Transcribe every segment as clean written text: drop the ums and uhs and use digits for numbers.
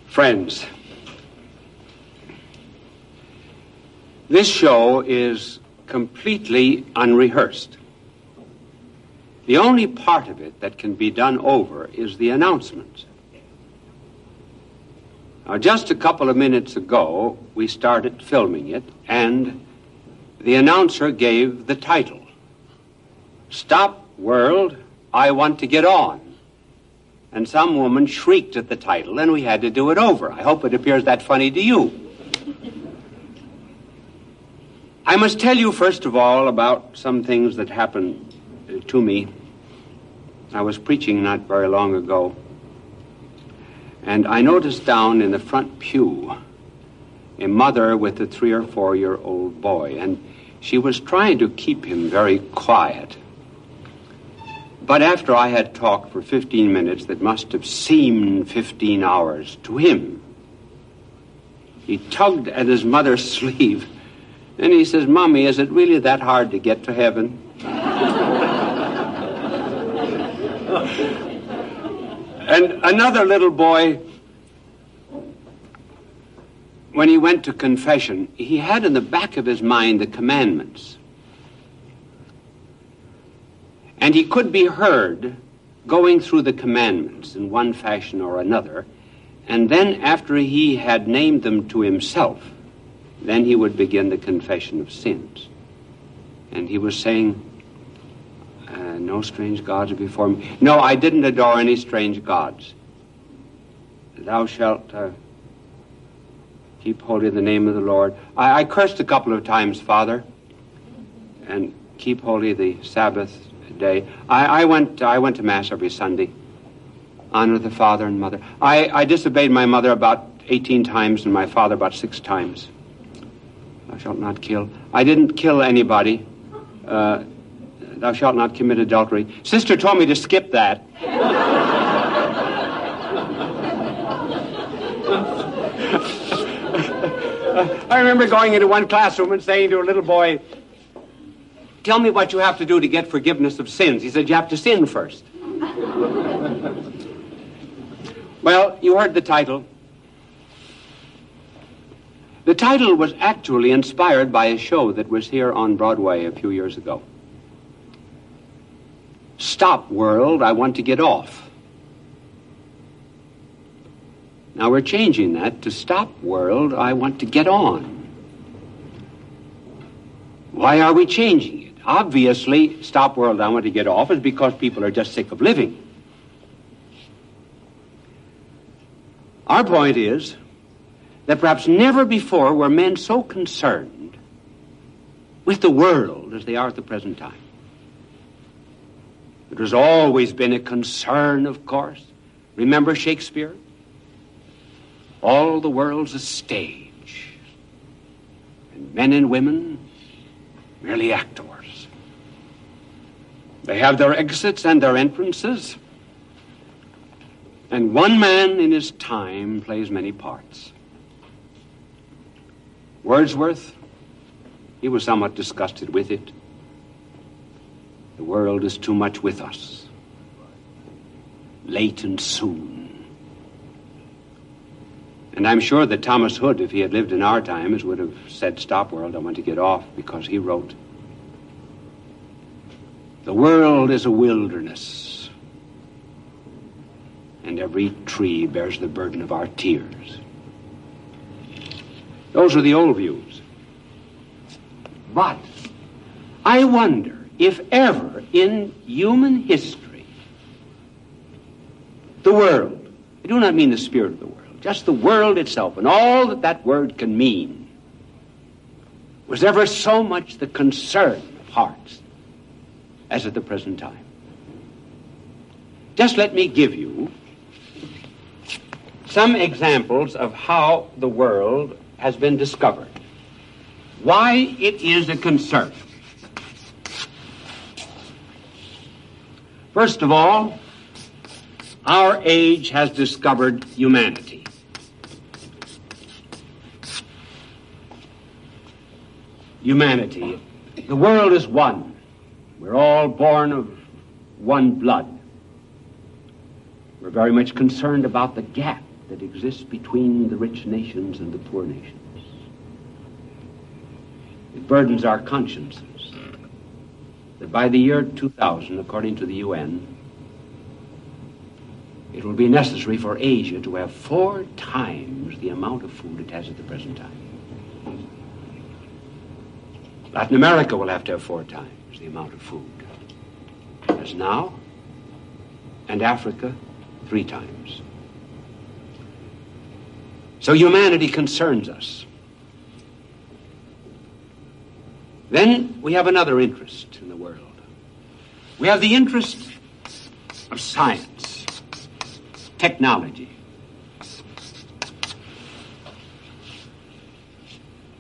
Friends, this show is completely unrehearsed. The only part of it that can be done over is the announcements. Now, just a couple of minutes ago, we started filming it, and the announcer gave the title. Stop, world, I want to get on. And some woman shrieked at the title, and we had to do it over. I hope it appears that funny to you. I must tell you, first of all, about some things that happened to me. I was preaching not very long ago, and I noticed down in the front pew a mother with a 3 or 4 year old boy, and she was trying to keep him very quiet. But after I had talked for 15 minutes that must have seemed 15 hours to him, he tugged at his mother's sleeve, and he says, "Mommy, is it really that hard to get to heaven?" And another little boy, when he went to confession, he had in the back of his mind the commandments. And he could be heard going through the commandments in one fashion or another, and then after he had named them to himself, then he would begin the confession of sins. And he was saying, no strange gods before me. No, I didn't adore any strange gods. Thou shalt keep holy the name of the Lord. I cursed a couple of times, Father, and keep holy the Sabbath day. I went to Mass every Sunday. Honor the father and mother. I disobeyed my mother about 18 times and my father about 6 times. Thou shalt not kill. I didn't kill anybody. Thou shalt not commit adultery. Sister told me to skip that. I remember going into one classroom and saying to a little boy, "Tell me what you have to do to get forgiveness of sins." He said, "You have to sin first." Well, you heard the title. The title was actually inspired by a show that was here on Broadway a few years ago. Stop, world, I want to get off. Now we're changing that to stop, world, I want to get on. Why are we changing it? Obviously, stop, world, I want to get off is because people are just sick of living. Our point is that perhaps never before were men so concerned with the world as they are at the present time. It has always been a concern, of course. Remember Shakespeare? All the world's a stage, and men and women merely actors. They have their exits and their entrances, and one man in his time plays many parts. Wordsworth, he was somewhat disgusted with it. The world is too much with us, late and soon. And I'm sure that Thomas Hood, if he had lived in our times, would have said, "Stop, world, I want to get off," because he wrote, "The world is a wilderness, and every tree bears the burden of our tears." Those are the old views. But I wonder if ever in human history, the world, I do not mean the spirit of the world, just the world itself and all that that word can mean, was ever so much the concern of hearts as at the present time. Just let me give you some examples of how the world has been discovered, why it is a concern. First of all, our age has discovered humanity. Humanity. The world is one. We're all born of one blood. We're very much concerned about the gap that exists between the rich nations and the poor nations. It burdens our consciences that by the year 2000, according to the UN, it will be necessary for Asia to have 4 times the amount of food it has at the present time. Latin America will have to have 4 times the amount of food as now, and Africa 3 times. So humanity concerns us. Then we have another interest in the world. We have the interest of science, technology.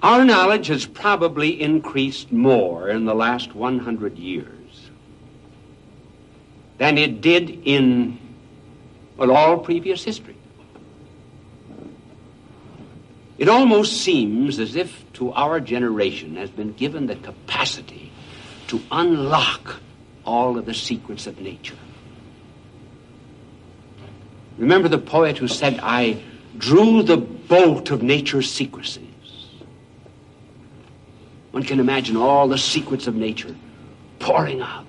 Our knowledge has probably increased more in the last 100 years than it did in, well, all previous history. It almost seems as if to our generation has been given the capacity to unlock all of the secrets of nature. Remember the poet who said, "I drew the bolt of nature's secrecies." One can imagine all the secrets of nature pouring out.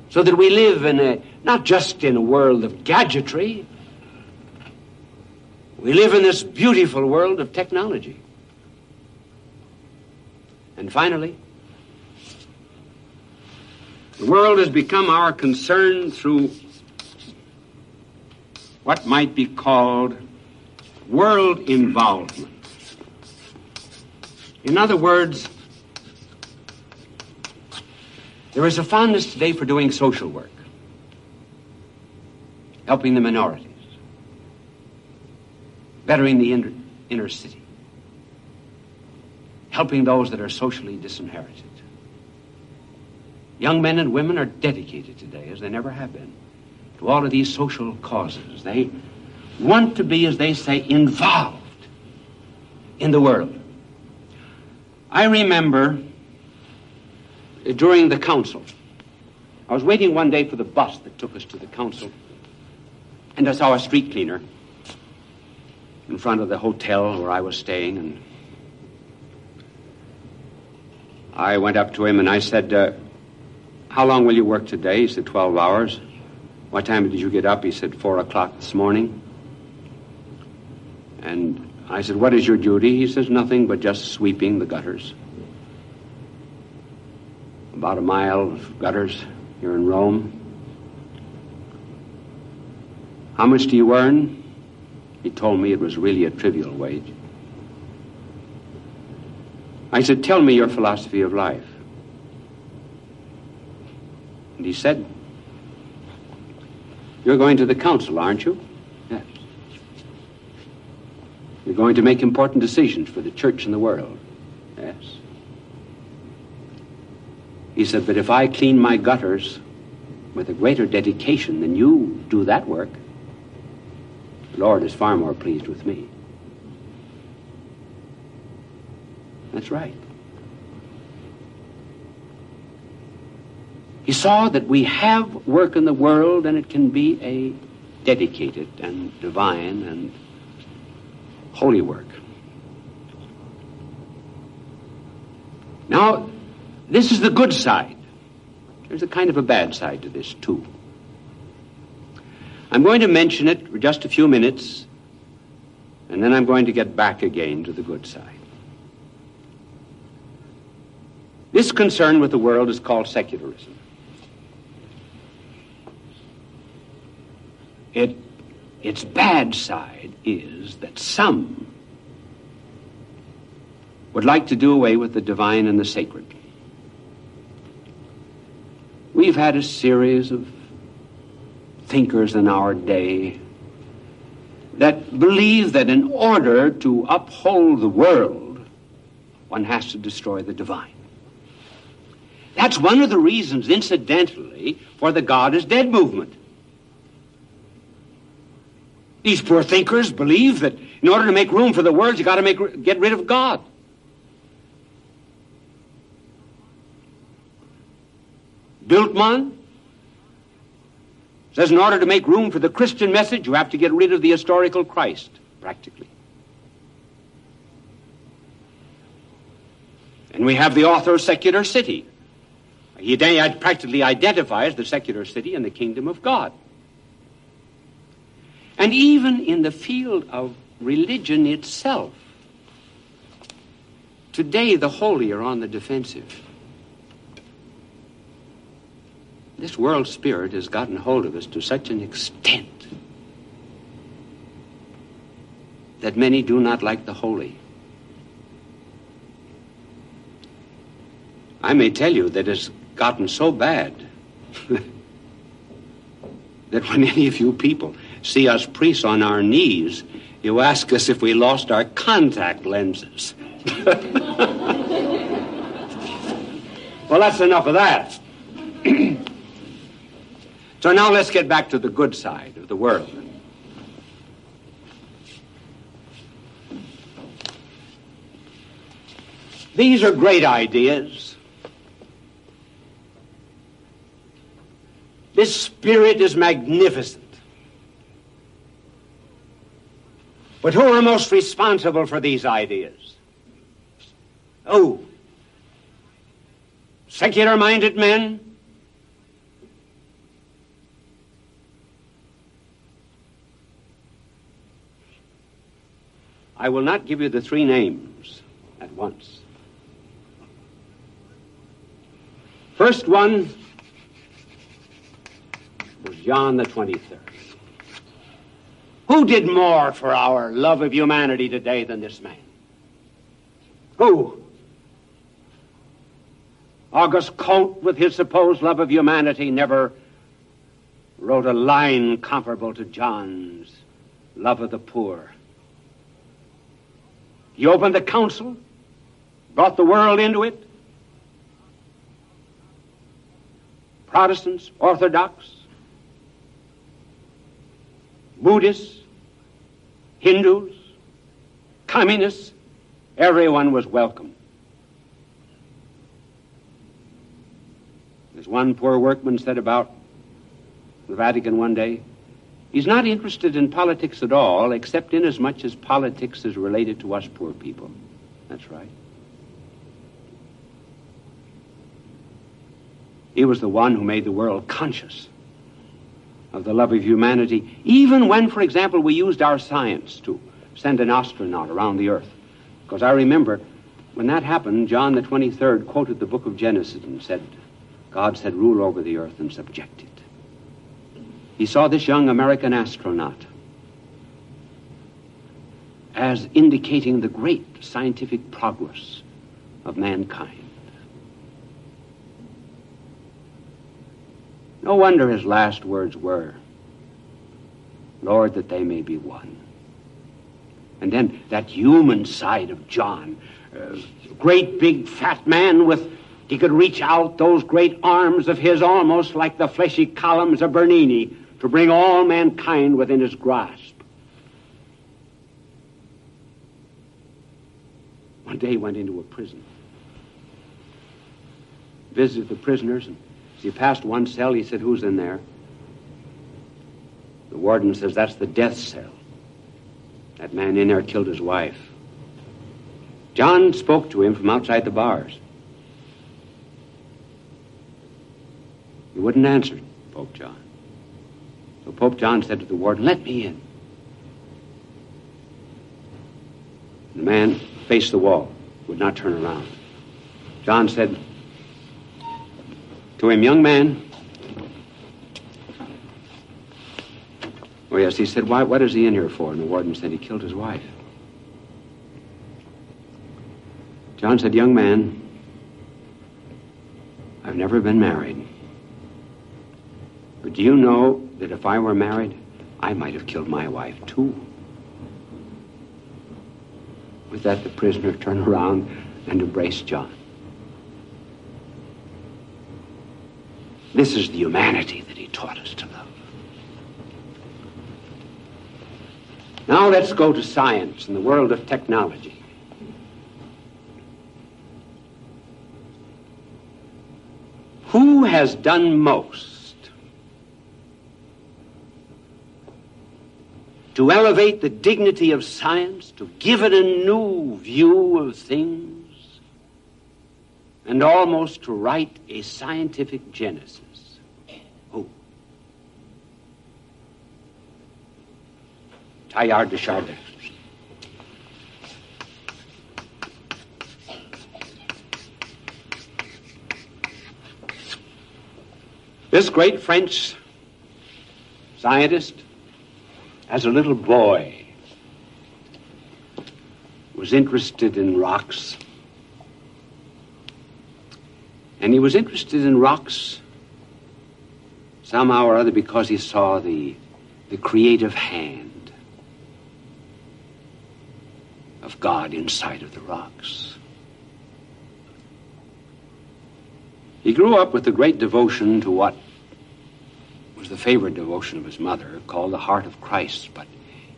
So that we live in not just in a world of gadgetry, we live in this beautiful world of technology. And finally, the world has become our concern through what might be called world involvement. In other words, there is a fondness today for doing social work, helping the minorities, bettering the inner city, helping those that are socially disinherited. Young men and women are dedicated today, as they never have been, to all of these social causes. They want to be, as they say, involved in the world. I remember during the council, I was waiting one day for the bus that took us to the council, and I saw a street cleaner in front of the hotel where I was staying, and I went up to him and I said, "How long will you work today?" He said, 12 hours. "What time did you get up?" He said, 4 o'clock this morning. And I said, "What is your duty?" He says, "Nothing but just sweeping the gutters." About a mile of gutters here in Rome. "How much do you earn?" He told me it was really a trivial wage. I said, "Tell me your philosophy of life." And he said, "You're going to the council, aren't you?" "Yes." "You're going to make important decisions for the church and the world." "Yes." He said, "But if I clean my gutters with a greater dedication than you do that work, the Lord is far more pleased with me." That's right. He saw that we have work in the world, and it can be a dedicated and divine and holy work. Now, this is the good side. There's a kind of a bad side to this, too. I'm going to mention it for just a few minutes, and then I'm going to get back again to the good side. This concern with the world is called secularism. Its bad side is that some would like to do away with the divine and the sacred. We've had a series of thinkers in our day that believe that in order to uphold the world, one has to destroy the divine. That's one of the reasons, incidentally, for the God is dead movement. These poor thinkers believe that in order to make room for the world, you got to get rid of God. Bultmann It says in order to make room for the Christian message, you have to get rid of the historical Christ, practically. And we have the author of Secular City. He practically identifies the secular city and the kingdom of God. And even in the field of religion itself, today the holy are on the defensive. This world spirit has gotten hold of us to such an extent that many do not like the holy. I may tell you that it's gotten so bad that when any of you people see us priests on our knees, you ask us if we lost our contact lenses. Well, that's enough of that. So now let's get back to the good side of the world. These are great ideas. This spirit is magnificent. But who are most responsible for these ideas? Oh, secular-minded men? I will not give you the three names at once. First one was John the 23rd. Who did more for our love of humanity today than this man? Who? Auguste Comte, with his supposed love of humanity, never wrote a line comparable to John's love of the poor. He opened the council, brought the world into it. Protestants, Orthodox, Buddhists, Hindus, communists, everyone was welcome. As one poor workman said about the Vatican one day, he's not interested in politics at all, except inasmuch as politics is related to us poor people. That's right. He was the one who made the world conscious of the love of humanity, even when, for example, we used our science to send an astronaut around the earth. Because I remember when that happened, John the 23rd quoted the book of Genesis and said, God said, rule over the earth and subject it. He saw this young American astronaut as indicating the great scientific progress of mankind. No wonder his last words were, Lord, that they may be one. And then that human side of John, great big fat man he could reach out those great arms of his almost like the fleshy columns of Bernini to bring all mankind within his grasp. One day he went into a prison, visited the prisoners, and as he passed one cell, he said, who's in there? The warden says, that's the death cell. That man in there killed his wife. John spoke to him from outside the bars. He wouldn't answer, Pope John. So Pope John said to the warden, let me in. The man faced the wall, would not turn around. John said to him, young man. Oh, yes, he said, what is he in here for? And the warden said, he killed his wife. John said, young man, I've never been married. But do you know that if I were married, I might have killed my wife, too? With that, the prisoner turned around and embraced John. This is the humanity that he taught us to love. Now let's go to science and the world of technology. Who has done most to elevate the dignity of science, to give it a new view of things, and almost to write a scientific genesis. Who? Teilhard de Chardin. This great French scientist, as a little boy, was interested in rocks. And he was interested in rocks somehow or other because he saw the creative hand of God inside of the rocks. He grew up with a great devotion to what was the favorite devotion of his mother, called the Heart of Christ, but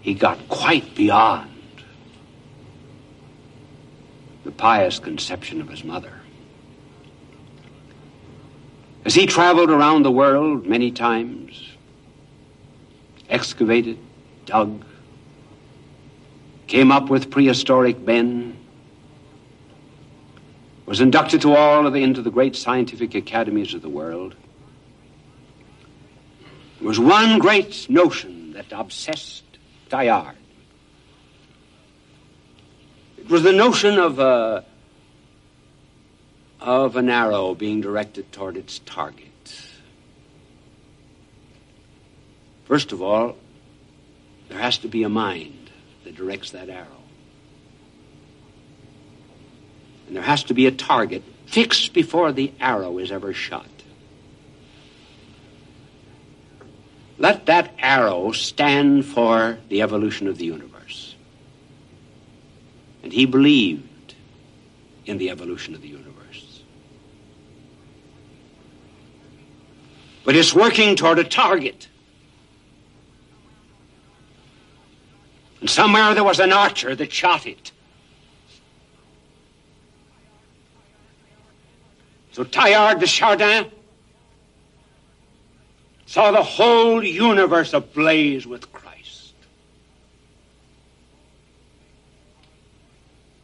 he got quite beyond the pious conception of his mother. As he traveled around the world many times, excavated, dug, came up with prehistoric men, was inducted to into the great scientific academies of the world, there was one great notion that obsessed Teilhard. It was the notion of an arrow being directed toward its target. First of all, there has to be a mind that directs that arrow. And there has to be a target fixed before the arrow is ever shot. Let that arrow stand for the evolution of the universe. And he believed in the evolution of the universe. But it's working toward a target. And somewhere there was an archer that shot it. So Teilhard de Chardin saw the whole universe ablaze with Christ.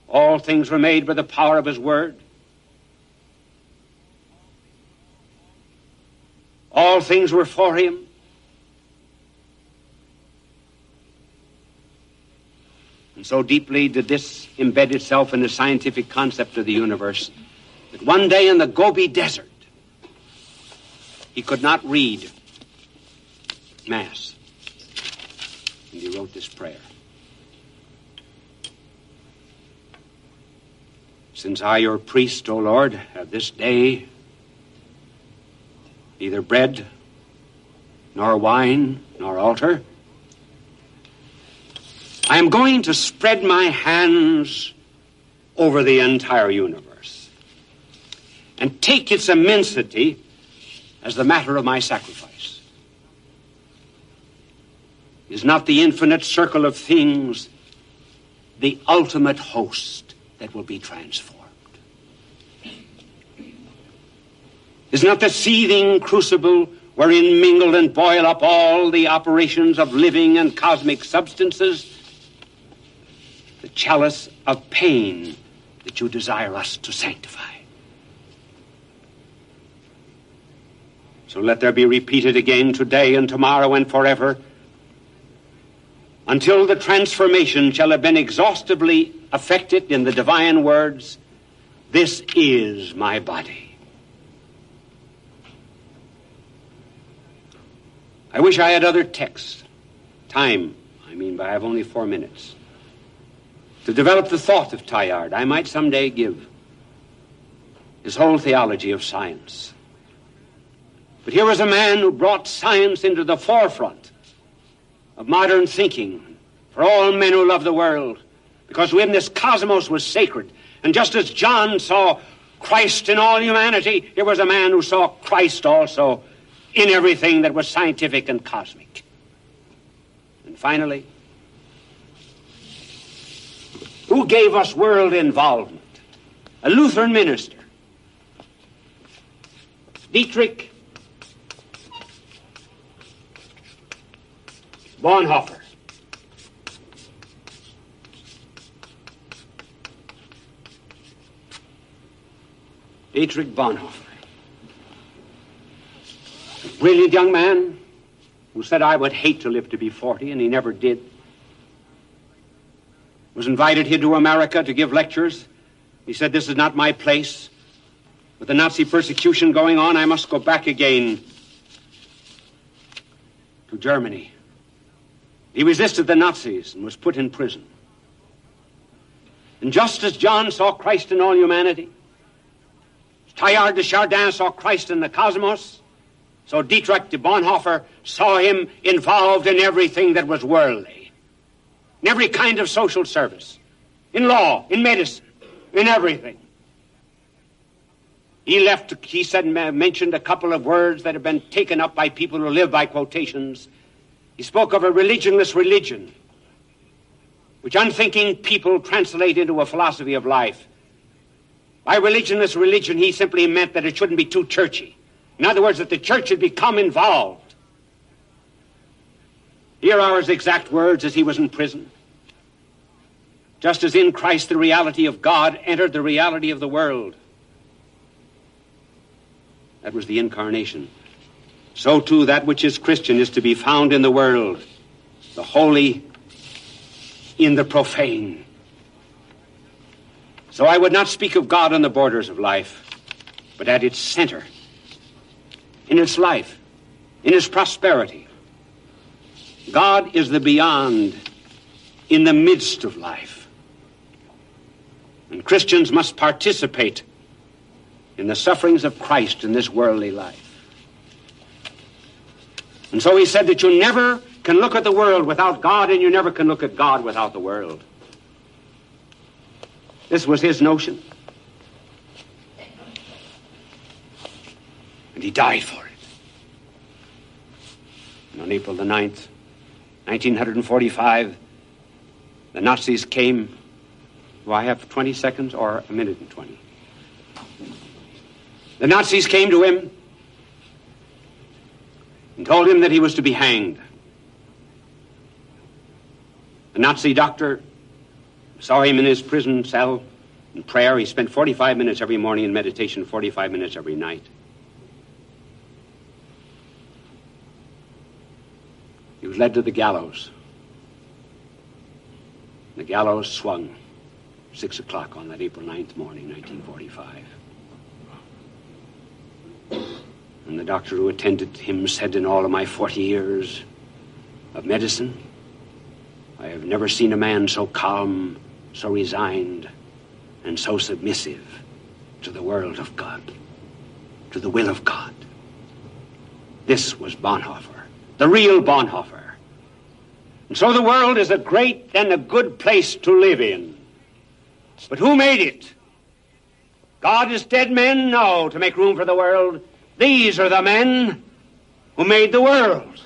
All things were made by the power of his word. All things were for him. And so deeply did this embed itself in the scientific concept of the universe that one day in the Gobi Desert, he could not read Mass. And he wrote this prayer. Since I, your priest, O Lord, have this day neither bread, nor wine, nor altar, I am going to spread my hands over the entire universe and take its immensity as the matter of my sacrifice. Is not the infinite circle of things the ultimate host that will be transformed? Is not the seething crucible wherein mingle and boil up all the operations of living and cosmic substances the chalice of pain that you desire us to sanctify? So let there be repeated again today and tomorrow and forever, until the transformation shall have been exhaustively effected in the divine words, this is my body. I wish I had other texts. Time, but I have only 4 minutes. To develop the thought of Teilhard, I might someday give his whole theology of science. But here was a man who brought science into the forefront of modern thinking for all men who love the world, because to him this cosmos was sacred. And just as John saw Christ in all humanity, here was a man who saw Christ also in everything that was scientific and cosmic. And finally, who gave us world involvement? A Lutheran minister, Dietrich Bonhoeffer. Dietrich Bonhoeffer. A brilliant young man who said, I would hate to live to be 40, and he never did. Was invited here to America to give lectures. He said, this is not my place. With the Nazi persecution going on, I must go back again to Germany. He resisted the Nazis and was put in prison. And just as John saw Christ in all humanity, Teilhard de Chardin saw Christ in the cosmos, so Dietrich de Bonhoeffer saw him involved in everything that was worldly, in every kind of social service, in law, in medicine, in everything. He said, mentioned a couple of words that have been taken up by people who live by quotations. He spoke of a religionless religion, which unthinking people translate into a philosophy of life. By religionless religion, he simply meant that it shouldn't be too churchy. In other words, that the church should become involved. Here are his exact words as he was in prison. Just as in Christ the reality of God entered the reality of the world. That was the incarnation. So too that which is Christian is to be found in the world, the holy in the profane. So I would not speak of God on the borders of life, but at its center, in its life, in its prosperity. God is the beyond in the midst of life. And Christians must participate in the sufferings of Christ in this worldly life. And so he said that you never can look at the world without God, and you never can look at God without the world. This was his notion. And he died for it. And on April the 9th, 1945, the Nazis came. Do I have 20 seconds or a minute and 20? The Nazis came to him and told him that he was to be hanged. The Nazi doctor saw him in his prison cell in prayer. He spent 45 minutes every morning in meditation, 45 minutes every night. He was led to the gallows. The gallows swung 6 o'clock on that April 9th morning, 1945. And the doctor who attended him said, in all of my 40 years of medicine, I have never seen a man so calm, so resigned, and so submissive to the world of God, to the will of God. This was Bonhoeffer, the real Bonhoeffer. And so the world is a great and a good place to live in. But who made it? God is dead men? No, to make room for the world. These are the men who made the world.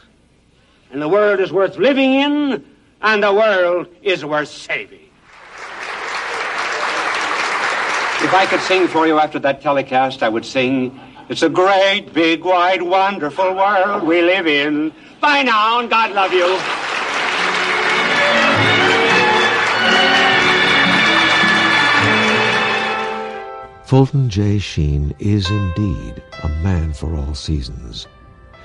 And the world is worth living in, and the world is worth saving. If I could sing for you after that telecast, I would sing, it's a great, big, wide, wonderful world we live in. Bye now, and God love you. Fulton J. Sheen is indeed a man for all seasons.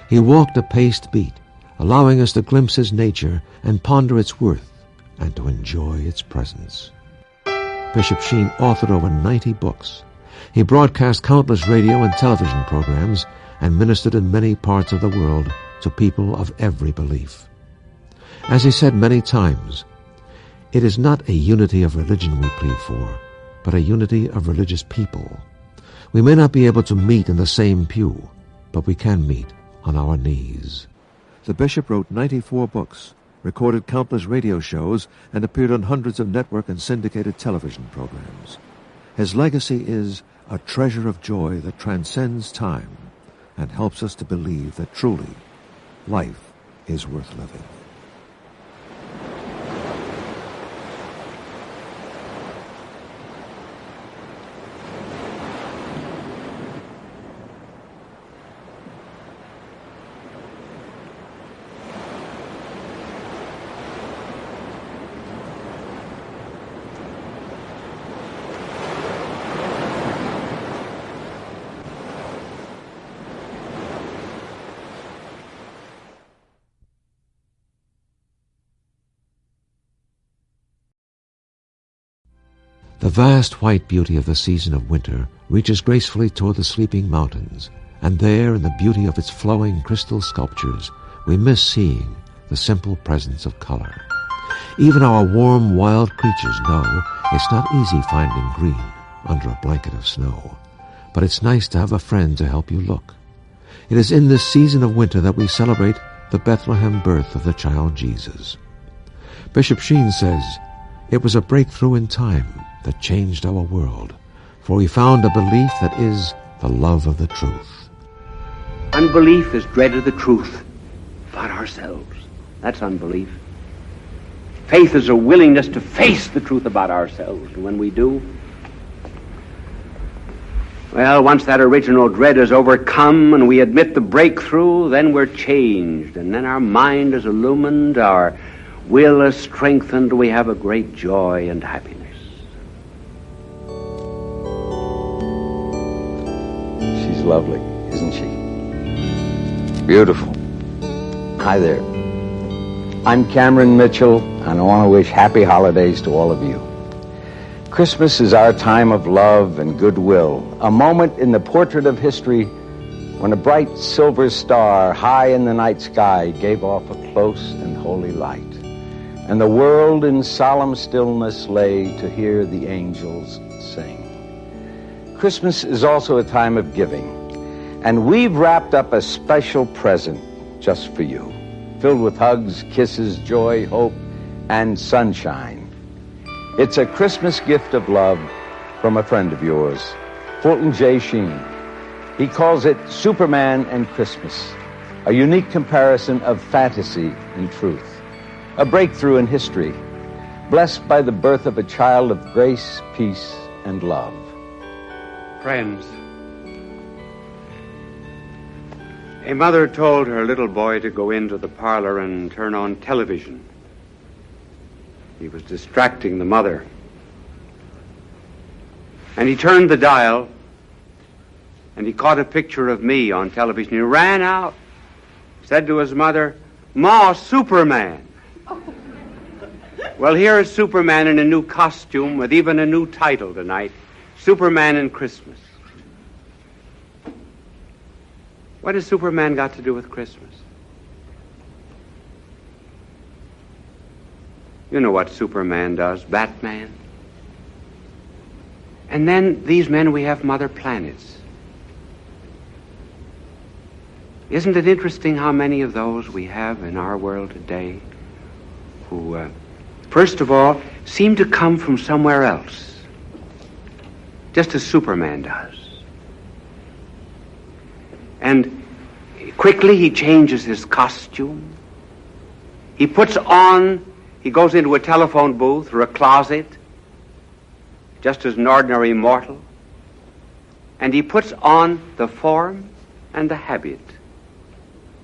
He walked a paced beat, allowing us to glimpse his nature and ponder its worth and to enjoy its presence. Bishop Sheen authored over 90 books. He broadcast countless radio and television programs and ministered in many parts of the world to people of every belief. As he said many times, it is not a unity of religion we plead for, but a unity of religious people. We may not be able to meet in the same pew, but we can meet on our knees. The bishop wrote 94 books, recorded countless radio shows, and appeared on hundreds of network and syndicated television programs. His legacy is a treasure of joy that transcends time and helps us to believe that truly life is worth living. The vast white beauty of the season of winter reaches gracefully toward the sleeping mountains, and there, in the beauty of its flowing crystal sculptures, we miss seeing the simple presence of color. Even our warm, wild creatures know it's not easy finding green under a blanket of snow, but it's nice to have a friend to help you look. It is in this season of winter that we celebrate the Bethlehem birth of the child Jesus. Bishop Sheen says, "It was a breakthrough in time that changed our world, for we found a belief that is the love of the truth." Unbelief is dread of the truth about ourselves. That's unbelief. Faith is a willingness to face the truth about ourselves. And when we do, well, once that original dread is overcome and we admit the breakthrough, then we're changed. And then our mind is illumined, our will is strengthened, we have a great joy and happiness. She's lovely, isn't she? Beautiful. Hi there. I'm Cameron Mitchell, and I want to wish happy holidays to all of you. Christmas is our time of love and goodwill, a moment in the portrait of history when a bright silver star high in the night sky gave off a close and holy light, and the world in solemn stillness lay to hear the angels sing. Christmas is also a time of giving, and we've wrapped up a special present just for you, filled with hugs, kisses, joy, hope, and sunshine. It's a Christmas gift of love from a friend of yours, Fulton J. Sheen. He calls it Superman and Christmas, a unique comparison of fantasy and truth, a breakthrough in history, blessed by the birth of a child of grace, peace, and love. Friends, a mother told her little boy to go into the parlor and turn on television. He was distracting the mother. And he turned the dial, and he caught a picture of me on television. He ran out, said to his mother, "Ma, Superman." Well, here is Superman in a new costume with even a new title tonight, Superman and Christmas. What has Superman got to do with Christmas? You know what Superman does, Batman. And then these men, we have mother planets. Isn't it interesting how many of those we have in our world today who, first of all, seem to come from somewhere else, just as Superman does. And quickly he changes his costume. He goes into a telephone booth or a closet, just as an ordinary mortal, and he puts on the form and the habit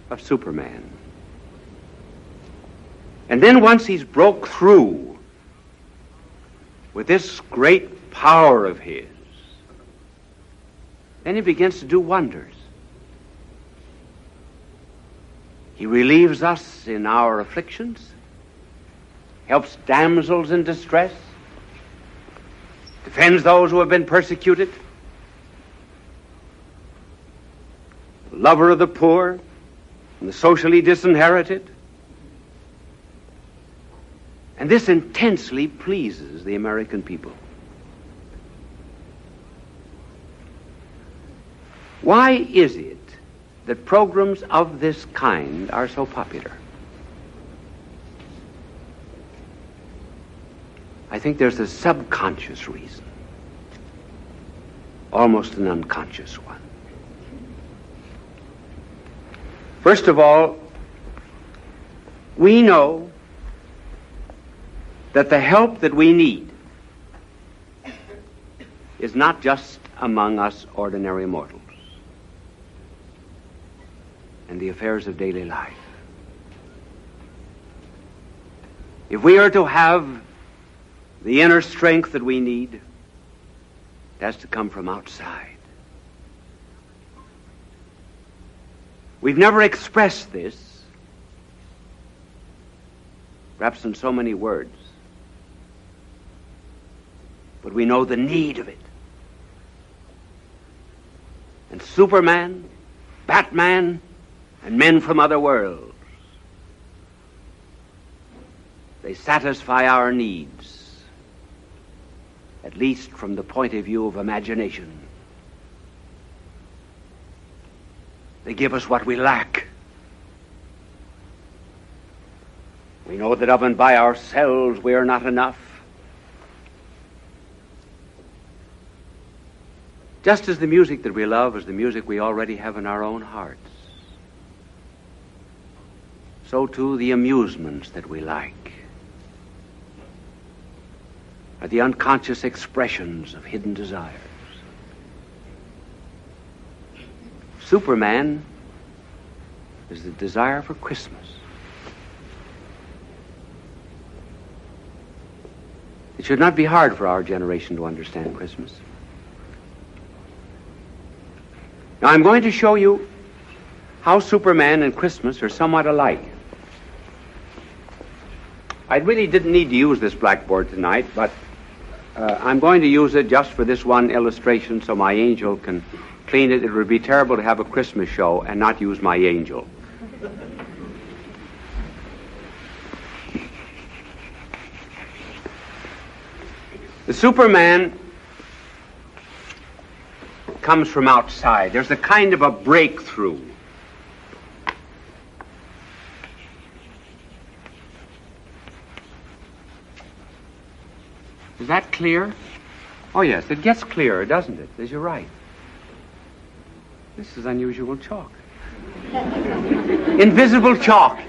of Superman. And then once he's broke through with this great power of his, then he begins to do wonders. He relieves us in our afflictions, helps damsels in distress, defends those who have been persecuted, lover of the poor and the socially disinherited. And this intensely pleases the American people. Why is it that programs of this kind are so popular? I think there's a subconscious reason, almost an unconscious one. First of all, we know that the help that we need is not just among us ordinary mortals and the affairs of daily life. If we are to have the inner strength that we need, it has to come from outside. We've never expressed this, perhaps in so many words, but we know the need of it. And Superman, Batman, and men from other worlds, they satisfy our needs, at least from the point of view of imagination. They give us what we lack. We know that of and by ourselves we are not enough. Just as the music that we love is the music we already have in our own hearts, so too the amusements that we like are the unconscious expressions of hidden desires. Superman is the desire for Christmas. It should not be hard for our generation to understand Christmas. Now, I'm going to show you how Superman and Christmas are somewhat alike. I really didn't need to use this blackboard tonight, but I'm going to use it just for this one illustration so my angel can clean it. It would be terrible to have a Christmas show and not use my angel. The Superman comes from outside. There's a kind of a breakthrough. Is that clear? Oh, yes, it gets clearer, doesn't it? As you're right. This is unusual chalk. Invisible chalk.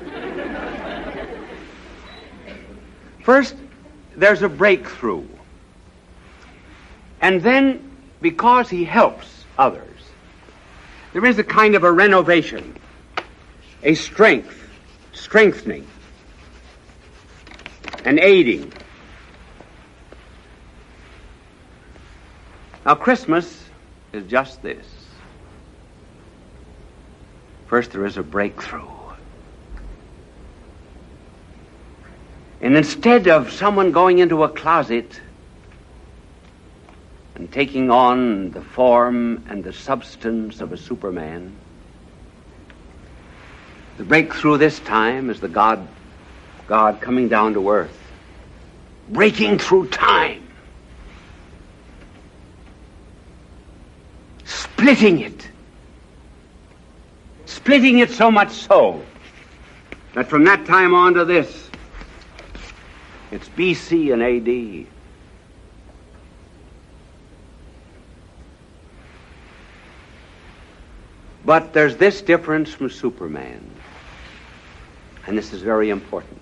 First, there's a breakthrough. And then, because he helps others, there is a kind of a renovation, a strengthening, an aiding. Now, Christmas is just this. First, there is a breakthrough. And instead of someone going into a closet and taking on the form and the substance of a Superman, the breakthrough this time is the God coming down to earth, breaking through time, splitting it so much so that from that time on to this, it's BC and AD. But there's this difference from Superman, and this is very important.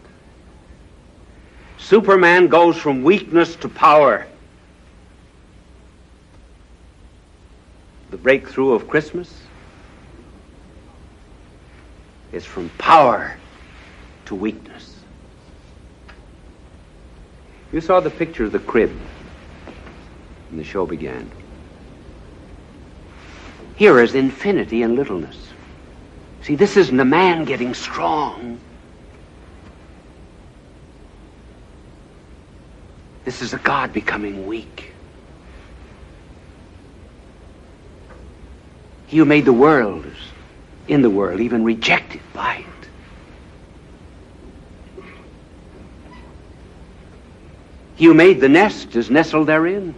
Superman goes from weakness to power. The breakthrough of Christmas is from power to weakness. You saw the picture of the crib when the show began. Here is infinity and littleness. See, this isn't a man getting strong. This is a God becoming weak. He who made the world is in the world, even rejected by it. He who made the nest is nestled therein.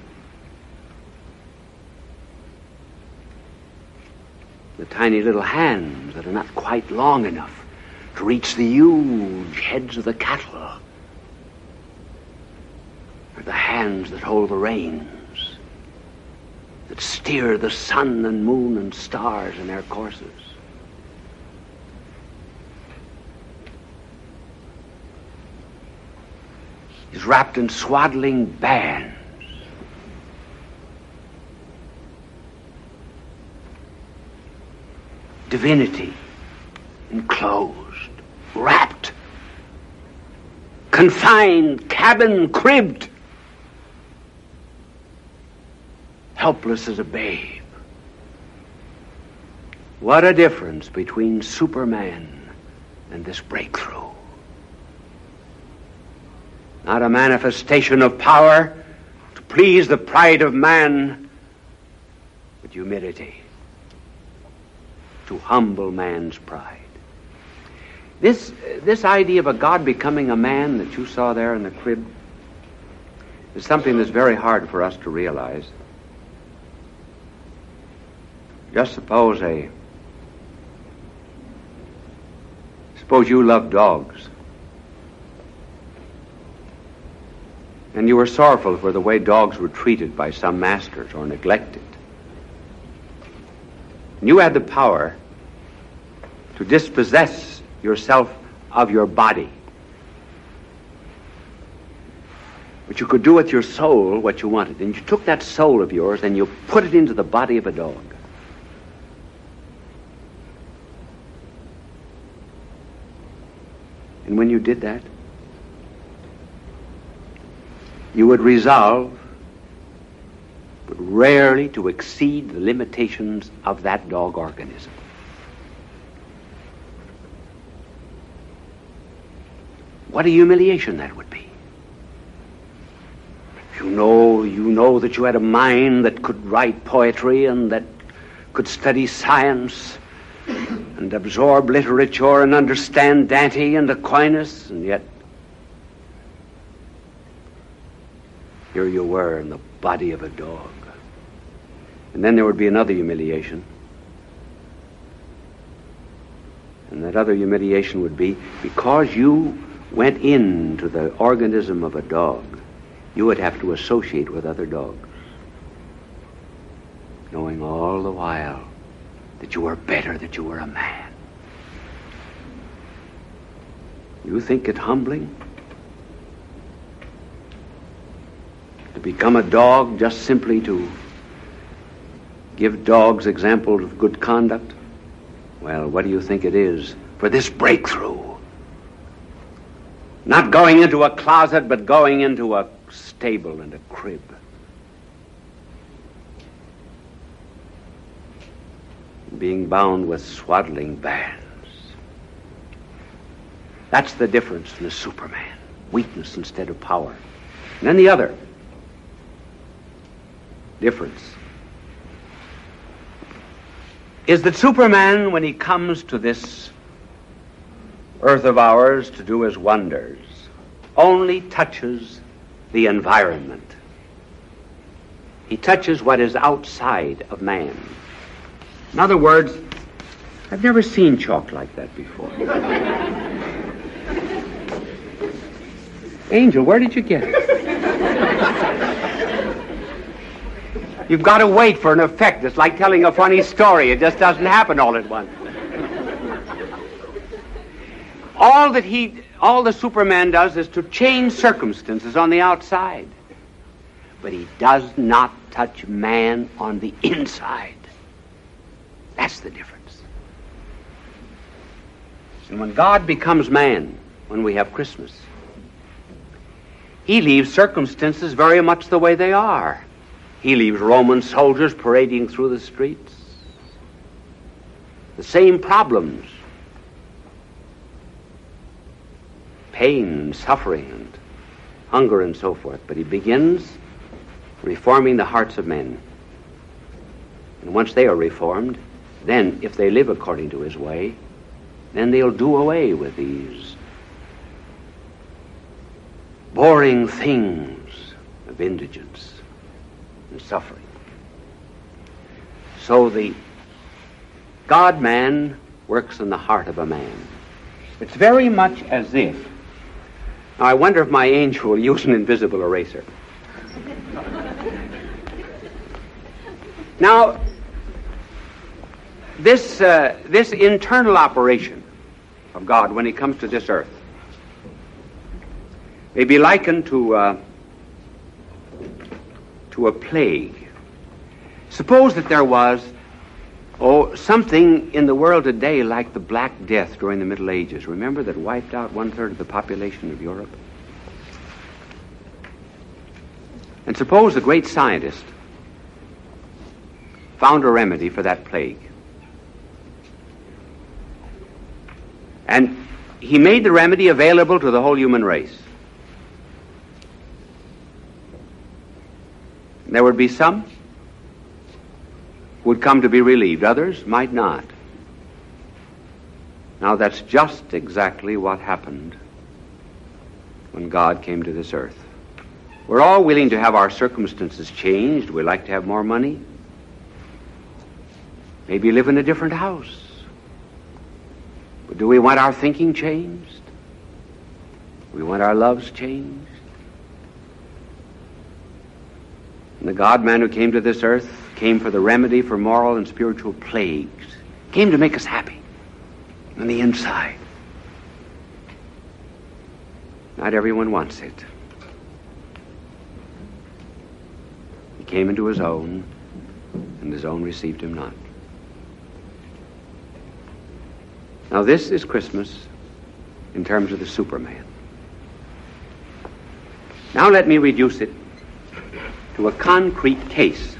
The tiny little hands that are not quite long enough to reach the huge heads of the cattle are the hands that hold the reins, that steer the sun and moon and stars in their courses. He's wrapped in swaddling bands. Divinity, enclosed, wrapped, confined, cabin, cribbed, helpless as a babe. What a difference between Superman and this breakthrough. Not a manifestation of power to please the pride of man, but humility, to humble man's pride. This idea of a God becoming a man that you saw there in the crib is something that's very hard for us to realize. Just suppose you love dogs, and you were sorrowful for the way dogs were treated by some masters or neglected. And you had the power to dispossess yourself of your body. But you could do with your soul what you wanted. And you took that soul of yours and you put it into the body of a dog. And when you did that, you would resolve, but rarely to exceed the limitations of that dog organism. What a humiliation that would be. You know that you had a mind that could write poetry and that could study science and absorb literature and understand Dante and Aquinas, and yet here you were in the body of a dog. And then there would be another humiliation. And that other humiliation would be, because you went into the organism of a dog, you would have to associate with other dogs, knowing all the while that you were better, that you were a man. You think it humbling to become a dog just simply to give dogs examples of good conduct? Well, what do you think it is for this breakthrough? Not going into a closet, but going into a stable and a crib. Being bound with swaddling bands. That's the difference in the Superman. Weakness instead of power. And then the other difference is that Superman, when he comes to this earth of ours to do his wonders, only touches the environment. He touches what is outside of man. In other words, I've never seen chalk like that before. Angel, where did you get it? You've got to wait for an effect. It's like telling a funny story. It just doesn't happen all at once. All the Superman does is to change circumstances on the outside. But he does not touch man on the inside. That's the difference. And when God becomes man, when we have Christmas, he leaves circumstances very much the way they are. He leaves Roman soldiers parading through the streets. The same problems. Pain and suffering and hunger and so forth. But he begins reforming the hearts of men. And once they are reformed, then if they live according to his way, then they'll do away with these boring things of indigence and suffering. So the God-man works in the heart of a man. It's very much as if, now I wonder if my angel will use an invisible eraser. Now, this internal operation of God when he comes to this earth may be likened to a plague. Suppose that there was something in the world today like the Black Death during the Middle Ages. Remember, that wiped out 1/3 of the population of Europe? And suppose the great scientist found a remedy for that plague. And he made the remedy available to the whole human race. There would be some who would come to be relieved. Others might not. Now, that's just exactly what happened when God came to this earth. We're all willing to have our circumstances changed. We like to have more money. Maybe live in a different house. But do we want our thinking changed? We want our loves changed? And the God-man who came to this earth came for the remedy for moral and spiritual plagues. Came to make us happy on the inside. Not everyone wants it. He came into his own, and his own received him not. Now this is Christmas in terms of the Superman. Now let me reduce it to a concrete case.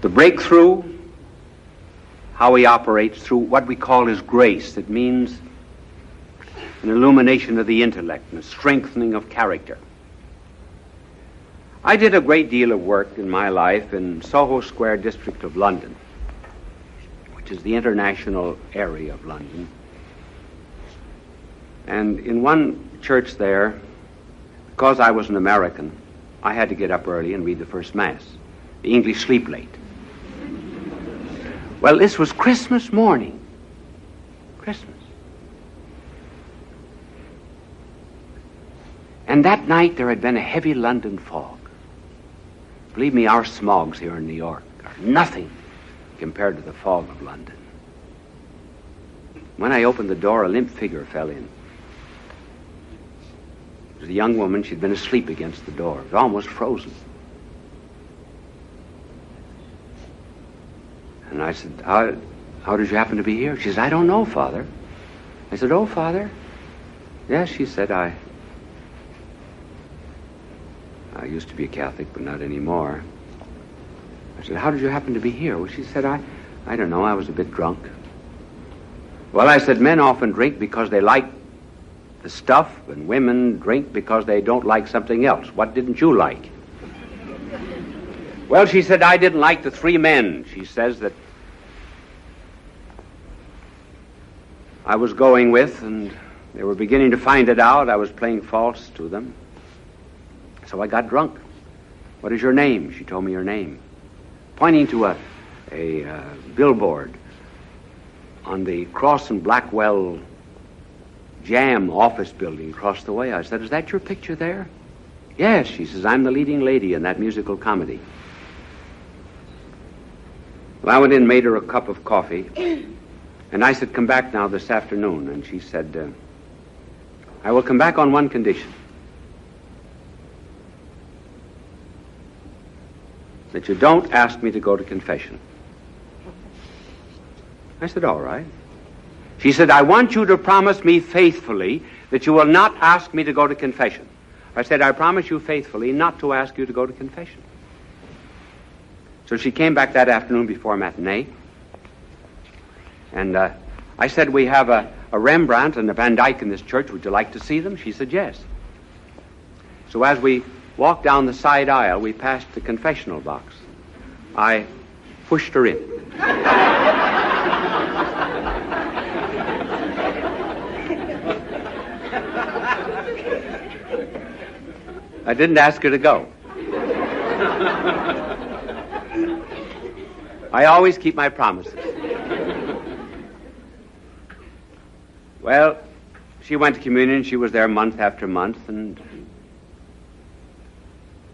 The breakthrough, how he operates through what we call his grace. It means an illumination of the intellect and a strengthening of character. I did a great deal of work in my life in Soho Square district of London, which is the international area of London. And in one church there, because I was an American, I had to get up early and read the first Mass. The English sleep late. Well, this was Christmas morning. Christmas. And that night there had been a heavy London fog. Believe me, our smogs here in New York are nothing compared to the fog of London. When I opened the door, a limp figure fell in. It was a young woman. She'd been asleep against the door. It was almost frozen. And I said, how did you happen to be here? She said, I don't know, Father. I said, oh, Father? Yes, she said, I used to be a Catholic, but not anymore. I said, how did you happen to be here? Well, she said, I don't know, I was a bit drunk. Well, I said, men often drink because they like the stuff, and women drink because they don't like something else. What didn't you like? Well, she said, I didn't like the three men, she says, that I was going with, and they were beginning to find it out. I was playing false to them. So I got drunk. What is your name? She told me her name, pointing to a billboard on the Cross and Blackwell Jam office building across the way. I said, is that your picture there? Yes, she says, I'm the leading lady in that musical comedy. Well, I went in and made her a cup of coffee, and I said, come back now this afternoon. And she said, I will come back on one condition. That you don't ask me to go to confession. I said, all right. She said, I want you to promise me faithfully that you will not ask me to go to confession. I said, I promise you faithfully not to ask you to go to confession. So she came back that afternoon before matinee, and I said, we have a Rembrandt and a Van Dyck in this church. Would you like to see them? She said, yes. So as we walked down the side aisle, we passed the confessional box. I pushed her in. I didn't ask her to go. I always keep my promises. Well, she went to communion. She was there month after month, and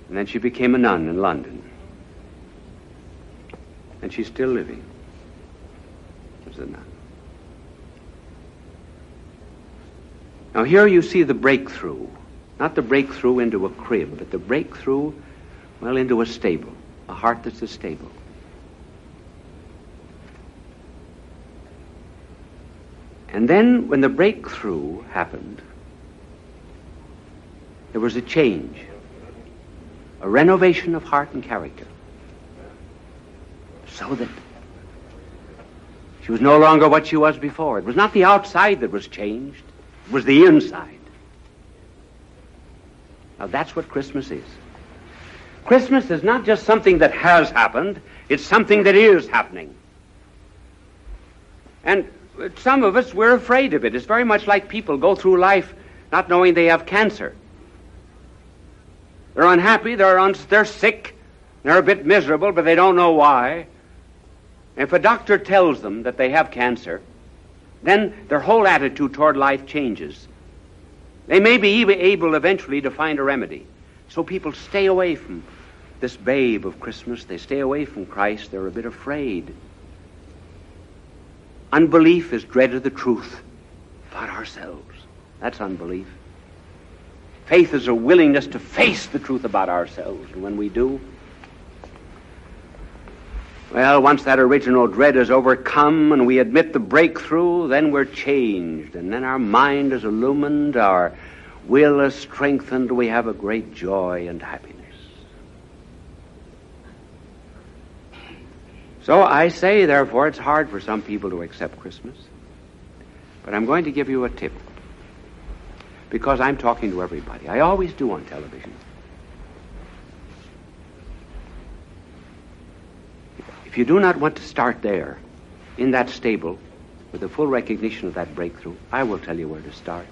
then she became a nun in London. And she's still living as a nun. Now here you see the breakthrough. Not the breakthrough into a crib, but the breakthrough, well, into a stable. A heart that's a stable. And then when the breakthrough happened, there was a change. A renovation of heart and character. So that she was no longer what she was before. It was not the outside that was changed. It was the inside. Now, that's what Christmas is. Christmas is not just something that has happened, it's something that is happening. And some of us, we're afraid of it. It's very much like people go through life not knowing they have cancer. They're unhappy, they're sick, they're a bit miserable, but they don't know why. If a doctor tells them that they have cancer, then their whole attitude toward life changes. They may be able eventually to find a remedy. So people stay away from this babe of Christmas. They stay away from Christ. They're a bit afraid. Unbelief is dread of the truth about ourselves. That's unbelief. Faith is a willingness to face the truth about ourselves. And when we do, well, once that original dread is overcome and we admit the breakthrough, then we're changed. And then our mind is illumined, our will is strengthened, we have a great joy and happiness. So I say, therefore, it's hard for some people to accept Christmas. But I'm going to give you a tip, because I'm talking to everybody. I always do on television. If you do not want to start there, in that stable, with a full recognition of that breakthrough, I will tell you where to start.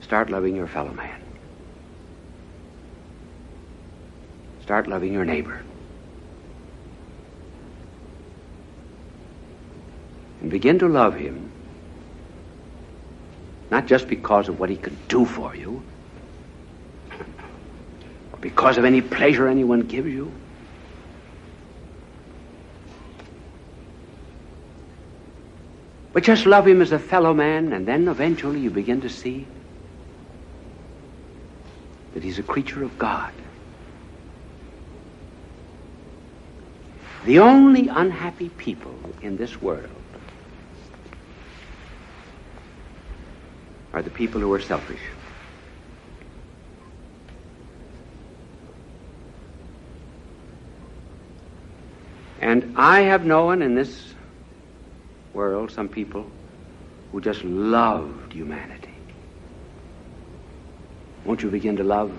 Start loving your fellow man. Start loving your neighbor. And begin to love him, not just because of what he can do for you, or because of any pleasure anyone gives you, but just love him as a fellow man, and then eventually you begin to see that he's a creature of God. The only unhappy people in this world are the people who are selfish. And I have known in this world some people who just loved humanity. Won't you begin to love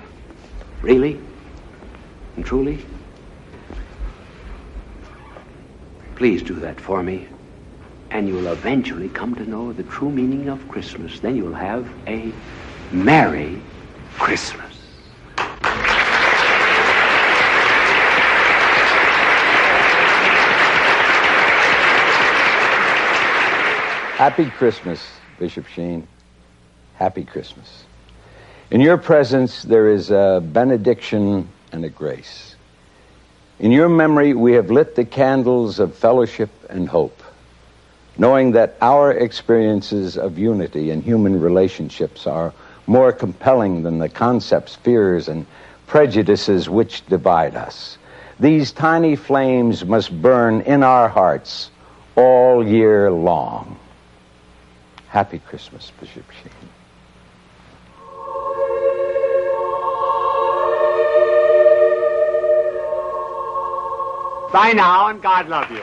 really and truly? Please do that for me, and you will eventually come to know the true meaning of Christmas. Then you'll have a Merry Christmas. Happy Christmas, Bishop Sheen. Happy Christmas. In your presence, there is a benediction and a grace. In your memory, we have lit the candles of fellowship and hope, knowing that our experiences of unity in human relationships are more compelling than the concepts, fears, and prejudices which divide us. These tiny flames must burn in our hearts all year long. Happy Christmas, Bishop Sheen. Bye now, and God love you.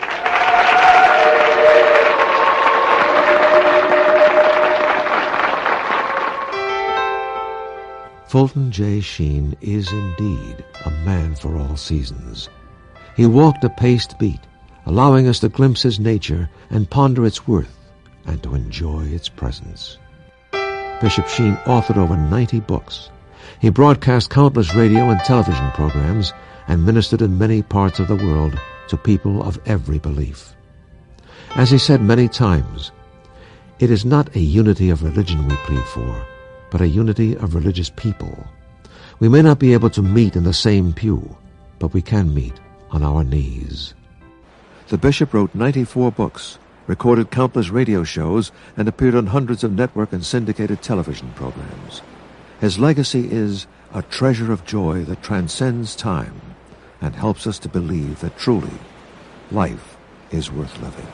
Fulton J. Sheen is indeed a man for all seasons. He walked a paced beat, allowing us to glimpse his nature and ponder its worth and to enjoy its presence. Bishop Sheen authored over 90 books. He broadcast countless radio and television programs and ministered in many parts of the world to people of every belief. As he said many times, it is not a unity of religion we plead for, but a unity of religious people. We may not be able to meet in the same pew, but we can meet on our knees. The bishop wrote 94 books, recorded countless radio shows, and appeared on hundreds of network and syndicated television programs. His legacy is a treasure of joy that transcends time and helps us to believe that truly life is worth living.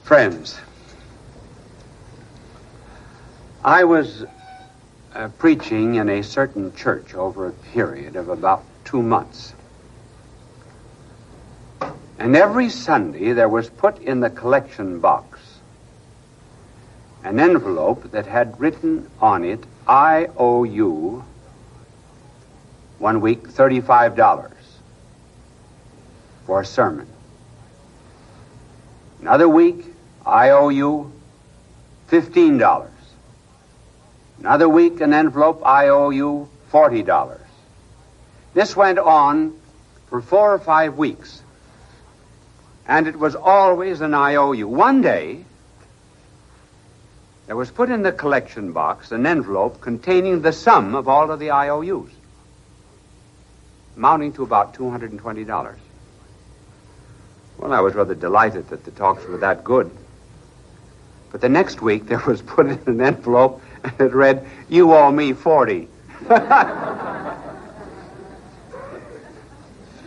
Friends, I was preaching in a certain church over a period of about 2 months. And every Sunday there was put in the collection box an envelope that had written on it, I owe you, 1 week, $35 for a sermon. Another week, I owe you $15. Another week, an envelope, I owe you $40. This went on for 4 or 5 weeks. And it was always an IOU. One day, there was put in the collection box an envelope containing the sum of all of the IOUs, amounting to about $220. Well, I was rather delighted that the talks were that good. But the next week, there was put in an envelope, and it read, you owe me 40.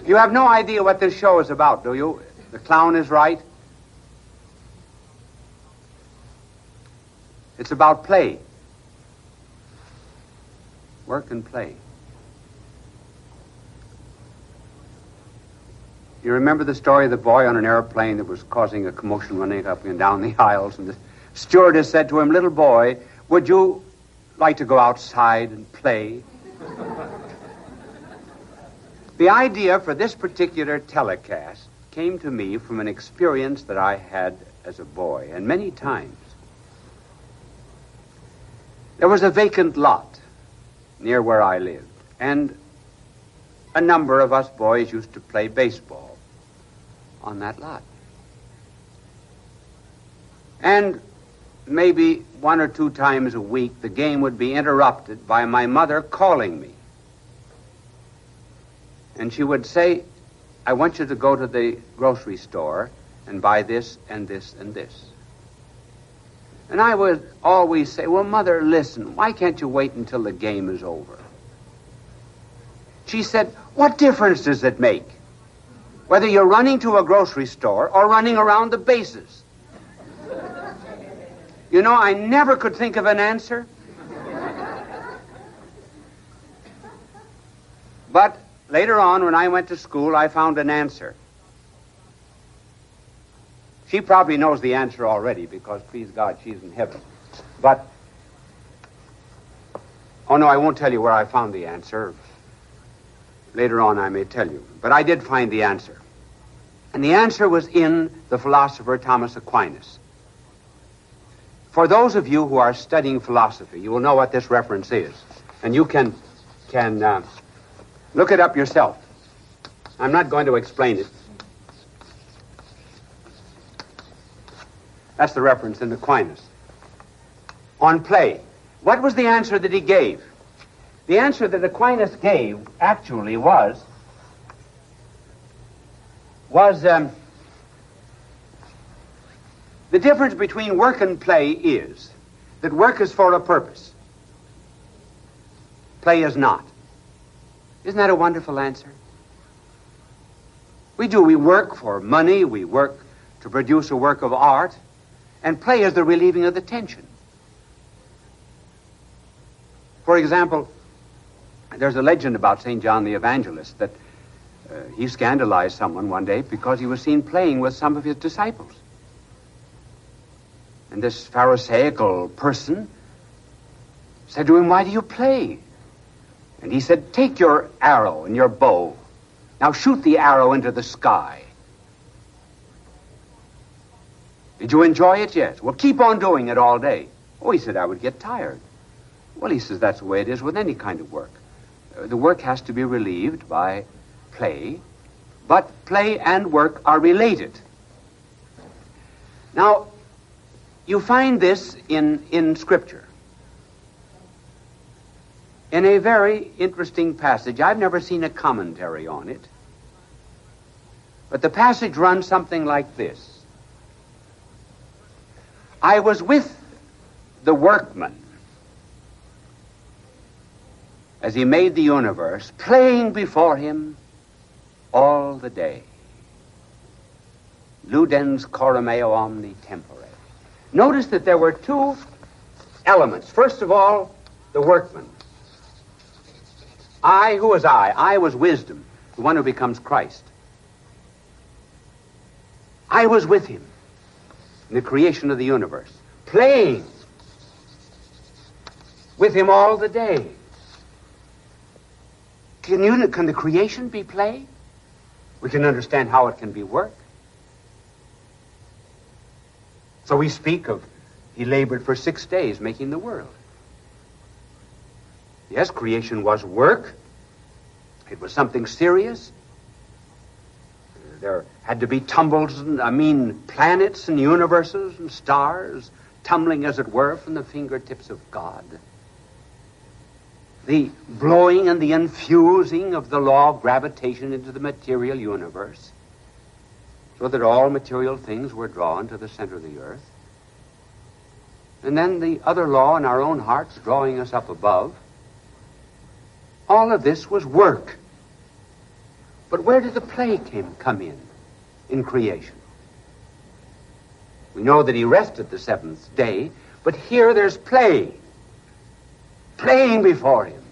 You have no idea what this show is about, do you? The clown is right. It's about play. Work and play. You remember the story of the boy on an airplane that was causing a commotion running up and down the aisles, and the stewardess said to him, little boy, would you like to go outside and play? The idea for this particular telecast came to me from an experience that I had as a boy, and many times. There was a vacant lot near where I lived, and a number of us boys used to play baseball on that lot. And maybe 1 or 2 times a week, the game would be interrupted by my mother calling me. And she would say, I want you to go to the grocery store and buy this and this and this. And I would always say, well, Mother, listen, why can't you wait until the game is over? She said, what difference does it make whether you're running to a grocery store or running around the bases? You know, I never could think of an answer. But later on, when I went to school, I found an answer. She probably knows the answer already because, please God, she's in heaven. But, oh no, I won't tell you where I found the answer. Later on, I may tell you. But I did find the answer. And the answer was in the philosopher Thomas Aquinas. For those of you who are studying philosophy, you will know what this reference is. And you can look it up yourself. I'm not going to explain it. That's the reference in Aquinas. On play. What was the answer that he gave? The answer that Aquinas gave actually was the difference between work and play is that work is for a purpose. Play is not. Isn't that a wonderful answer? We work for money, we work to produce a work of art, and play is the relieving of the tension. For example, there's a legend about St. John the Evangelist that he scandalized someone one day because he was seen playing with some of his disciples. And this Pharisaical person said to him, why do you play? And he said, take your arrow and your bow. Now shoot the arrow into the sky. Did you enjoy it? Yes. Well, keep on doing it all day. Oh, he said, I would get tired. Well, he says, that's the way it is with any kind of work. The work has to be relieved by play, but play and work are related. Now, you find this in Scripture. In a very interesting passage. I've never seen a commentary on it. But the passage runs something like this. I was with the workman as he made the universe, playing before him all the day. Ludens coram eo omni tempore. Notice that there were two elements. First of all, the workman. I, who was I? I was wisdom, the one who becomes Christ. I was with him in the creation of the universe, playing with him all the day. Can the creation be play? We can understand how it can be work. So we speak of he labored for 6 days making the world. Yes, creation was work. It was something serious. There had to be tumbles, planets and universes and stars tumbling, as it were, from the fingertips of God. The blowing and the infusing of the law of gravitation into the material universe, so that all material things were drawn to the center of the earth. And then the other law in our own hearts drawing us up above. All of this was work. But where did the play come in creation? We know that he rested the seventh day, but here there's play. Playing before him.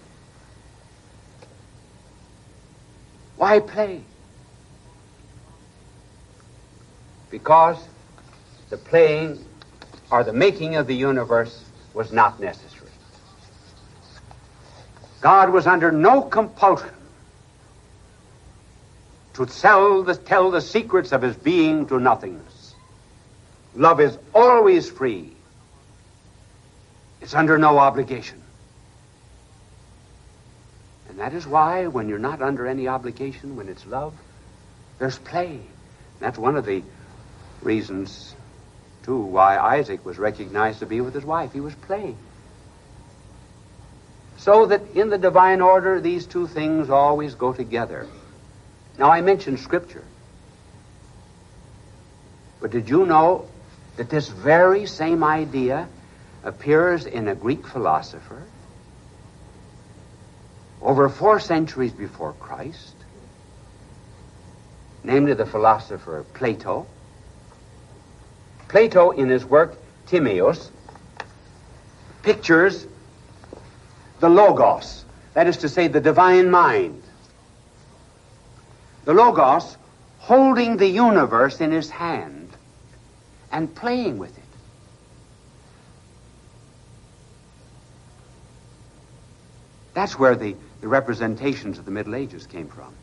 Why play? Because the playing or the making of the universe was not necessary. God was under no compulsion to tell the secrets of his being to nothingness. Love is always free. It's under no obligation. And that is why when you're not under any obligation, when it's love, there's play. That's one of the reasons, too, why Isaac was recognized to be with his wife. He was playing. So that in the divine order, these two things always go together. Now, I mentioned Scripture. But did you know that this very same idea appears in a Greek philosopher over 4 centuries before Christ, namely the philosopher Plato? Plato, in his work Timaeus, pictures the Logos, that is to say, the divine mind. The Logos holding the universe in his hand and playing with it. That's where the representations of the Middle Ages came from.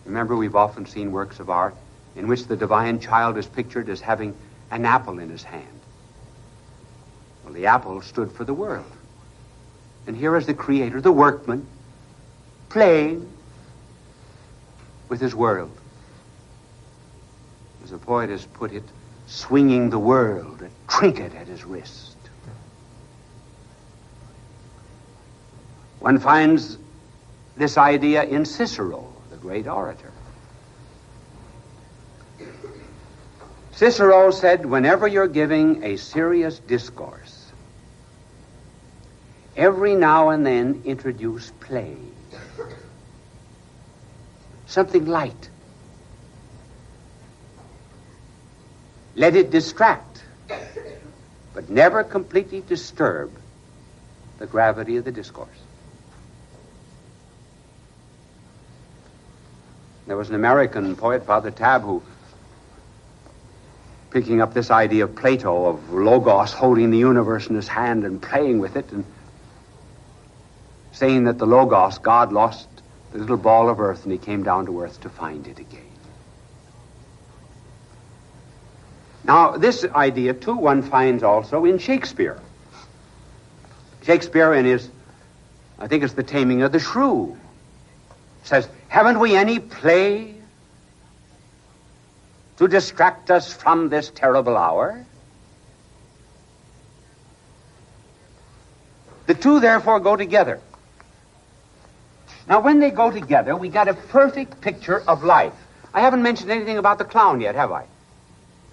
Remember, we've often seen works of art in which the divine child is pictured as having an apple in his hand. Well, the apple stood for the world. And here is the creator, the workman, playing with his world. As a poet has put it, swinging the world, a trinket at his wrist. One finds this idea in Cicero, the great orator. Cicero said, whenever you're giving a serious discourse, every now and then introduce play. Something light. Let it distract, but never completely disturb the gravity of the discourse. There was an American poet, Father Tabb, who, picking up this idea of Plato, of Logos holding the universe in his hand and playing with it, and saying that the Logos, God, lost the little ball of earth and he came down to earth to find it again. Now, this idea, too, one finds also in Shakespeare. Shakespeare, in his, I think it's The Taming of the Shrew, says, haven't we any play to distract us from this terrible hour? The two, therefore, go together. Now, when they go together, we got a perfect picture of life. I haven't mentioned anything about the clown yet, have I?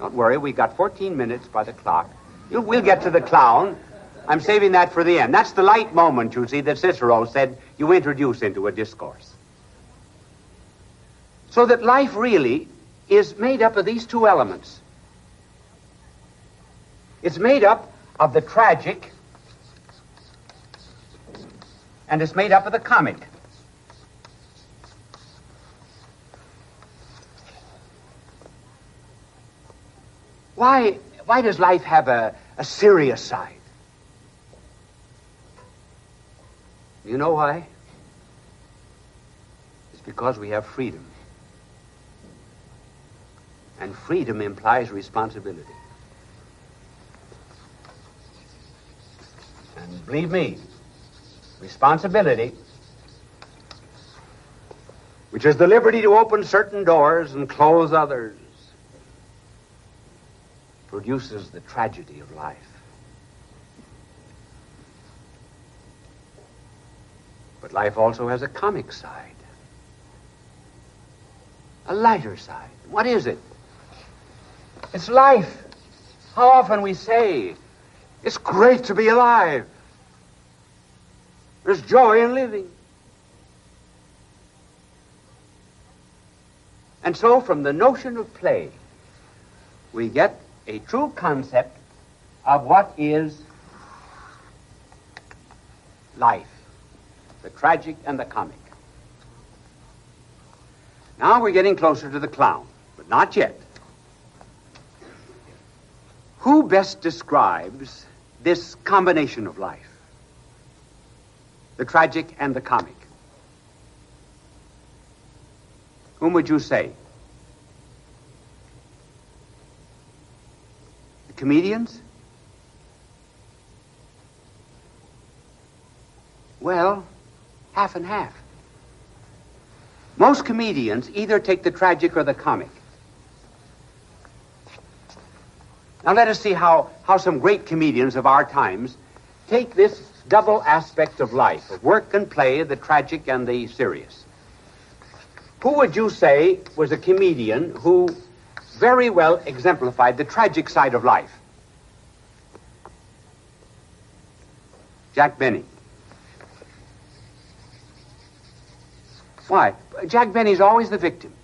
Don't worry, we got 14 minutes by the clock. We'll get to the clown. I'm saving that for the end. That's the light moment, you see, that Cicero said you introduce into a discourse. So that life really is made up of these two elements. It's made up of the tragic, and it's made up of the comic. Why does life have a serious side? You know why? It's because we have freedom. And freedom implies responsibility. And believe me, responsibility, which is the liberty to open certain doors and close others, produces the tragedy of life. But life also has a comic side, a lighter side. What is it? It's life. How often we say, it's great to be alive. There's joy in living. And so from the notion of play, we get a true concept of what is life, the tragic and the comic. Now we're getting closer to the clown, but not yet. Who best describes this combination of life, the tragic and the comic? Whom would you say? The comedians? Well, half and half. Most comedians either take the tragic or the comic. Now let us see how some great comedians of our times take this double aspect of life, of work and play, the tragic and the serious. Who would you say was a comedian who very well exemplified the tragic side of life? Jack Benny. Why? Jack Benny's always the victim.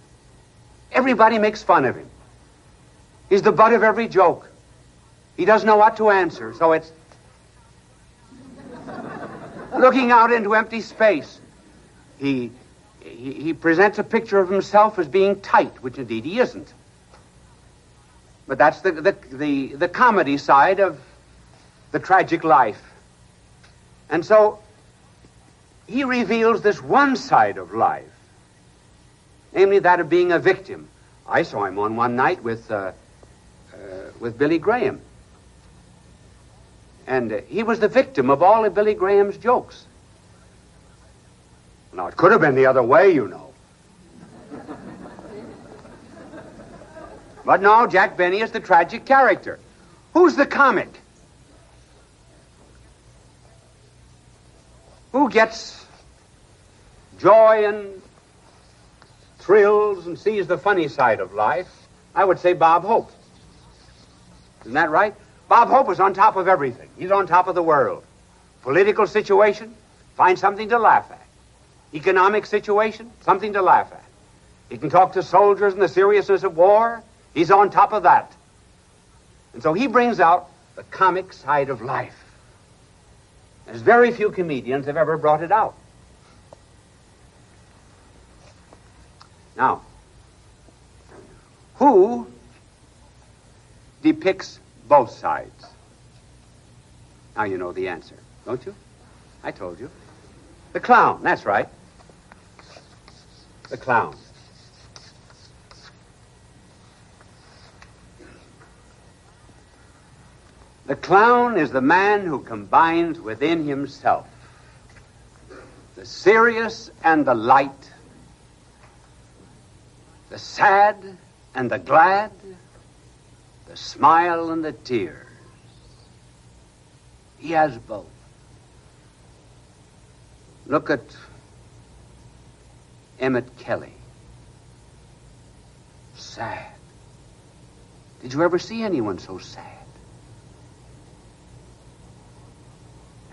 Everybody makes fun of him. He's the butt of every joke. He doesn't know what to answer, so it's looking out into empty space. He presents a picture of himself as being tight, which indeed he isn't. But that's the comedy side of the tragic life. And so he reveals this one side of life, namely that of being a victim. I saw him on one night with Billy Graham. And he was the victim of all of Billy Graham's jokes. Now, it could have been the other way, you know. But no, Jack Benny is the tragic character. Who's the comic? Who gets joy and thrills and sees the funny side of life? I would say Bob Hope. Isn't that right? Bob Hope is on top of everything. He's on top of the world. Political situation, find something to laugh at. Economic situation, something to laugh at. He can talk to soldiers and the seriousness of war. He's on top of that. And so he brings out the comic side of life. There's very few comedians have ever brought it out. Now, who depicts both sides? Now you know the answer, don't you? I told you. The clown, that's right. The clown. The clown is the man who combines within himself the serious and the light, the sad and the glad, the smile and the tears. He has both. Look at Emmett Kelly. Sad. Did you ever see anyone so sad?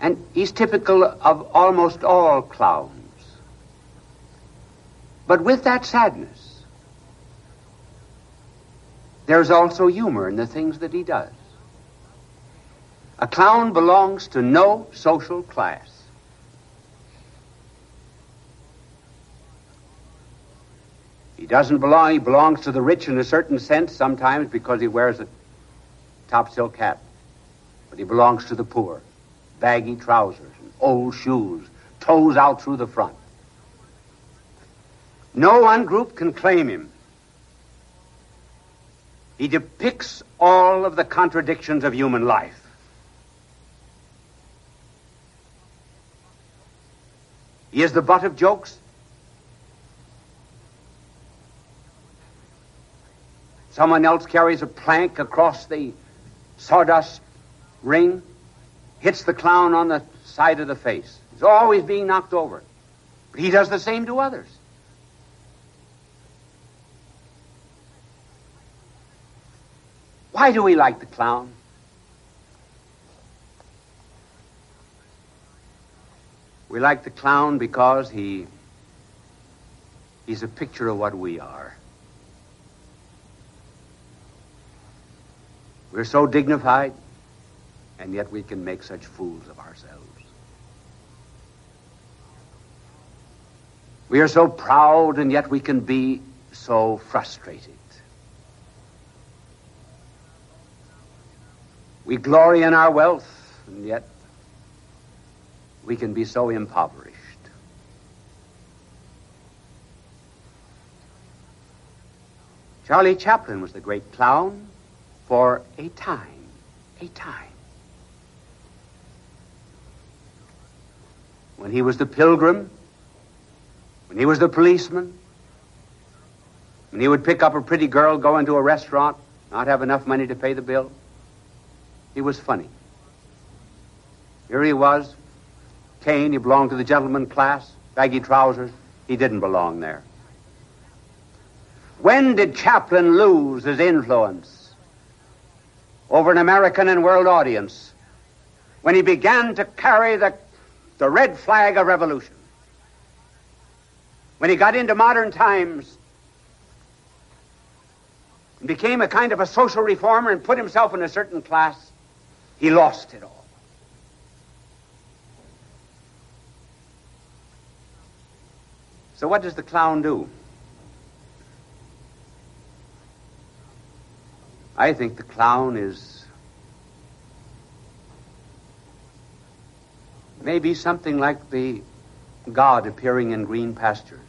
And he's typical of almost all clowns. But with that sadness, there's also humor in the things that he does. A clown belongs to no social class. He doesn't belong, he belongs to the rich in a certain sense sometimes because he wears a top silk hat. But he belongs to the poor. Baggy trousers and old shoes, toes out through the front. No one group can claim him. He depicts all of the contradictions of human life. He is the butt of jokes. Someone else carries a plank across the sawdust ring, hits the clown on the side of the face. He's always being knocked over. But he does the same to others. Why do we like the clown? We like the clown because he's a picture of what we are. We're so dignified, and yet we can make such fools of ourselves. We are so proud, and yet we can be so frustrated. We glory in our wealth, and yet we can be so impoverished. Charlie Chaplin was the great clown for a time. When he was the pilgrim, when he was the policeman, when he would pick up a pretty girl, go into a restaurant, not have enough money to pay the bill, he was funny. Here he was, Cain, he belonged to the gentleman class, baggy trousers, he didn't belong there. When did Chaplin lose his influence over an American and world audience? When he began to carry the red flag of revolution. When he got into modern times and became a kind of a social reformer and put himself in a certain class, he lost it all. So what does the clown do? I think the clown is maybe something like the God appearing in green pastures.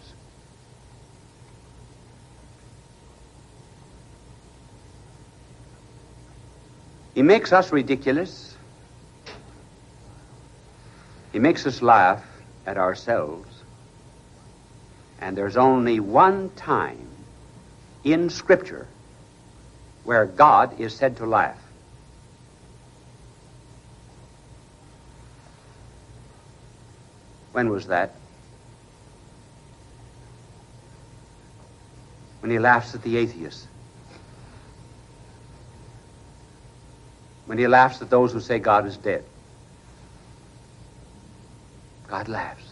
He makes us ridiculous. He makes us laugh at ourselves. And there's only one time in Scripture where God is said to laugh. When was that? When he laughs at the atheists. When he laughs at those who say God is dead. God laughs.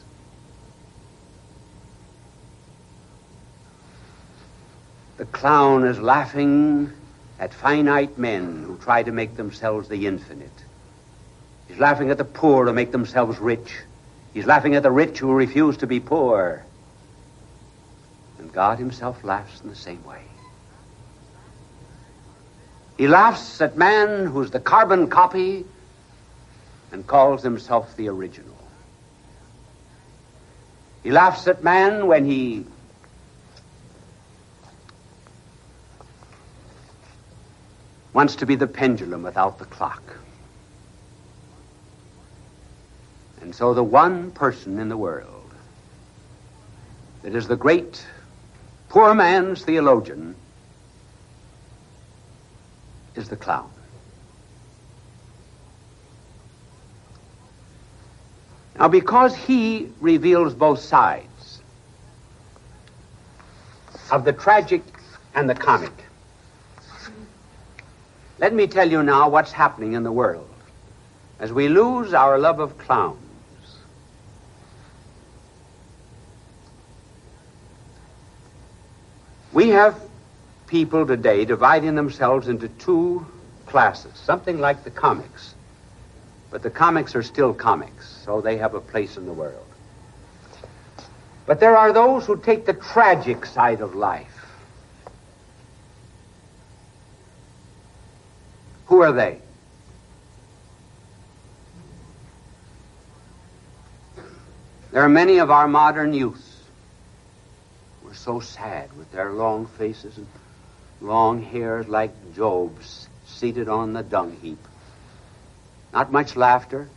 The clown is laughing at finite men who try to make themselves the infinite. He's laughing at the poor to make themselves rich. He's laughing at the rich who refuse to be poor. And God himself laughs in the same way. He laughs at man who's the carbon copy and calls himself the original. He laughs at man when he wants to be the pendulum without the clock. And so the one person in the world that is the great poor man's theologian is the clown. Now, because he reveals both sides of the tragic and the comic, let me tell you now what's happening in the world as we lose our love of clowns. We have people today dividing themselves into two classes, something like the comics. But the comics are still comics, so they have a place in the world. But there are those who take the tragic side of life. Who are they? There are many of our modern youth who are so sad with their long faces and long hairs like Job's seated on the dung heap. Not much laughter.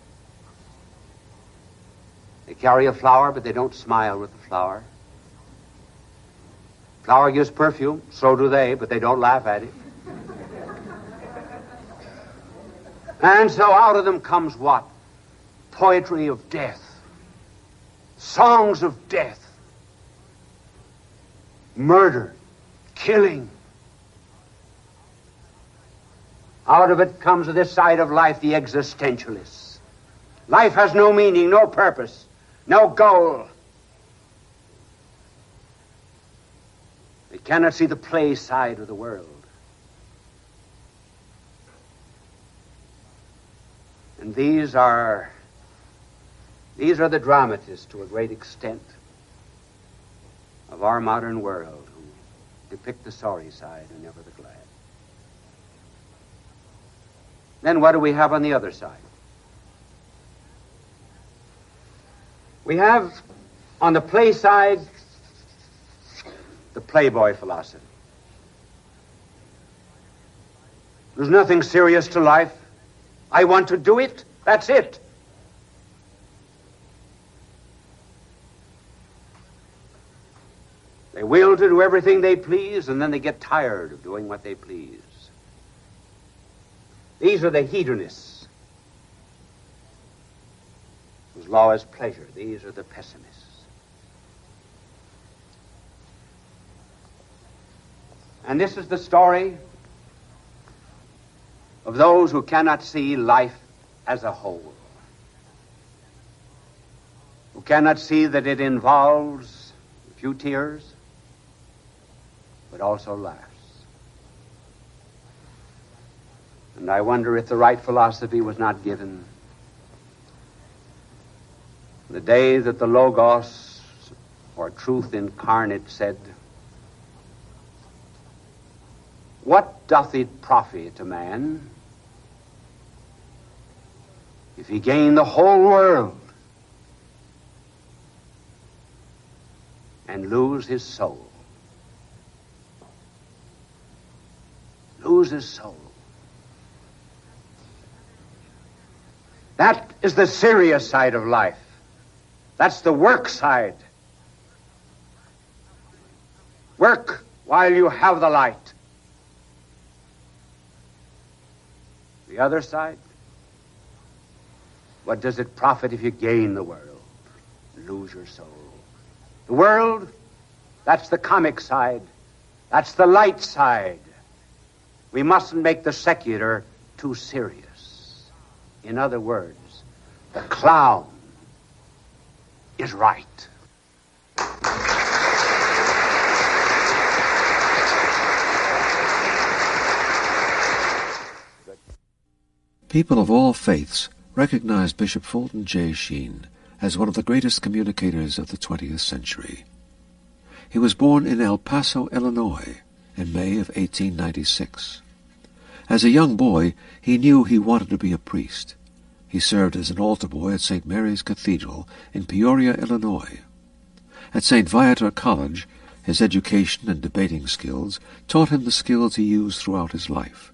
They carry a flower, but they don't smile with the flower. Flower gives perfume, so do they, but they don't laugh at it. And so out of them comes what? Poetry of death. Songs of death. Murder. Killing. Out of it comes this side of life, the existentialists. Life has no meaning, no purpose, no goal. They cannot see the play side of the world. And these are the dramatists, to a great extent, of our modern world, who depict the sorry side and never the glad. Then what do we have on the other side? We have, on the play side, the playboy philosophy. There's nothing serious to life. I want to do it. That's it. They will to do everything they please, and then they get tired of doing what they please. These are the hedonists, whose law is pleasure. These are the pessimists. And this is the story of those who cannot see life as a whole, who cannot see that it involves a few tears, but also laughs. And I wonder if the right philosophy was not given the day that the Logos, or truth incarnate, said, "What doth it profit a man if he gain the whole world and lose his soul?" Lose his soul. That is the serious side of life. That's the work side. Work while you have the light. The other side, what does it profit if you gain the world, lose your soul? The world, that's the comic side. That's the light side. We mustn't make the secular too serious. In other words, the clown is right. People of all faiths recognize Bishop Fulton J. Sheen as one of the greatest communicators of the 20th century. He was born in El Paso, Illinois, in May of 1896. As a young boy, he knew he wanted to be a priest. He served as an altar boy at St. Mary's Cathedral in Peoria, Illinois. At St. Viator College, his education and debating skills taught him the skills he used throughout his life.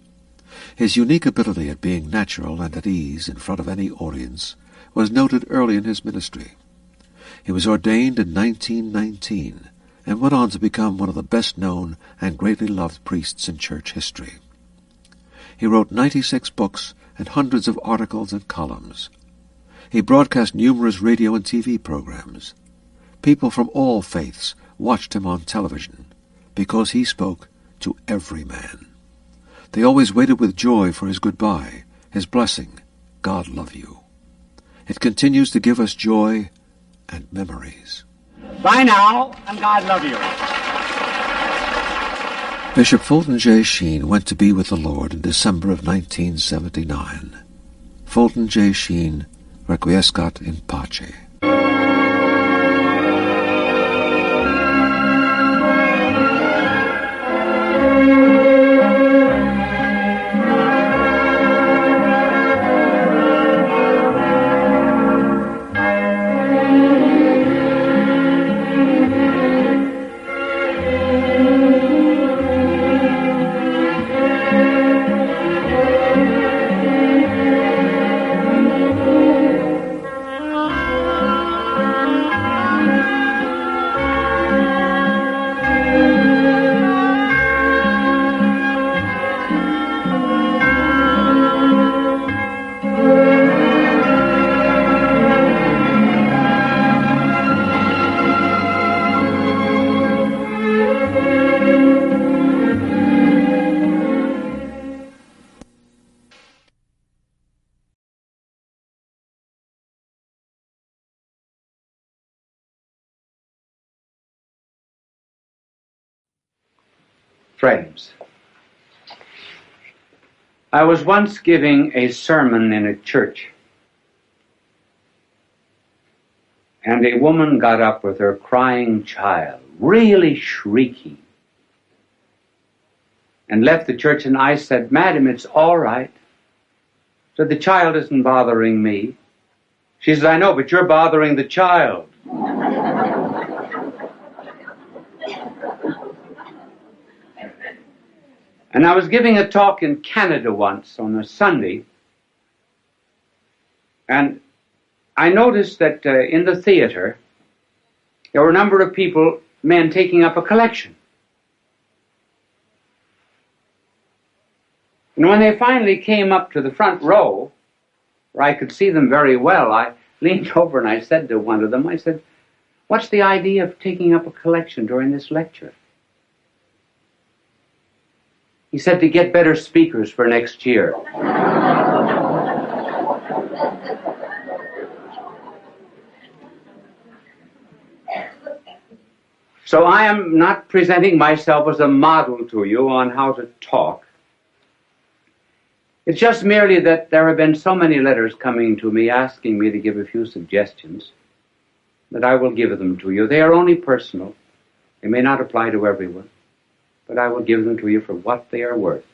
His unique ability at being natural and at ease in front of any audience was noted early in his ministry. He was ordained in 1919 and went on to become one of the best-known and greatly loved priests in church history. He wrote 96 books and hundreds of articles and columns. He broadcast numerous radio and TV programs. People from all faiths watched him on television because he spoke to every man. They always waited with joy for his goodbye, his blessing, "God love you." It continues to give us joy and memories. Bye now, and God love you. Bishop Fulton J. Sheen went to be with the Lord in December of 1979. Fulton J. Sheen, requiescat in pace. Friends, I was once giving a sermon in a church, and a woman got up with her crying child, really shrieking, and left the church, and I said, "Madam, it's all right." So the child isn't bothering me. She says, "I know, but you're bothering the child." And I was giving a talk in Canada once on a Sunday, and I noticed that in the theater there were a number of people, men, taking up a collection. And when they finally came up to the front row, where I could see them very well, I leaned over and I said to one of them, I said, "What's the idea of taking up a collection during this lecture?" He said, "To get better speakers for next year." So I am not presenting myself as a model to you on how to talk. It's just merely that there have been so many letters coming to me asking me to give a few suggestions that I will give them to you. They are only personal. They may not apply to everyone, but I will give them to you for what they are worth.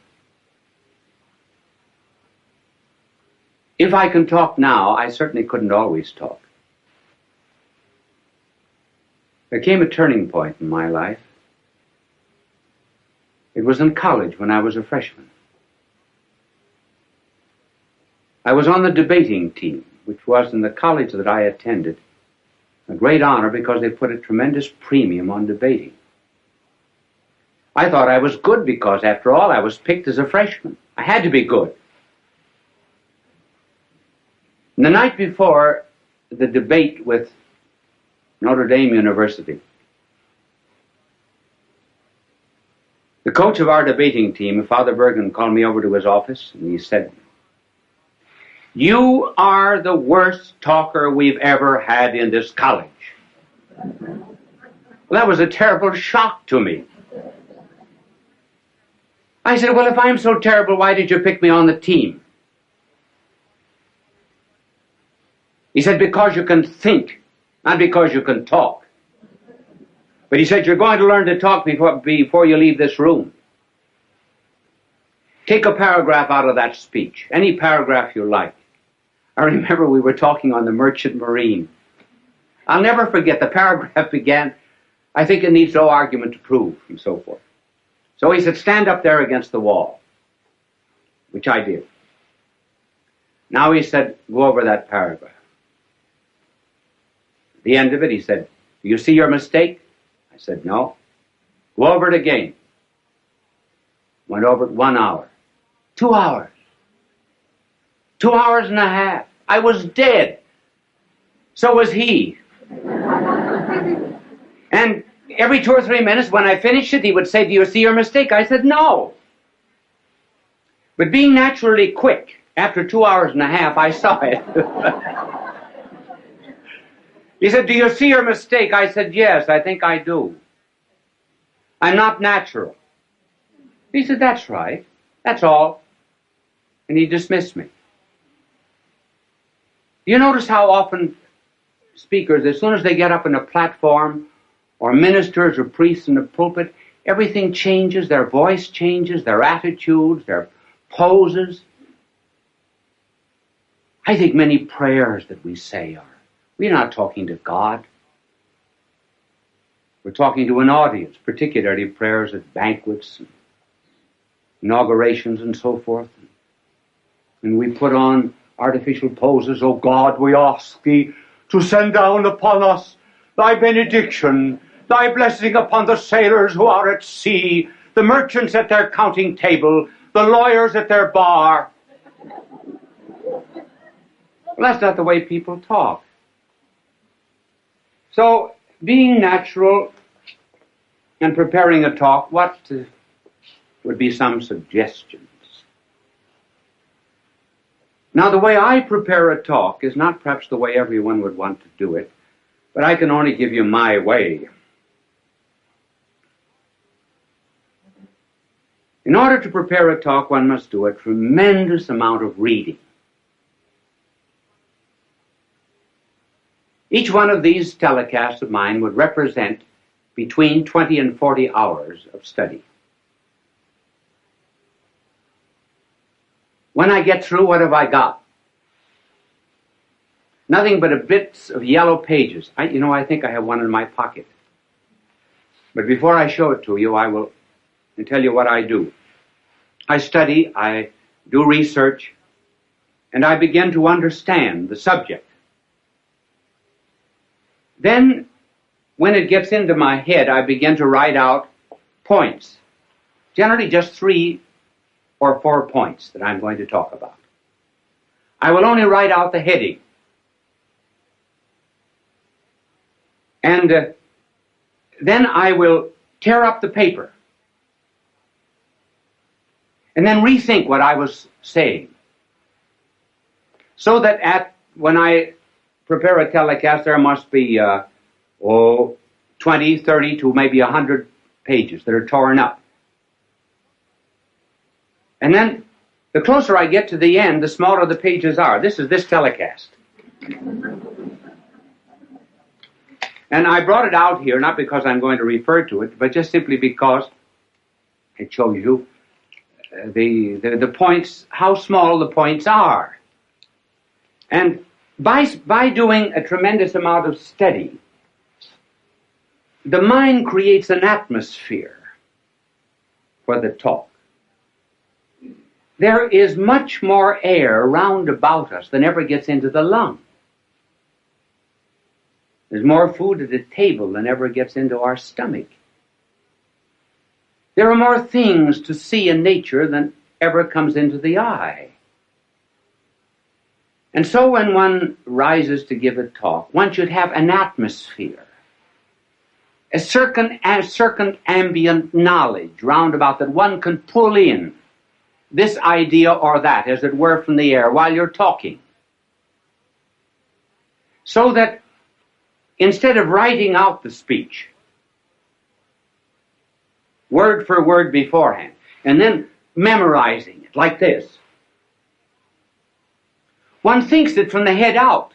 If I can talk now, I certainly couldn't always talk. There came a turning point in my life. It was in college when I was a freshman. I was on the debating team, which was in the college that I attended a great honor because they put a tremendous premium on debating. I thought I was good because, after all, I was picked as a freshman. I had to be good. And the night before the debate with Notre Dame University, the coach of our debating team, Father Bergen, called me over to his office, and he said, "You are the worst talker we've ever had in this college." Well, that was a terrible shock to me. I said, "Well, if I'm so terrible, why did you pick me on the team?" He said, "Because you can think, not because you can talk." But he said, "You're going to learn to talk before you leave this room. Take a paragraph out of that speech, any paragraph you like." I remember we were talking on the Merchant Marine. I'll never forget, the paragraph began, "I think it needs no argument to prove," and so forth. So he said, "Stand up there against the wall," which I did. Now he said, "Go over that paragraph." At the end of it, he said, "Do you see your mistake?" I said, "No." "Go over it again." Went over it 1 hour. 2 hours. 2 hours and a half. I was dead. So was he. And every 2 or 3 minutes when I finished it, he would say, "Do you see your mistake?" I said, "No." But being naturally quick, after 2 hours and a half, I saw it. He said, "Do you see your mistake?" I said, "Yes, I think I do. I'm not natural. He said, "That's right. That's all." And he dismissed me. You notice how often speakers, as soon as they get up on a platform, or ministers or priests in the pulpit, everything changes, their voice changes, their attitudes, their poses. I think many prayers that we say we're not talking to God. We're talking to an audience, particularly prayers at banquets, and inaugurations and so forth. And we put on artificial poses. "Oh God, we ask thee to send down upon us thy benediction, thy blessing upon the sailors who are at sea, the merchants at their counting table, the lawyers at their bar." Well, that's not the way people talk. So, being natural and preparing a talk, what would be some suggestions? Now, the way I prepare a talk is not perhaps the way everyone would want to do it, but I can only give you my way. In order to prepare a talk, one must do a tremendous amount of reading. Each one of these telecasts of mine would represent between 20 and 40 hours of study. When I get through, what have I got? Nothing but a bits of yellow pages. I think I have one in my pocket. But before I show it to you, I will tell you what I do. I study, I do research, and I begin to understand the subject. Then, when it gets into my head, I begin to write out points. Generally just 3 or 4 points that I'm going to talk about. I will only write out the heading. And then I will tear up the paper and then rethink what I was saying. So that when I prepare a telecast, there must be 20, 30 to maybe 100 pages that are torn up. And then the closer I get to the end, the smaller the pages are. This is this telecast. And I brought it out here, not because I'm going to refer to it, but just simply because it shows you the points, how small the points are. And by doing a tremendous amount of study, the mind creates an atmosphere for the talk. There is much more air round about us than ever gets into the lung. There's more food at the table than ever gets into our stomach. There are more things to see in nature than ever comes into the eye. And so when one rises to give a talk, one should have an atmosphere, a circumambient knowledge round about that one can pull in this idea or that, as it were, from the air while you're talking. So that instead of writing out the speech, word for word beforehand, and then memorizing it like this, one thinks it from the head out.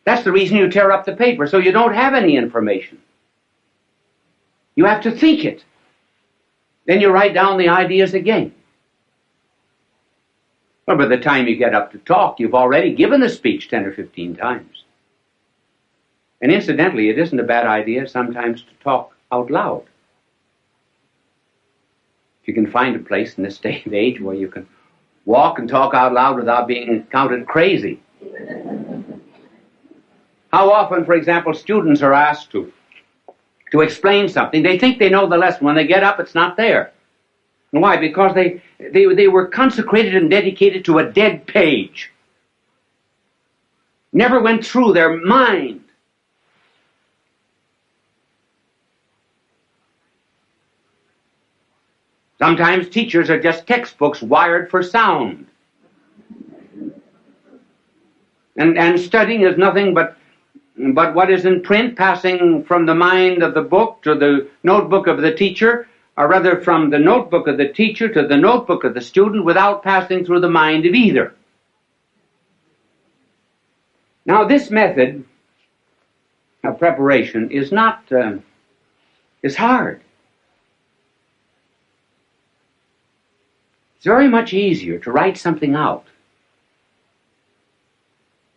That's the reason you tear up the paper, so you don't have any information. You have to think it. Then you write down the ideas again. Well, by the time you get up to talk, you've already given the speech 10 or 15 times. And incidentally, it isn't a bad idea sometimes to talk out loud. If you can find a place in this day and age where you can walk and talk out loud without being counted crazy. How often, for example, students are asked to explain something. They think they know the lesson. When they get up, it's not there. And why? Because they were consecrated and dedicated to a dead page. Never went through their mind. Sometimes teachers are just textbooks wired for sound. And studying is nothing but but what is in print passing from the mind of the book to the notebook of the teacher, or rather from the notebook of the teacher to the notebook of the student without passing through the mind of either. Now, this method of preparation is not, is hard. It's very much easier to write something out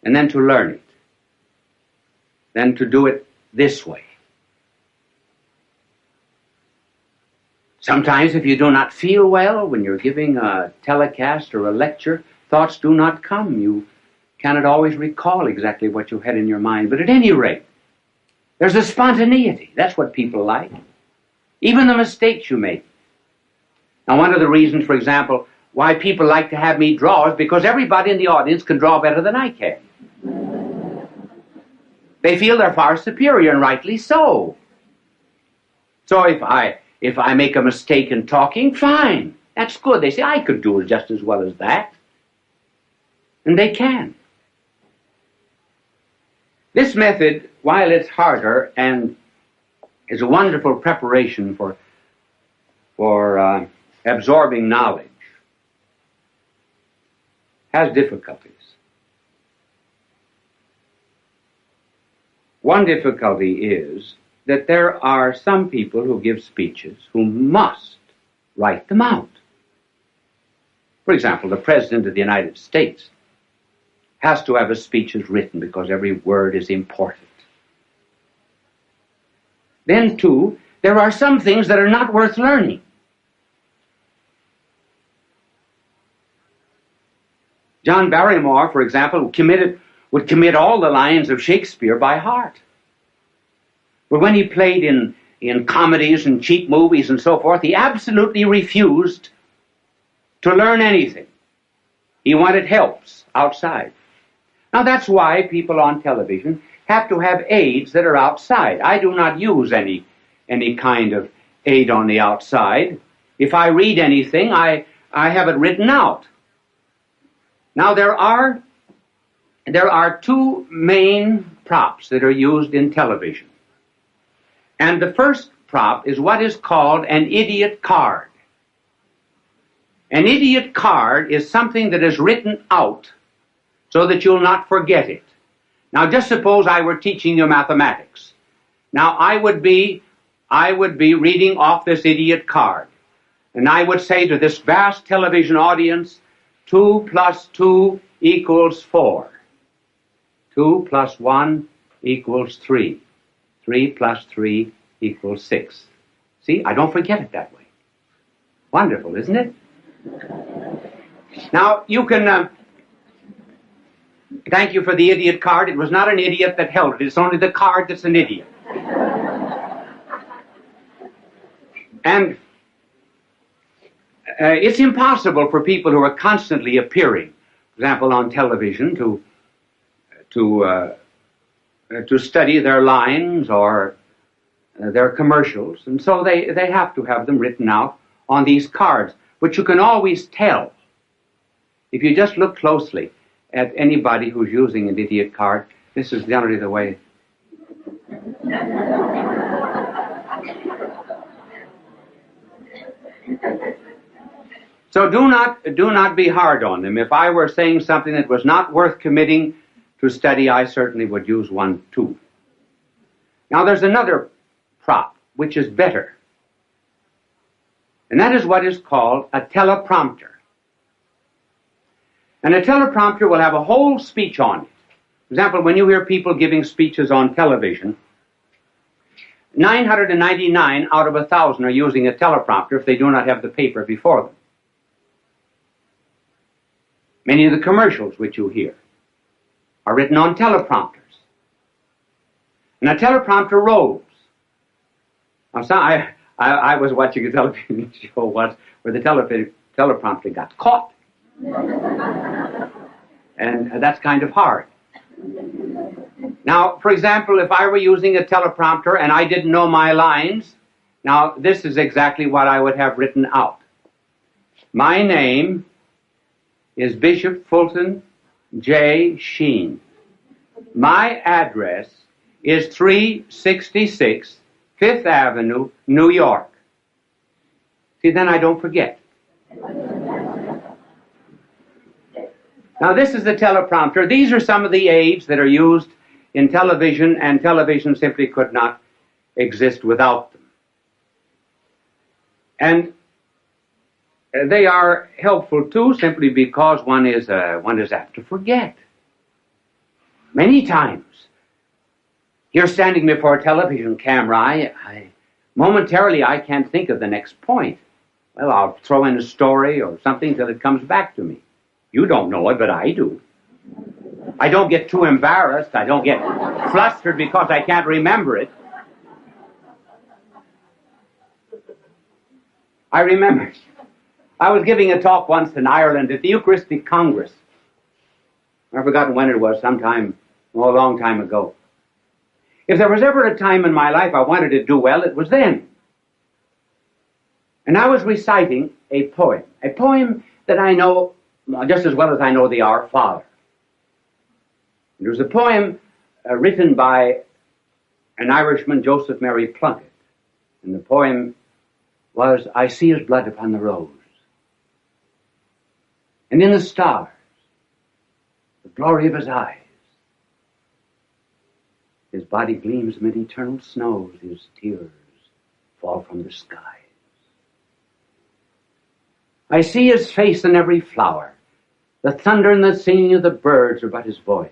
and then to learn it than to do it this way. Sometimes if you do not feel well when you're giving a telecast or a lecture, thoughts do not come. You cannot always recall exactly what you had in your mind. But at any rate, there's a spontaneity. That's what people like. Even the mistakes you make. Now, one of the reasons, for example, why people like to have me draw is because everybody in the audience can draw better than I can. They feel they're far superior, and rightly so. So if I make a mistake in talking, fine. That's good. They say, I could do it just as well as that. And they can. This method, while it's harder and is a wonderful preparation for absorbing knowledge, has difficulties. One difficulty is that there are some people who give speeches who must write them out. For example, the President of the United States has to have his speeches written because every word is important. Then, too, there are some things that are not worth learning. John Barrymore, for example, would commit all the lines of Shakespeare by heart. But when he played in comedies and cheap movies and so forth, he absolutely refused to learn anything. He wanted helps outside. Now that's why people on television have to have aids that are outside. I do not use any kind of aid on the outside. If I read anything, I have it written out. Now there are two main props that are used in television. And the first prop is what is called an idiot card. An idiot card is something that is written out so that you'll not forget it. Now just suppose I were teaching you mathematics. Now I would be reading off this idiot card. And I would say to this vast television audience, 2 plus 2 equals 4. 2 plus 1 equals 3. 3 plus 3 equals 6. See, I don't forget it that way. Wonderful, isn't it? Now, you can... thank you for the idiot card. It was not an idiot that held it. It's only the card that's an idiot. And it's impossible for people who are constantly appearing, for example, on television, to study their lines or their commercials, and so they have to have them written out on these cards, which you can always tell. If you just look closely at anybody who's using an idiot card, this is generally the way. So do not be hard on them. If I were saying something that was not worth committing to study, I certainly would use one too. Now there's another prop which is better, and that is what is called a teleprompter. And a teleprompter will have a whole speech on it. For example, when you hear people giving speeches on television, 999 out of 1,000 are using a teleprompter if they do not have the paper before them. Many of the commercials which you hear are written on teleprompters. And a teleprompter rolls. Now, I was watching a television show once where the teleprompter got caught. And that's kind of hard. Now, for example, if I were using a teleprompter and I didn't know my lines, now this is exactly what I would have written out. My name is Bishop Fulton J. Sheen. My address is 366 Fifth Avenue, New York. See, then I don't forget. Now, this is the teleprompter. These are some of the aids that are used in television, and television simply could not exist without them. And they are helpful, too, simply because one is apt to forget. Many times, you're standing before a television camera. Momentarily, I can't think of the next point. Well, I'll throw in a story or something till it comes back to me. You don't know it, but I do. I don't get too embarrassed. I don't get flustered because I can't remember it. I remember I was giving a talk once in Ireland at the Eucharistic Congress. I've forgotten when it was, a long time ago. If there was ever a time in my life I wanted to do well, it was then. And I was reciting a poem that I know just as well as I know the Our Father. It was a poem written by an Irishman, Joseph Mary Plunkett. And the poem was, I see his blood upon the rose, and in the stars, the glory of his eyes. His body gleams amid eternal snows, his tears fall from the skies. I see his face in every flower. The thunder and the singing of the birds are but his voice.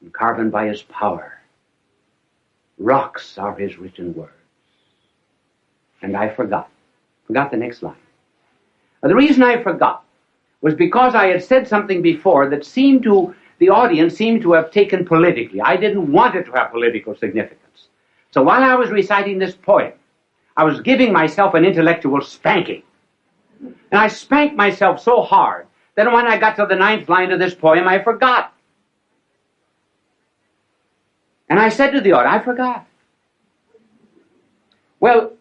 And carven by his power, rocks are his written words. And I forgot the next line. The reason I forgot was because I had said something before that the audience seemed to have taken politically. I didn't want it to have political significance. So while I was reciting this poem, I was giving myself an intellectual spanking. And I spanked myself so hard that when I got to the 9th line of this poem, I forgot. And I said to the audience, I forgot. Well,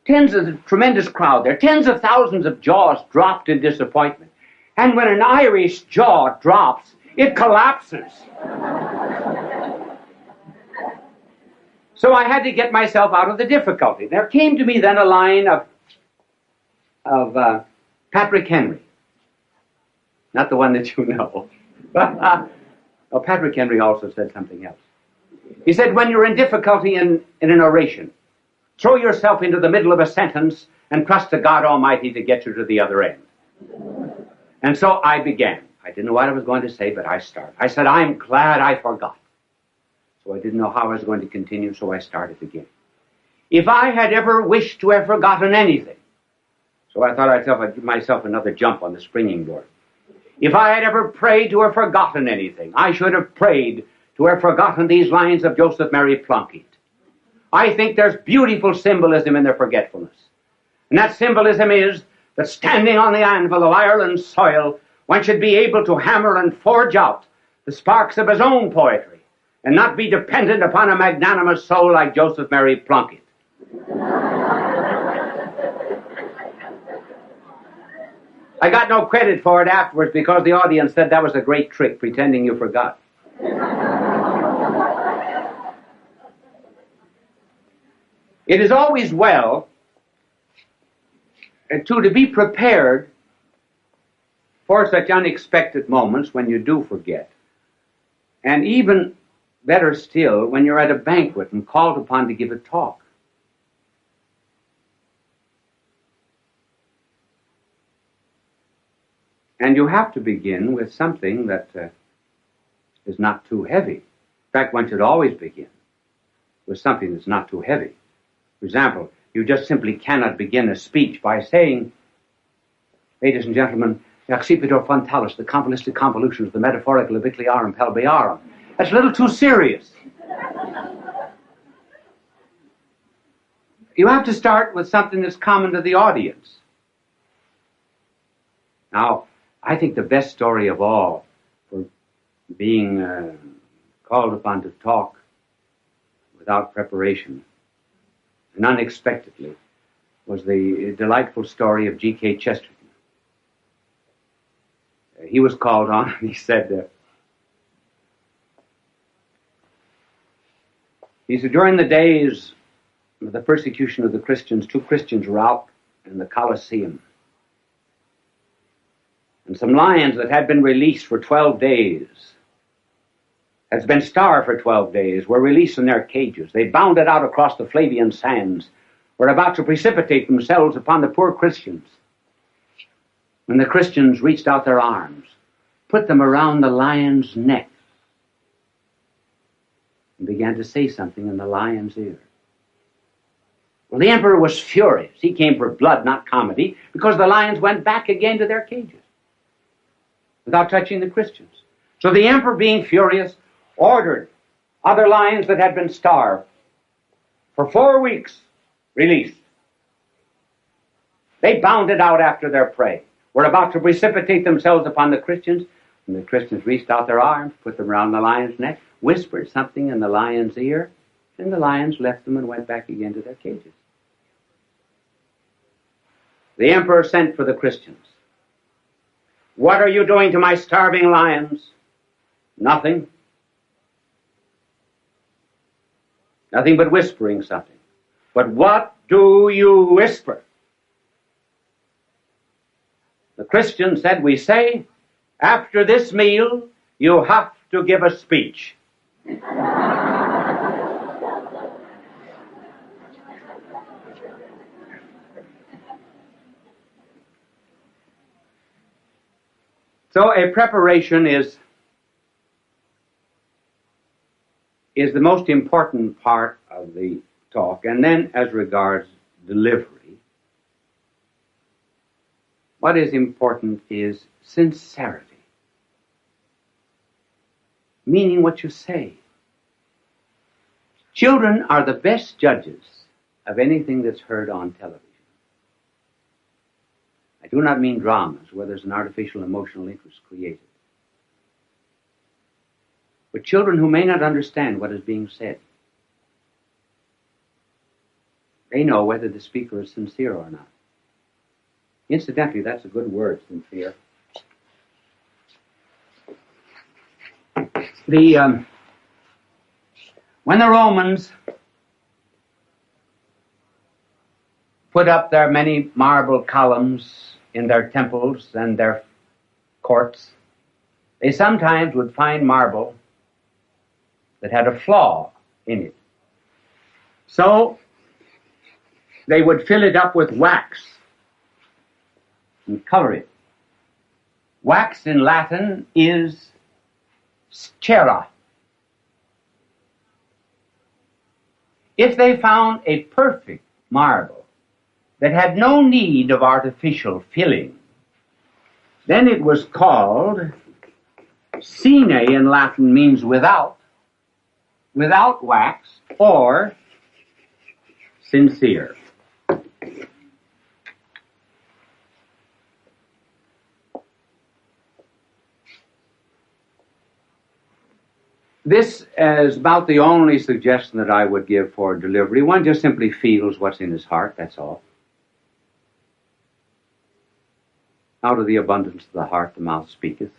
tremendous crowd there, tens of thousands of jaws dropped in disappointment. And when an Irish jaw drops, it collapses. So I had to get myself out of the difficulty. There came to me then a line of Patrick Henry. Not the one that you know. Patrick Henry also said something else. He said, when you're in difficulty in an oration, throw yourself into the middle of a sentence and trust to God Almighty to get you to the other end. And so I began. I didn't know what I was going to say, but I started. I said, I'm glad I forgot. So I didn't know how I was going to continue, so I started again. If I had ever wished to have forgotten anything, so I thought I'd give myself another jump on the springing board. If I had ever prayed to have forgotten anything, I should have prayed to have forgotten these lines of Joseph Mary Plunkett. I think there's beautiful symbolism in their forgetfulness. And that symbolism is that standing on the anvil of Ireland's soil, one should be able to hammer and forge out the sparks of his own poetry and not be dependent upon a magnanimous soul like Joseph Mary Plunkett. I got no credit for it afterwards because the audience said that was a great trick, pretending you forgot. It is always well to be prepared for such unexpected moments when you do forget. And even better still, when you're at a banquet and called upon to give a talk. And you have to begin with something that is not too heavy. In fact, one should always begin with something that's not too heavy. For example, you just simply cannot begin a speech by saying, ladies and gentlemen, accipitur frontalis, the convoluted convolutions, the metaphorical abicliarum pelviarum. That's a little too serious. You have to start with something that's common to the audience. Now, I think the best story of all for being called upon to talk without preparation and unexpectedly was the delightful story of G.K. Chesterton. He was called on and he said, He said, during the days of the persecution of the Christians, 2 Christians were out in the Colosseum. And some lions that had been released for 12 days, had been starved for 12 days, were released from their cages. They bounded out across the Flavian sands, were about to precipitate themselves upon the poor Christians. When the Christians reached out their arms, put them around the lion's neck, and began to say something in the lion's ear. Well, the emperor was furious. He came for blood, not comedy, because the lions went back again to their cages without touching the Christians. So the emperor, being furious, ordered other lions that had been starved for 4 weeks released. They bounded out after their prey, were about to precipitate themselves upon the Christians, and the Christians reached out their arms, put them around the lion's neck, whispered something in the lion's ear, and the lions left them and went back again to their cages. The emperor sent for the Christians. What are you doing to my starving lions? Nothing. Nothing but whispering something. But what do you whisper? The Christian said, we say, after this meal, you have to give a speech. So a preparation is the most important part of the talk. And then as regards delivery, what is important is sincerity. Meaning what you say. Children are the best judges of anything that's heard on television. I do not mean dramas where there's an artificial emotional interest created. But children who may not understand what is being said. They know whether the speaker is sincere or not. Incidentally, that's a good word, sincere. When the Romans put up their many marble columns in their temples and their courts, they sometimes would find marble that had a flaw in it. So they would fill it up with wax and cover it. Wax in Latin is cera. If they found a perfect marble that had no need of artificial filling, then it was called sine in Latin, means without wax, or sincere. This is about the only suggestion that I would give for delivery. One just simply feels what's in his heart, that's all. Out of the abundance of the heart the mouth speaketh.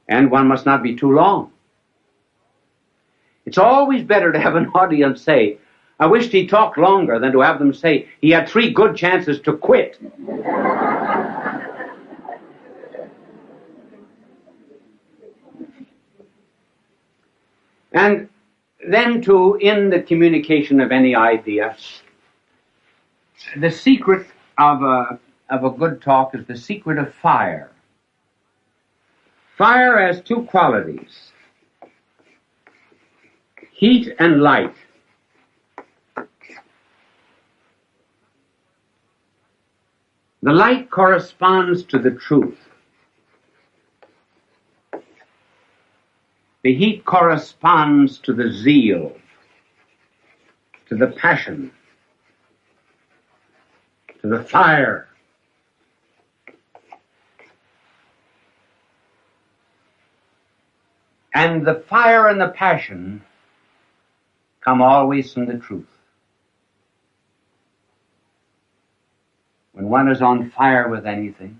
And one must not be too long. It's always better to have an audience say, I wished he talked longer, than to have them say, he had 3 good chances to quit. And then in the communication of any idea, the secret of a good talk is the secret of fire. Fire has 2 qualities, heat and light. The light corresponds to the truth. The heat corresponds to the zeal, to the passion, to the fire. And the fire and the passion come always from the truth. When one is on fire with anything,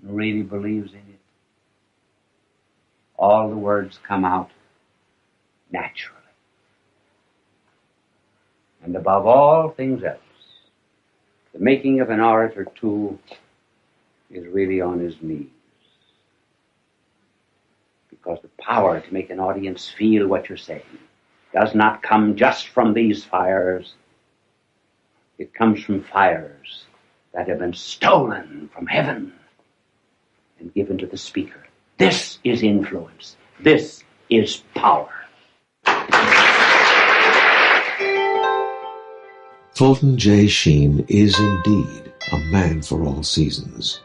and really believes in it, all the words come out naturally. And above all things else, the making of an orator, too, is really on his knees. Because the power to make an audience feel what you're saying does not come just from these fires. It comes from fires that have been stolen from heaven and given to the speaker. This is influence. This is power. Fulton J. Sheen is indeed a man for all seasons.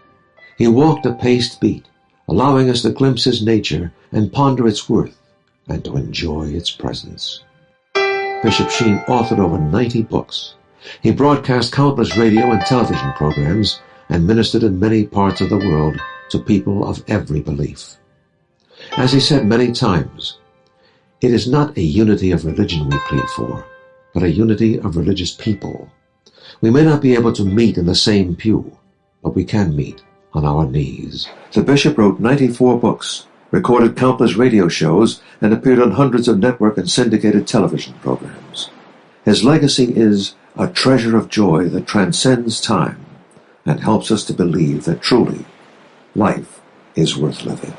He walked a paced beat, allowing us to glimpse his nature and ponder its worth and to enjoy its presence. Bishop Sheen authored over 90 books. He broadcast countless radio and television programs and ministered in many parts of the world to people of every belief. As he said many times, it is not a unity of religion we plead for, but a unity of religious people. We may not be able to meet in the same pew, but we can meet on our knees. The bishop wrote 94 books, recorded countless radio shows, and appeared on hundreds of network and syndicated television programs. His legacy is a treasure of joy that transcends time and helps us to believe that truly life is worth living.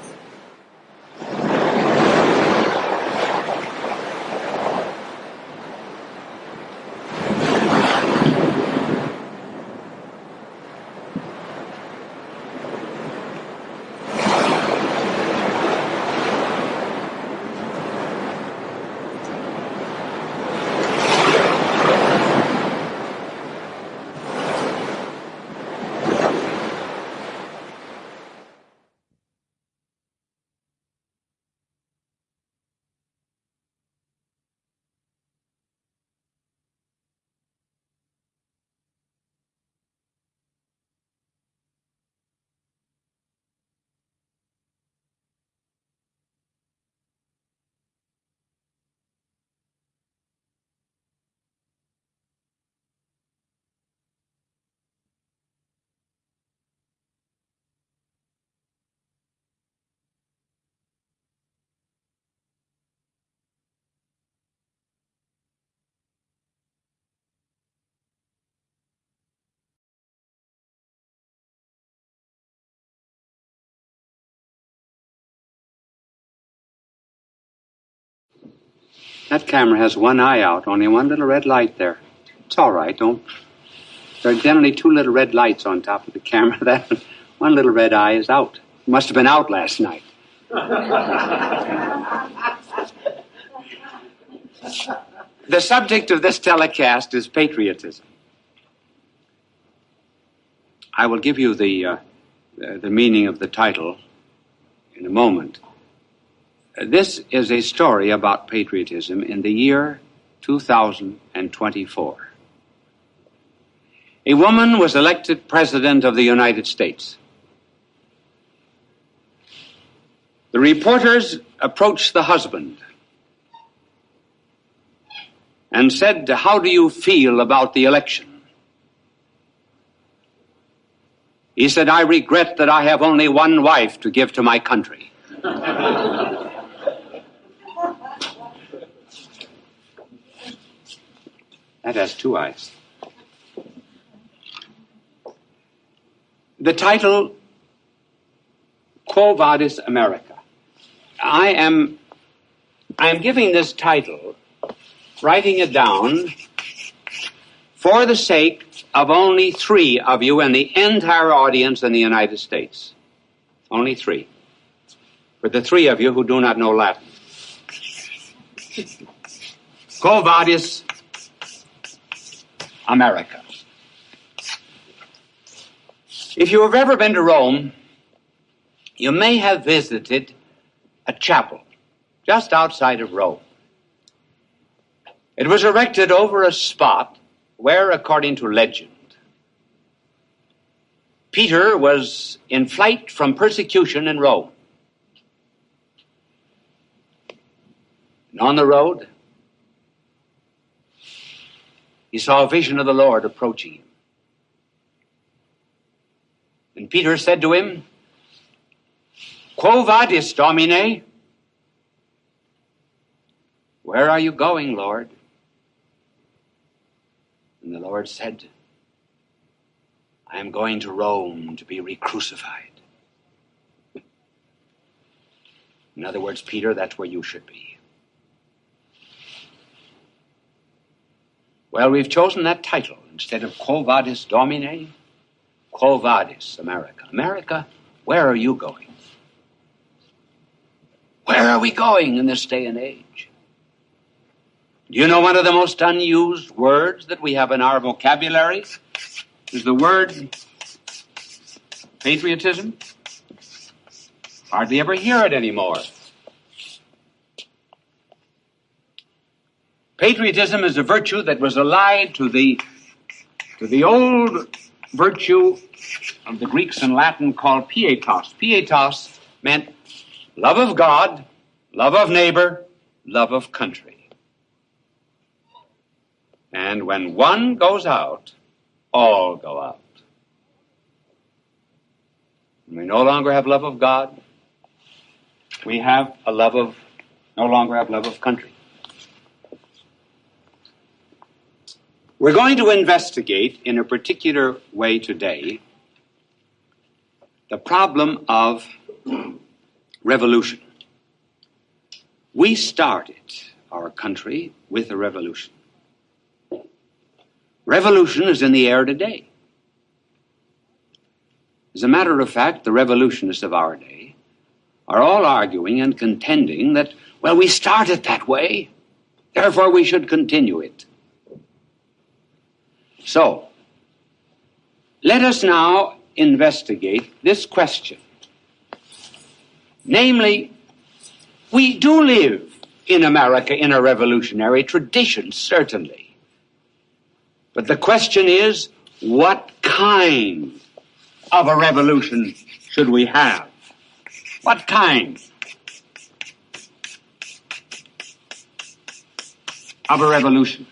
That camera has one eye out, only one little red light there. It's all right, don't... There are generally two little red lights on top of the camera. That one little red eye is out. It must have been out last night. The subject of this telecast is patriotism. I will give you the meaning of the title in a moment. This is a story about patriotism in the year 2024. A woman was elected President of the United States. The reporters approached the husband and said, "How do you feel about the election?" He said, "I regret that I have only one wife to give to my country." That has two eyes. The title, Quo Vadis America. I am giving this title, writing it down, for the sake of only 3 of you and the entire audience in the United States. Only 3. For the 3 of you who do not know Latin. Quo Vadis America. If you have ever been to Rome, you may have visited a chapel just outside of Rome. It was erected over a spot where, according to legend, Peter was in flight from persecution in Rome. And on the road, he saw a vision of the Lord approaching him. And Peter said to him, "Quo vadis, Domine?" "Where are you going, Lord?" And the Lord said, "I am going to Rome to be re-crucified." In other words, Peter, that's where you should be. Well, we've chosen that title instead of Quo Vadis Domine, Quo Vadis America. America, where are you going? Where are we going in this day and age? Do you know one of the most unused words that we have in our vocabulary is the word patriotism? Hardly ever hear it anymore. Patriotism is a virtue that was allied to the old virtue of the Greeks and Latin called pietas. Pietas meant love of God, love of neighbor, love of country. And when one goes out, all go out. We no longer have love of God. We have no longer have love of country. We're going to investigate in a particular way today the problem of revolution. We started our country with a revolution. Revolution is in the air today. As a matter of fact, the revolutionists of our day are all arguing and contending that, well, we started that way, therefore we should continue it. So, let us now investigate this question. Namely, we do live in America in a revolutionary tradition, certainly. But the question is, what kind of a revolution should we have? What kind of a revolution?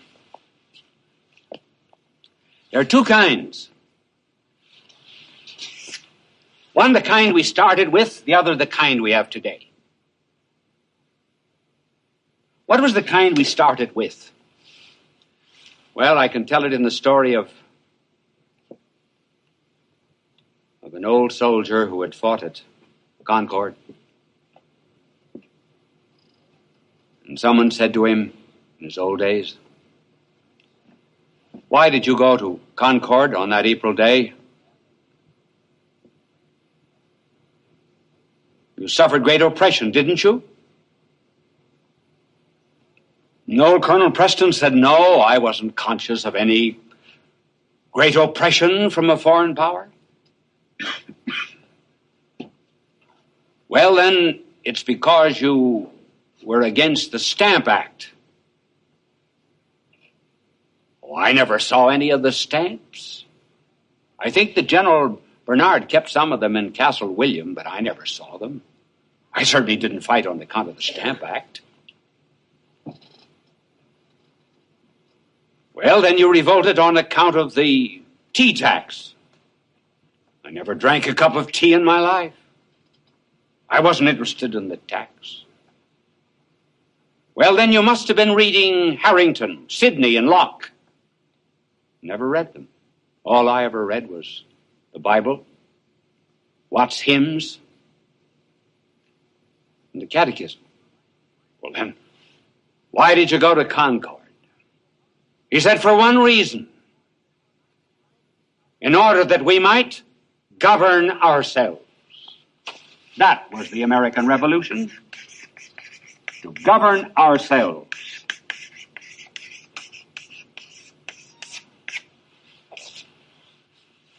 There are two kinds. One, the kind we started with, the other, the kind we have today. What was the kind we started with? Well, I can tell it in the story of an old soldier who had fought at Concord. And someone said to him in his old days, "Why did you go to Concord on that April day? You suffered great oppression, didn't you?" And old Colonel Preston said, "No, I wasn't conscious of any great oppression from a foreign power." "Well, then, it's because you were against the Stamp Act." "Oh, I never saw any of the stamps. I think that General Bernard kept some of them in Castle William, but I never saw them. I certainly didn't fight on account of the Stamp Act." "Well, then you revolted on account of the tea tax." "I never drank a cup of tea in my life. I wasn't interested in the tax." "Well, then you must have been reading Harrington, Sidney, and Locke." "Never read them. All I ever read was the Bible, Watts' hymns, and the Catechism." "Well, then, why did you go to Concord?" He said, "For one reason. In order that we might govern ourselves." That was the American Revolution. To govern ourselves.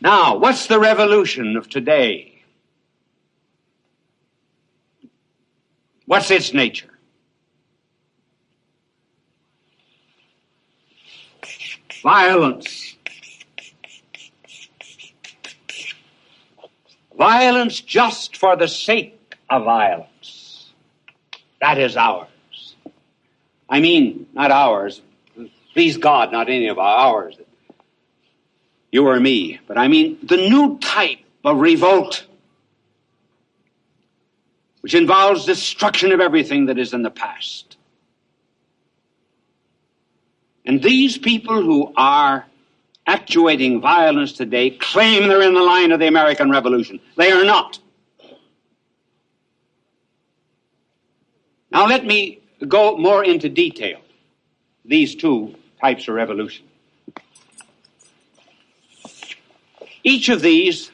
Now, what's the revolution of today? What's its nature? Violence. Violence just for the sake of violence. That is ours. I mean, not ours. Please God, not any of ours. You or me. But I mean the new type of revolt, which involves destruction of everything that is in the past. And these people who are actuating violence today claim they're in the line of the American Revolution. They are not. Now let me go more into detail. These two types of revolution. Each of these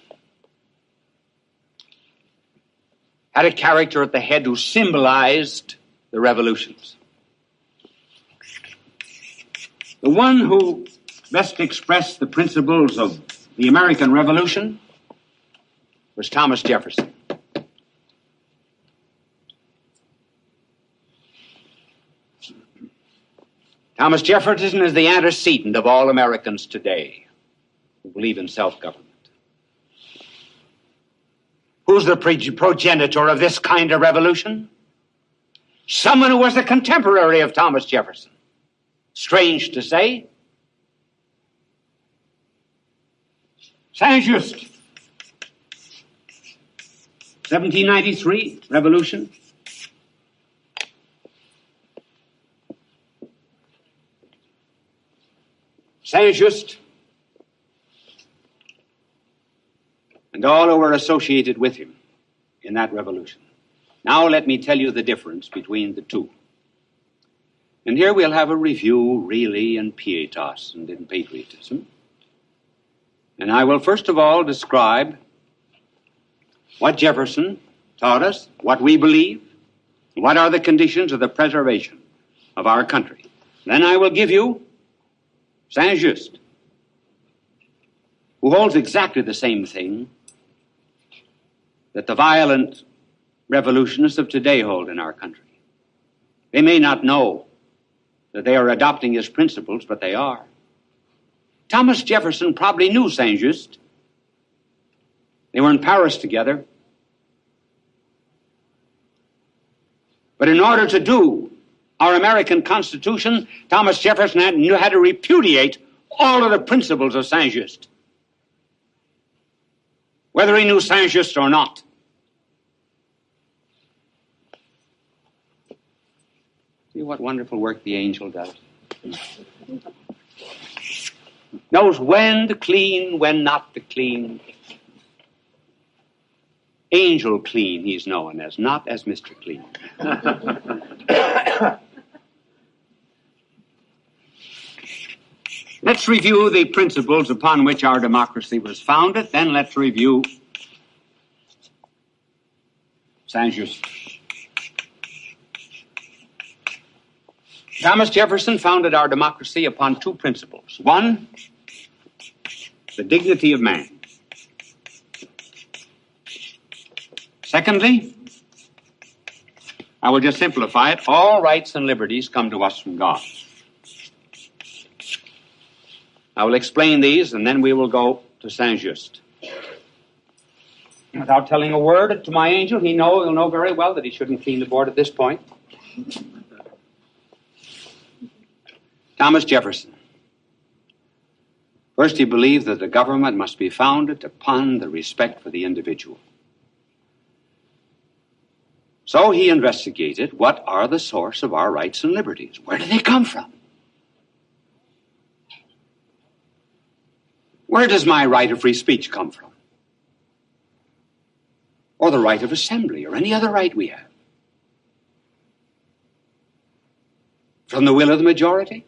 had a character at the head who symbolized the revolutions. The one who best expressed the principles of the American Revolution was Thomas Jefferson. Thomas Jefferson is the antecedent of all Americans today who believe in self-government. Who's the progenitor of this kind of revolution? Someone who was a contemporary of Thomas Jefferson. Strange to say. Saint-Just. 1793, revolution. Saint-Just and all who were associated with him in that revolution. Now let me tell you the difference between the two. And here we'll have a review really in pietas and in patriotism. And I will first of all describe what Jefferson taught us, what we believe, what are the conditions of the preservation of our country. Then I will give you Saint-Just, who holds exactly the same thing that the violent revolutionists of today hold in our country. They may not know that they are adopting his principles, but they are. Thomas Jefferson probably knew Saint-Just. They were in Paris together. But in order to do our American Constitution, Thomas Jefferson had to repudiate all of the principles of Saint-Just, whether he knew Saint-Just or not. See what wonderful work the angel does. Knows when to clean, when not to clean. Angel Clean, he's known as, not as Mr. Clean. Let's review the principles upon which our democracy was founded. Then let's review Saint-Just. Thomas Jefferson founded our democracy upon two principles. One, the dignity of man. Secondly, I will just simplify it, all rights and liberties come to us from God. I will explain these, and then we will go to Saint-Just. Without telling a word to my angel, he'll know very well that he shouldn't clean the board at this point. Thomas Jefferson. First, he believed that the government must be founded upon the respect for the individual. So he investigated what are the source of our rights and liberties. Where do they come from? Where does my right of free speech come from? Or the right of assembly, or any other right we have? From the will of the majority?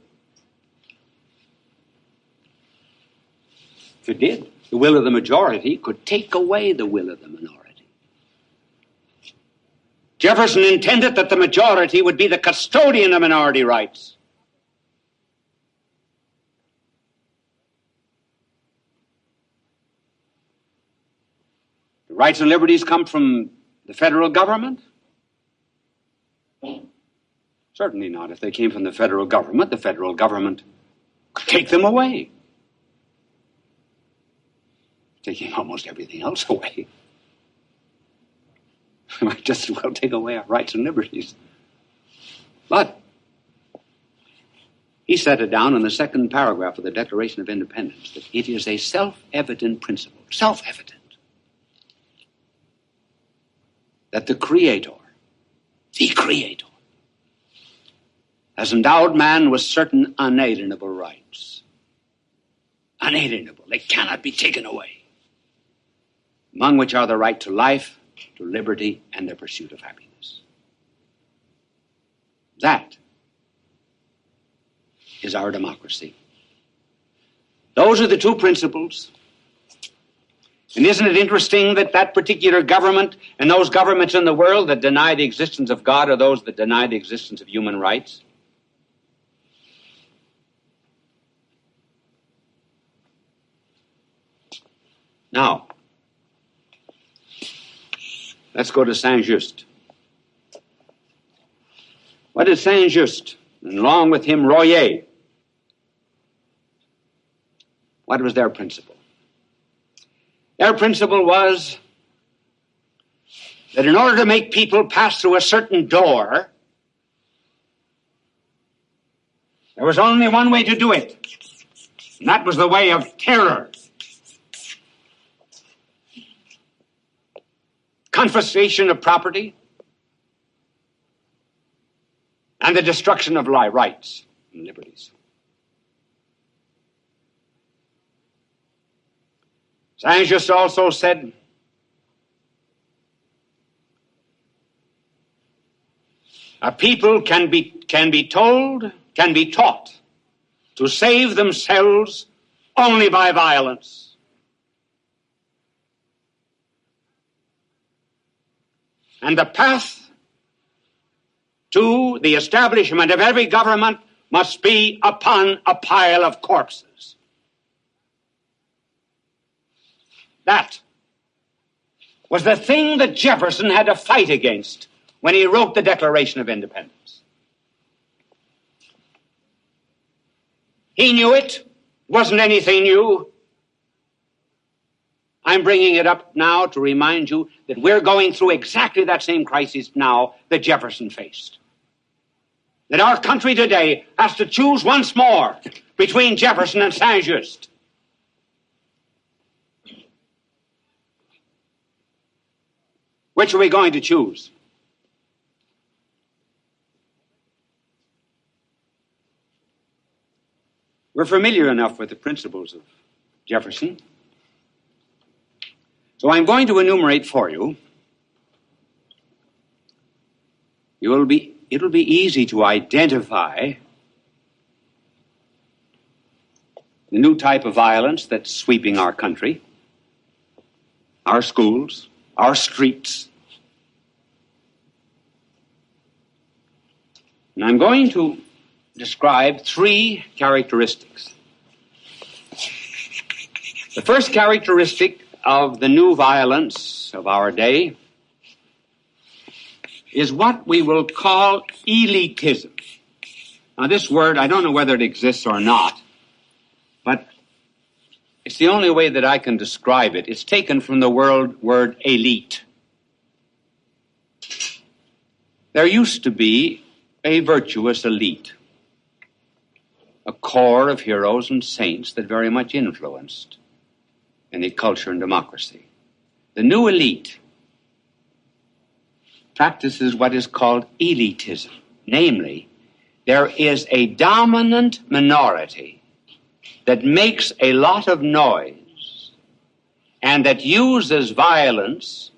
If it did, the will of the majority could take away the will of the minority. Jefferson intended that the majority would be the custodian of minority rights. The rights and liberties come from the federal government? Certainly not. If they came from the federal government could take them away. Taking almost everything else away. Might just as well take away our rights and liberties. But he set it down in the second paragraph of the Declaration of Independence that it is a self-evident principle, self-evident, that the Creator, has endowed man with certain unalienable rights. Unalienable. They cannot be taken away. Among which are the right to life, to liberty, and the pursuit of happiness. That is our democracy. Those are the two principles. And isn't it interesting that that particular government and those governments in the world that deny the existence of God are those that deny the existence of human rights? Now, let's go to Saint-Just. What did Saint-Just, and along with him Royer, what was their principle? Their principle was that in order to make people pass through a certain door, there was only one way to do it, and that was the way of terror. Confiscation of property, and the destruction of rights and liberties. Saint-Just also said, a people can be taught to save themselves only by violence. And the path to the establishment of every government must be upon a pile of corpses. That was the thing that Jefferson had to fight against when he wrote the Declaration of Independence. He knew it. Wasn't anything new. I'm bringing it up now to remind you that we're going through exactly that same crisis now that Jefferson faced. That our country today has to choose once more between Jefferson and Saint-Just. Which are we going to choose? We're familiar enough with the principles of Jefferson. So I'm going to enumerate for you. It'll be easy to identify the new type of violence that's sweeping our country, our schools, our streets. And I'm going to describe three characteristics. The first characteristic of the new violence of our day is what we will call elitism. Now, this word, I don't know whether it exists or not, but it's the only way that I can describe it. It's taken from the word elite. There used to be a virtuous elite, a core of heroes and saints that very much influenced any culture and democracy. The new elite practices what is called elitism. Namely, there is a dominant minority that makes a lot of noise and that uses violence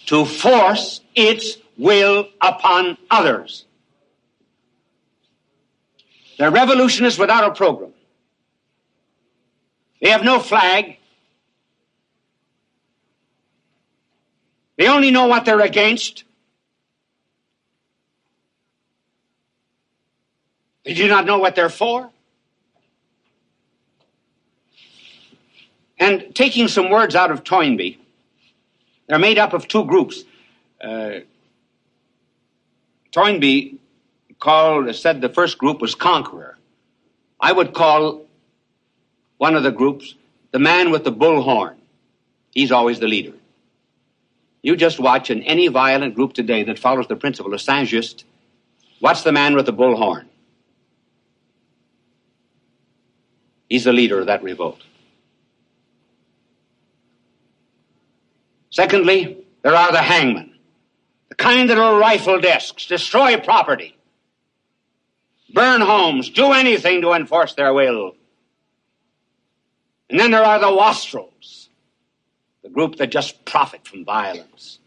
to force its will upon others. They're revolutionists without a program. They have no flag. They only know what they're against. They do not know what they're for. And taking some words out of Toynbee, they're made up of two groups. Toynbee said the first group was conqueror. I would call one of the groups the man with the bullhorn. He's always the leader. You just watch in any violent group today that follows the principle of Saint-Just, watch the man with the bullhorn. He's the leader of that revolt. Secondly, there are the hangmen, the kind that are rifle desks, destroy property. burn homes, do anything to enforce their will. And then there are the wastrels, the group that just profit from violence,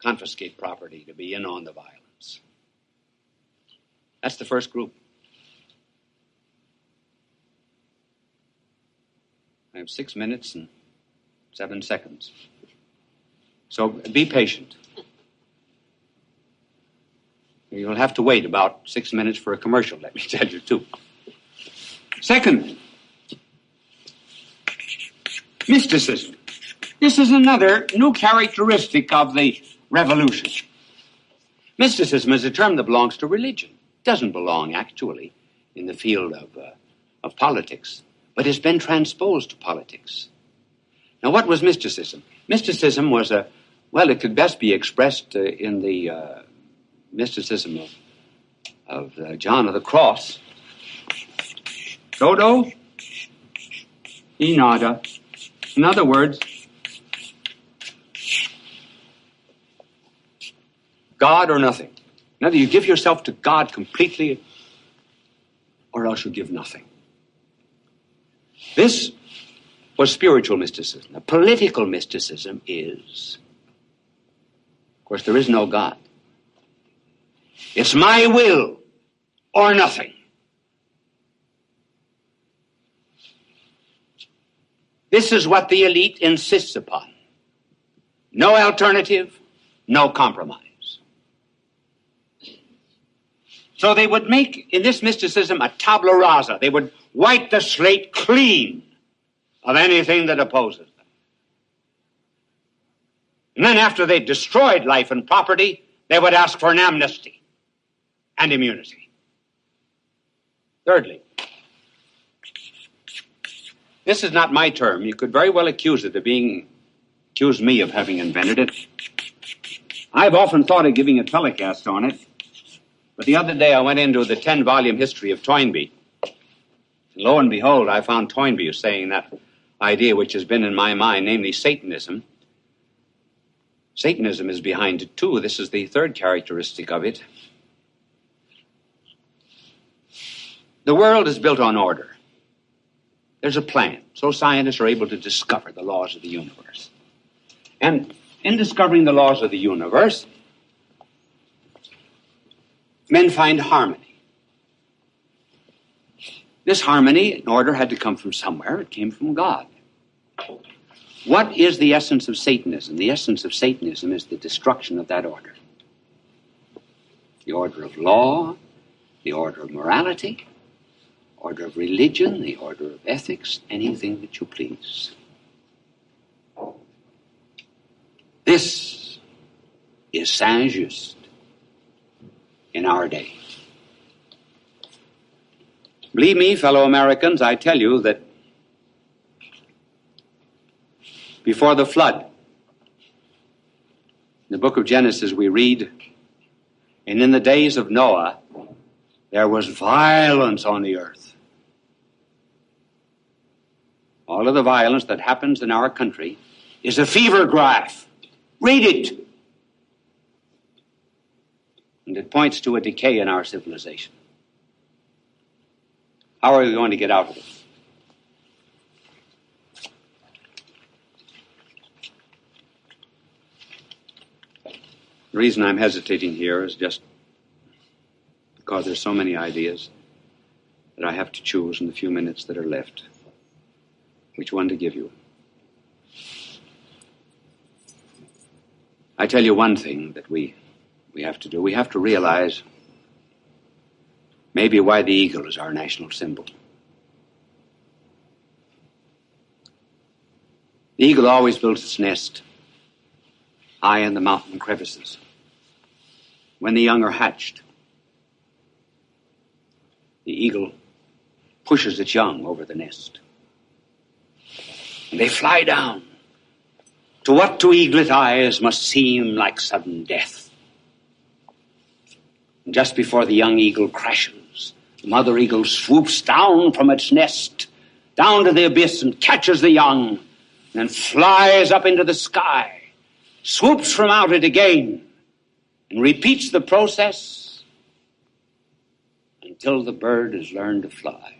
confiscate property to be in on the violence. That's the first group. I have 6 minutes and 7 seconds. So be patient. You'll have to wait about 6 minutes for a commercial, let me tell you, too. Second, mysticism. This is another new characteristic of the revolution. Mysticism is a term that belongs to religion. It doesn't belong, actually, in the field of politics, but has been transposed to politics. Now, what was mysticism? Mysticism was it could best be expressed in the mysticism of John of the Cross. Dodo, e nada. In other words, God or nothing. Either you give yourself to God completely, or else you give nothing. This was spiritual mysticism. The political mysticism is, of course, there is no God. It's my will or nothing. This is what the elite insists upon. No alternative, no compromise. So they would make, in this mysticism, a tabula rasa. They would wipe the slate clean of anything that opposes them. And then after they destroyed life and property, they would ask for an amnesty and immunity. Thirdly, this is not my term. You could very well accuse me of having invented it. I've often thought of giving a telecast on it, but the other day I went into the 10-volume history of Toynbee. And lo and behold, I found Toynbee as saying that idea which has been in my mind, namely Satanism. Satanism is behind it, too. This is the third characteristic of it. The world is built on order. There's a plan. So scientists are able to discover the laws of the universe. And in discovering the laws of the universe, men find harmony. This harmony and order had to come from somewhere. It came from God. What is the essence of Satanism? The essence of Satanism is the destruction of that order. The order of law, the order of morality, order of religion, the order of ethics, anything that you please. This is Saint-Just in our day. Believe me, fellow Americans, I tell you that before the flood, in the book of Genesis we read, and in the days of Noah, there was violence on the earth. All of the violence that happens in our country is a fever graph. Read it. And it points to a decay in our civilization. How are we going to get out of it? The reason I'm hesitating here is just because there's so many ideas that I have to choose in the few minutes that are left which one to give you. I tell you one thing that we have to do. We have to realize maybe why the eagle is our national symbol. The eagle always builds its nest high in the mountain crevices. When the young are hatched, the eagle pushes its young over the nest. And they fly down to what to eaglet eyes must seem like sudden death. And just before the young eagle crashes, the mother eagle swoops down from its nest, down to the abyss and catches the young, and then flies up into the sky, swoops from out it again, and repeats the process till the bird has learned to fly.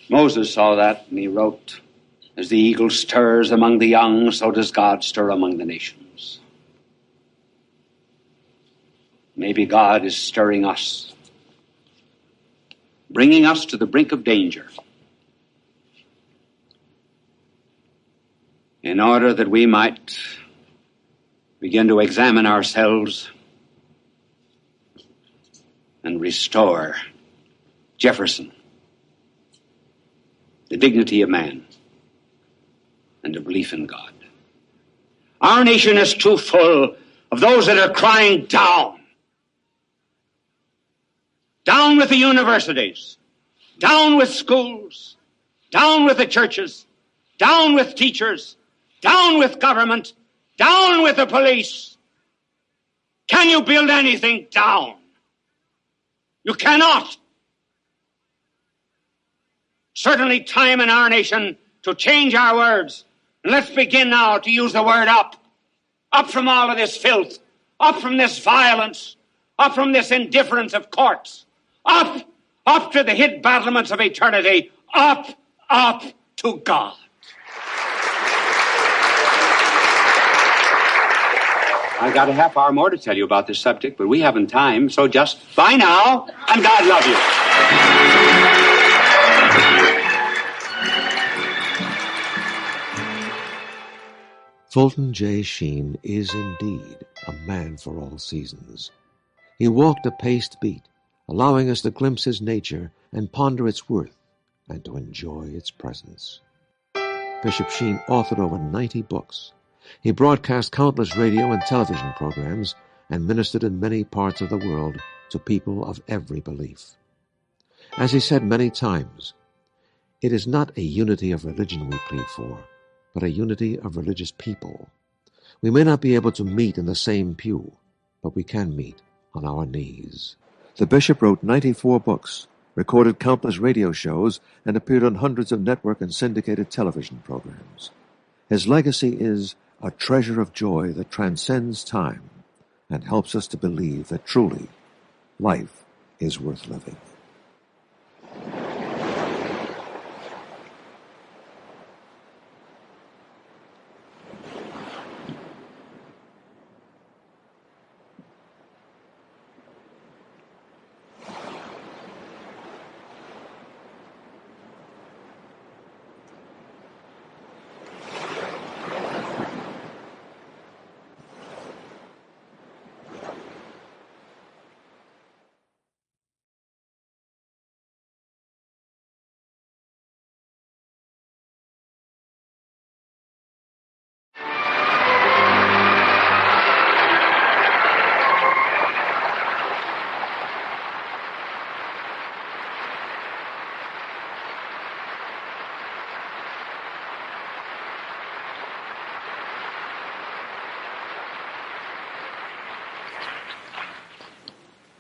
Moses saw that, and he wrote, as the eagle stirs among the young, so does God stir among the nations. Maybe God is stirring us, bringing us to the brink of danger, in order that we might begin to examine ourselves and restore Jefferson, the dignity of man, and a belief in God. Our nation is too full of those that are crying down. Down with the universities, down with schools, down with the churches, down with teachers, down with government, down with the police. Can you build anything down? You cannot. Certainly time in our nation to change our words. And let's begin now to use the word up. Up from all of this filth. Up from this violence. Up from this indifference of courts. Up to the hid battlements of eternity. Up to God. I've got a half hour more to tell you about this subject, but we haven't time, so just bye now, and God love you. Fulton J. Sheen is indeed a man for all seasons. He walked a paced beat, allowing us to glimpse his nature and ponder its worth and to enjoy its presence. Bishop Sheen authored over 90 books. He broadcast countless radio and television programs and ministered in many parts of the world to people of every belief. As he said many times, it is not a unity of religion we plead for, but a unity of religious people. We may not be able to meet in the same pew, but we can meet on our knees. The bishop wrote 94 books, recorded countless radio shows, and appeared on hundreds of network and syndicated television programs. His legacy is a treasure of joy that transcends time and helps us to believe that truly life is worth living.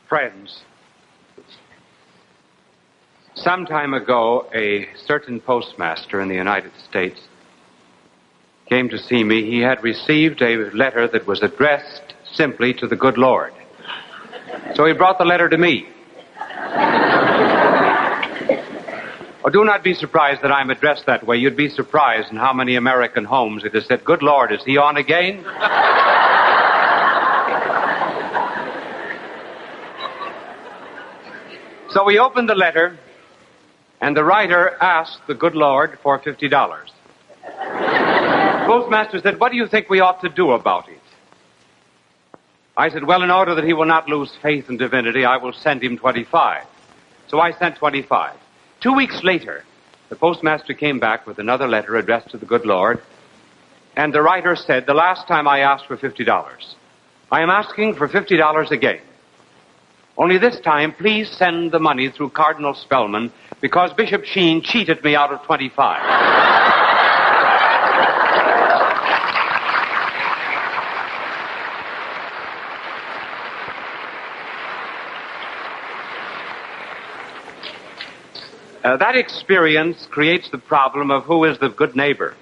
Friends, some time ago, a certain postmaster in the United States came to see me. He had received a letter that was addressed simply to the good Lord. So he brought the letter to me. Oh, do not be surprised that I'm addressed that way. You'd be surprised in how many American homes it is said, "Good Lord, is he on again?" So we opened the letter, and the writer asked the good Lord for $50. The postmaster said, "What do you think we ought to do about it?" I said, "Well, in order that he will not lose faith in divinity, I will send him 25. So I sent 25. 2 weeks later, the postmaster came back with another letter addressed to the good Lord, and the writer said, "The last time I asked for $50. I am asking for $50 again. Only this time, please send the money through Cardinal Spellman, because Bishop Sheen cheated me out of 25. That experience creates the problem of who is the good neighbor.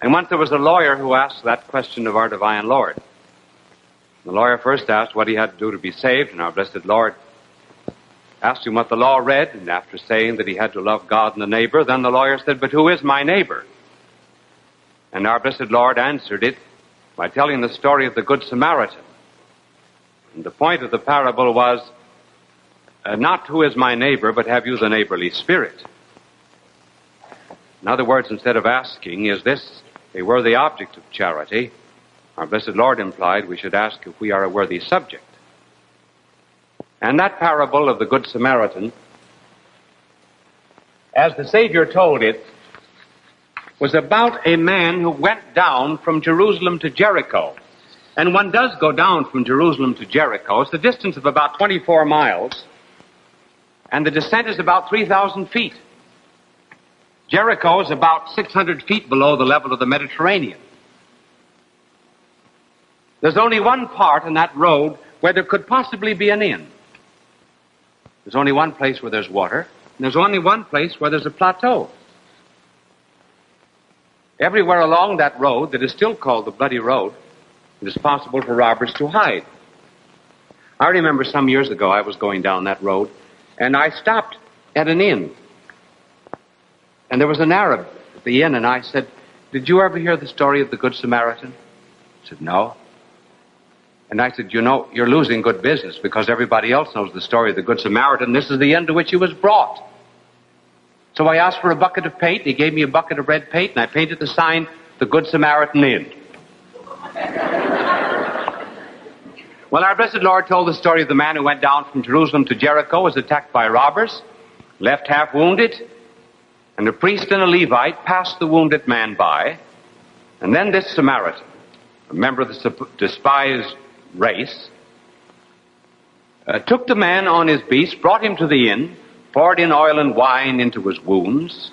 And once there was a lawyer who asked that question of our divine Lord. The lawyer first asked what he had to do to be saved, and our blessed Lord asked him what the law read, and after saying that he had to love God and the neighbor, then the lawyer said, "But who is my neighbor?" And our blessed Lord answered it by telling the story of the Good Samaritan. And the point of the parable was not who is my neighbor, but have you the neighborly spirit? In other words, instead of asking, is this a worthy object of charity, our blessed Lord implied we should ask if we are a worthy subject. And that parable of the Good Samaritan, as the Savior told it, was about a man who went down from Jerusalem to Jericho. And one does go down from Jerusalem to Jericho. It's a distance of about 24 miles, and the descent is about 3,000 feet. Jericho is about 600 feet below the level of the Mediterranean. There's only one part in that road where there could possibly be an inn. There's only one place where there's water, and there's only one place where there's a plateau. Everywhere along that road that is still called the Bloody Road, it is possible for robbers to hide. I remember some years ago I was going down that road, and I stopped at an inn. And there was an Arab at the inn, and I said, "Did you ever hear the story of the Good Samaritan?" He said, "No." And I said, "You know, you're losing good business because everybody else knows the story of the Good Samaritan. This is the inn to which he was brought." So I asked for a bucket of paint. He gave me a bucket of red paint, and I painted the sign, "The Good Samaritan Inn." Well, our blessed Lord told the story of the man who went down from Jerusalem to Jericho, was attacked by robbers, left half wounded, and a priest and a Levite passed the wounded man by. And then this Samaritan, a member of the despised race, took the man on his beast, brought him to the inn, poured in oil and wine into his wounds,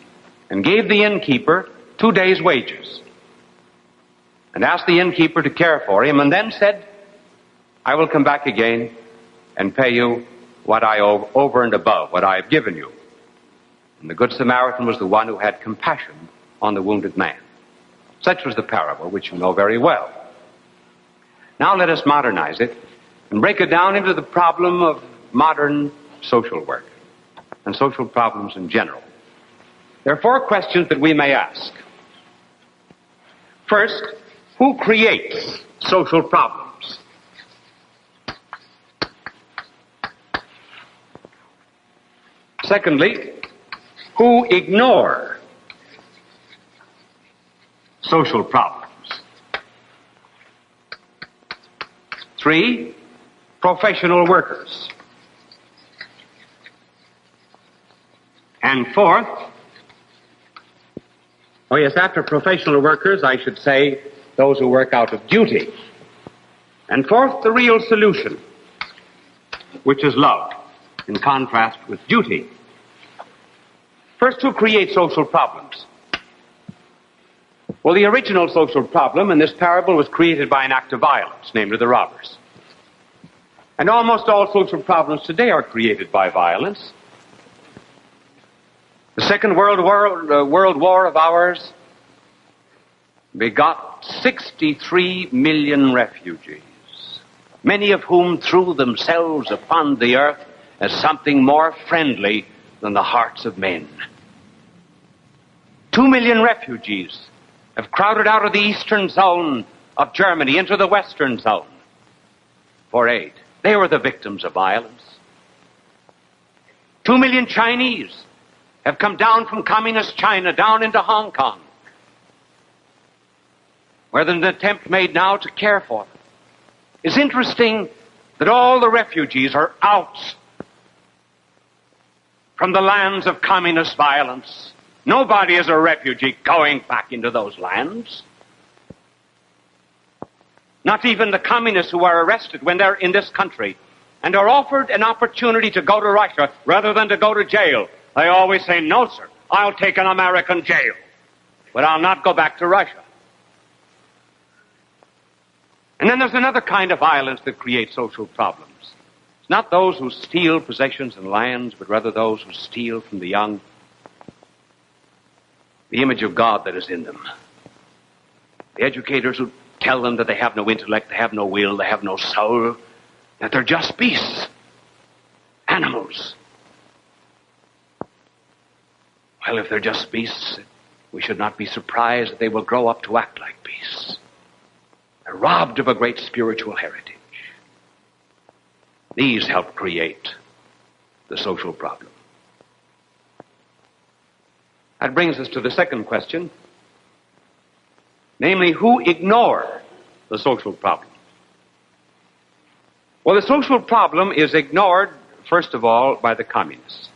and gave the innkeeper 2 days' wages, and asked the innkeeper to care for him, and then said, "I will come back again and pay you what I owe over and above what I have given you." And the Good Samaritan was the one who had compassion on the wounded man. Such was the parable, which you know very well. Now let us modernize it and break it down into the problem of modern social work and social problems in general. There are 4 questions that we may ask. First, who creates social problems? Secondly, who ignore social problems? 3, professional workers. And 4th, after professional workers, I should say those who work out of duty. And 4th, the real solution, which is love, in contrast with duty. First, who creates social problems? Well, the original social problem in this parable was created by an act of violence, namely the robbers. And almost all social problems today are created by violence. The Second World War of ours begot 63 million refugees, many of whom threw themselves upon the earth as something more friendly than the hearts of men. 2 million refugees have crowded out of the eastern zone of Germany into the western zone for aid. They were the victims of violence. 2 million Chinese have come down from communist China down into Hong Kong, where there's an attempt made now to care for them. It's interesting that all the refugees are out from the lands of communist violence. Nobody is a refugee going back into those lands. Not even the communists who are arrested when they're in this country and are offered an opportunity to go to Russia rather than to go to jail. They always say, "No, sir, I'll take an American jail, but I'll not go back to Russia." And then there's another kind of violence that creates social problems. It's not those who steal possessions and lands, but rather those who steal from the young the image of God that is in them. The educators who tell them that they have no intellect, they have no will, they have no soul, that they're just beasts, animals. Well, if they're just beasts, we should not be surprised that they will grow up to act like beasts. They're robbed of a great spiritual heritage. These help create the social problem. That brings us to the second question, namely, who ignore the social problem? Well, the social problem is ignored, first of all, by the communists.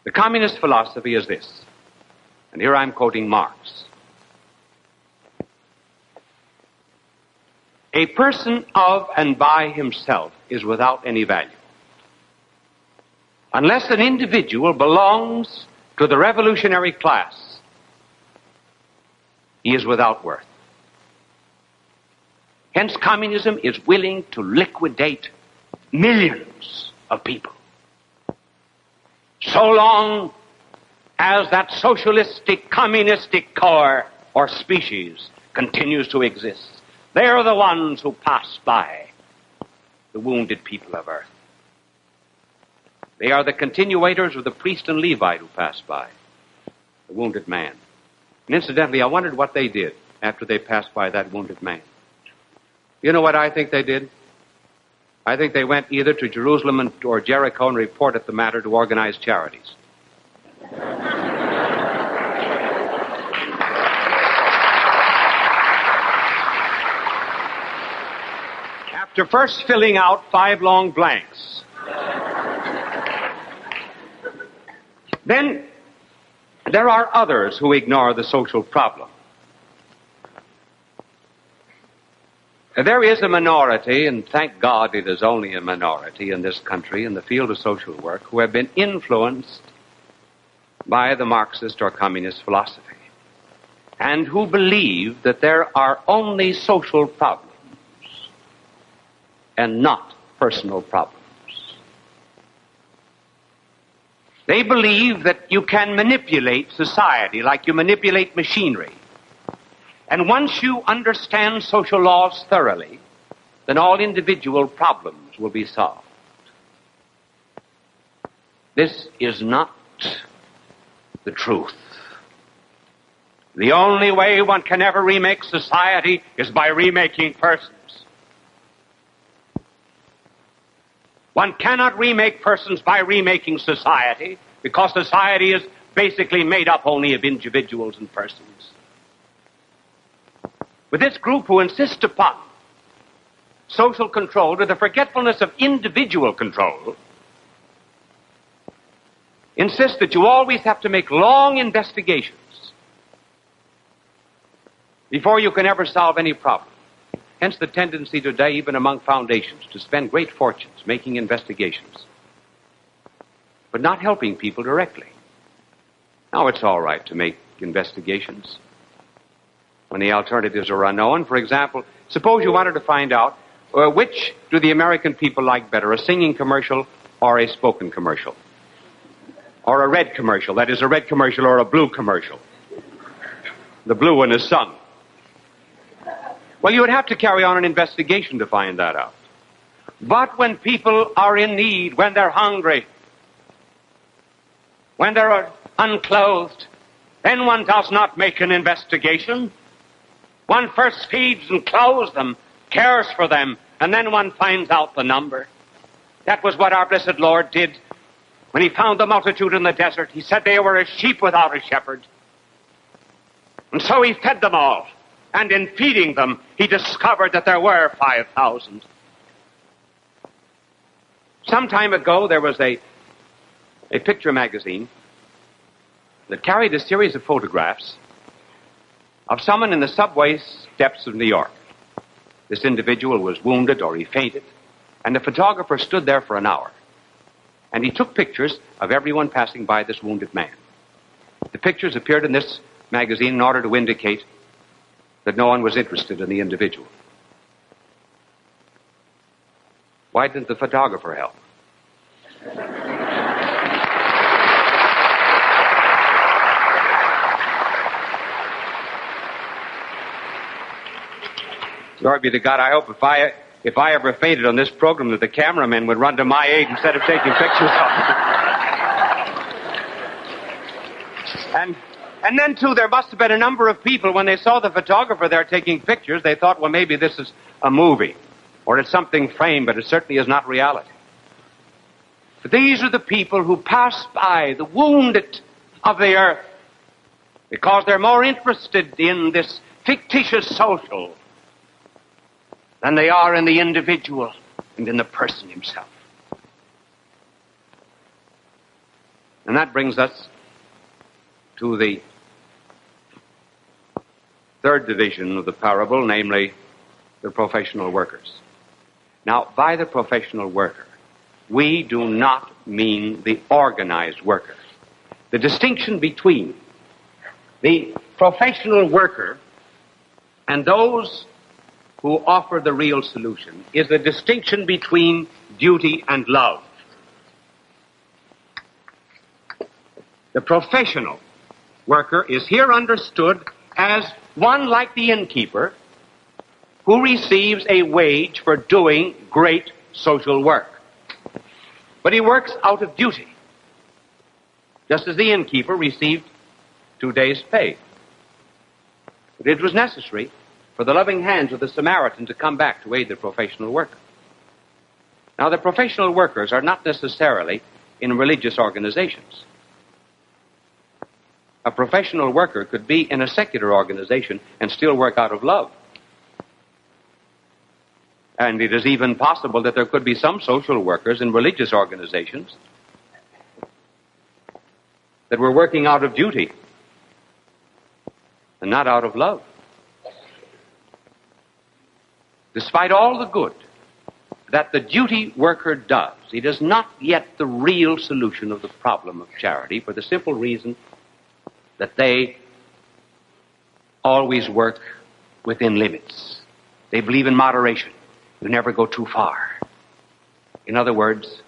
The communist philosophy is this, and here I'm quoting Marx. A person of and by himself is without any value. Unless an individual belongs to the revolutionary class, he is without worth. Hence, communism is willing to liquidate millions of people. So long as that socialistic, communistic core or species continues to exist, they are the ones who pass by the wounded people of earth. They are the continuators of the priest and Levite who pass by the wounded man. And incidentally, I wondered what they did after they passed by that wounded man. You know what I think they did? I think they went either to Jerusalem or Jericho and reported the matter to organized charities. After first filling out 5 long blanks, then there are others who ignore the social problem. There is a minority, and thank God it is only a minority in this country in the field of social work, who have been influenced by the Marxist or communist philosophy, and who believe that there are only social problems and not personal problems. They believe that you can manipulate society like you manipulate machinery. And once you understand social laws thoroughly, then all individual problems will be solved. This is not the truth. The only way one can ever remake society is by remaking persons. One cannot remake persons by remaking society, because society is basically made up only of individuals and persons. With this group who insist upon social control to the forgetfulness of individual control, insist that you always have to make long investigations before you can ever solve any problem. Hence the tendency today, even among foundations, to spend great fortunes making investigations, but not helping people directly. Now, it's all right to make investigations when the alternatives are unknown. For example, suppose you wanted to find out which do the American people like better, a singing commercial or a spoken commercial? Or a red commercial, that is, a red commercial or a blue commercial. The blue one is sung. Well, you would have to carry on an investigation to find that out. But when people are in need, when they're hungry, when they're unclothed, then one does not make an investigation. One first feeds and clothes them, cares for them, and then one finds out the number. That was what our blessed Lord did when he found the multitude in the desert. He said they were as sheep without a shepherd. And so he fed them all. And in feeding them, he discovered that there were 5,000. Some time ago, there was a picture magazine that carried a series of photographs of someone in the subway steps of New York. This individual was wounded or he fainted, and the photographer stood there for an hour. And he took pictures of everyone passing by this wounded man. The pictures appeared in this magazine in order to indicate that no one was interested in the individual. Why didn't the photographer help? Glory be to God. I hope if I ever faded on this program that the cameramen would run to my aid instead of taking pictures of me. And then, too, there must have been a number of people, when they saw the photographer there taking pictures, they thought, well, maybe this is a movie, or it's something framed, but it certainly is not reality. But these are the people who pass by the wounded of the earth because they're more interested in this fictitious social than they are in the individual and in the person himself. And that brings us to the third division of the parable, namely the professional workers. Now, by the professional worker, we do not mean the organized worker. The distinction between the professional worker and those who offer the real solution is the distinction between duty and love. The professional worker is here understood as one like the innkeeper who receives a wage for doing great social work. But he works out of duty, just as the innkeeper received 2 days' pay. But it was necessary for the loving hands of the Samaritan to come back to aid the professional worker. Now, the professional workers are not necessarily in religious organizations. A professional worker could be in a secular organization and still work out of love. And it is even possible that there could be some social workers in religious organizations that were working out of duty and not out of love. Despite all the good that the duty worker does, it is not yet the real solution of the problem of charity, for the simple reason that they always work within limits. They believe in moderation. You never go too far. In other words,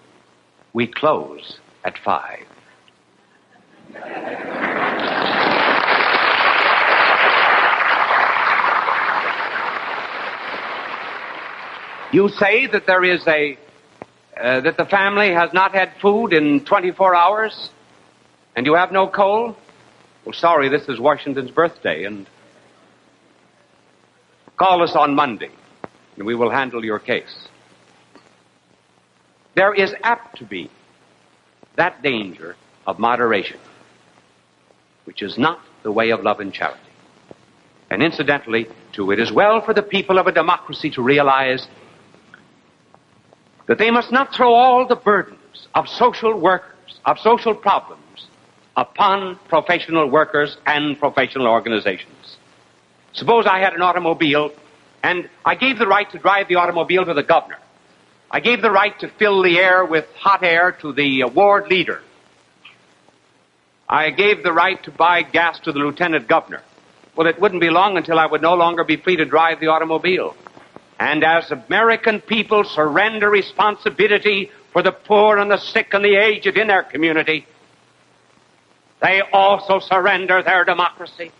we close at 5. You say that there is that the family has not had food in 24 hours and you have no coal? Well, sorry, this is Washington's birthday, and call us on Monday and we will handle your case. There is apt to be that danger of moderation, which is not the way of love and charity. And incidentally, too, it is well for the people of a democracy to realize that they must not throw all the burdens of social workers, of social problems, upon professional workers and professional organizations. Suppose I had an automobile and I gave the right to drive the automobile to the governor. I gave the right to fill the air with hot air to the ward leader. I gave the right to buy gas to the lieutenant governor. Well, it wouldn't be long until I would no longer be free to drive the automobile. And as American people surrender responsibility for the poor and the sick and the aged in their community, they also surrender their democracy.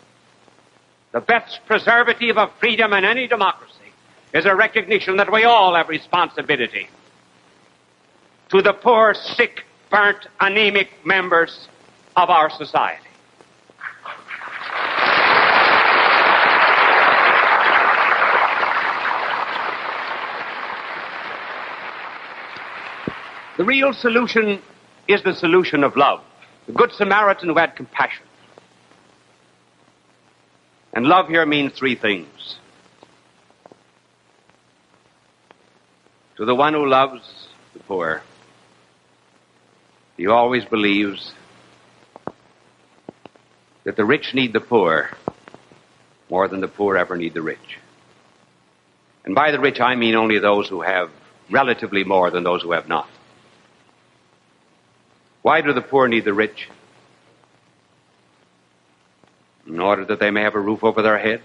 The best preservative of freedom in any democracy is a recognition that we all have responsibility to the poor, sick, burnt, anemic members of our society. The real solution is the solution of love. The Good Samaritan who had compassion. And love here means 3 things. To the one who loves the poor, he always believes that the rich need the poor more than the poor ever need the rich. And by the rich, I mean only those who have relatively more than those who have not. Why do the poor need the rich? In order that they may have a roof over their heads,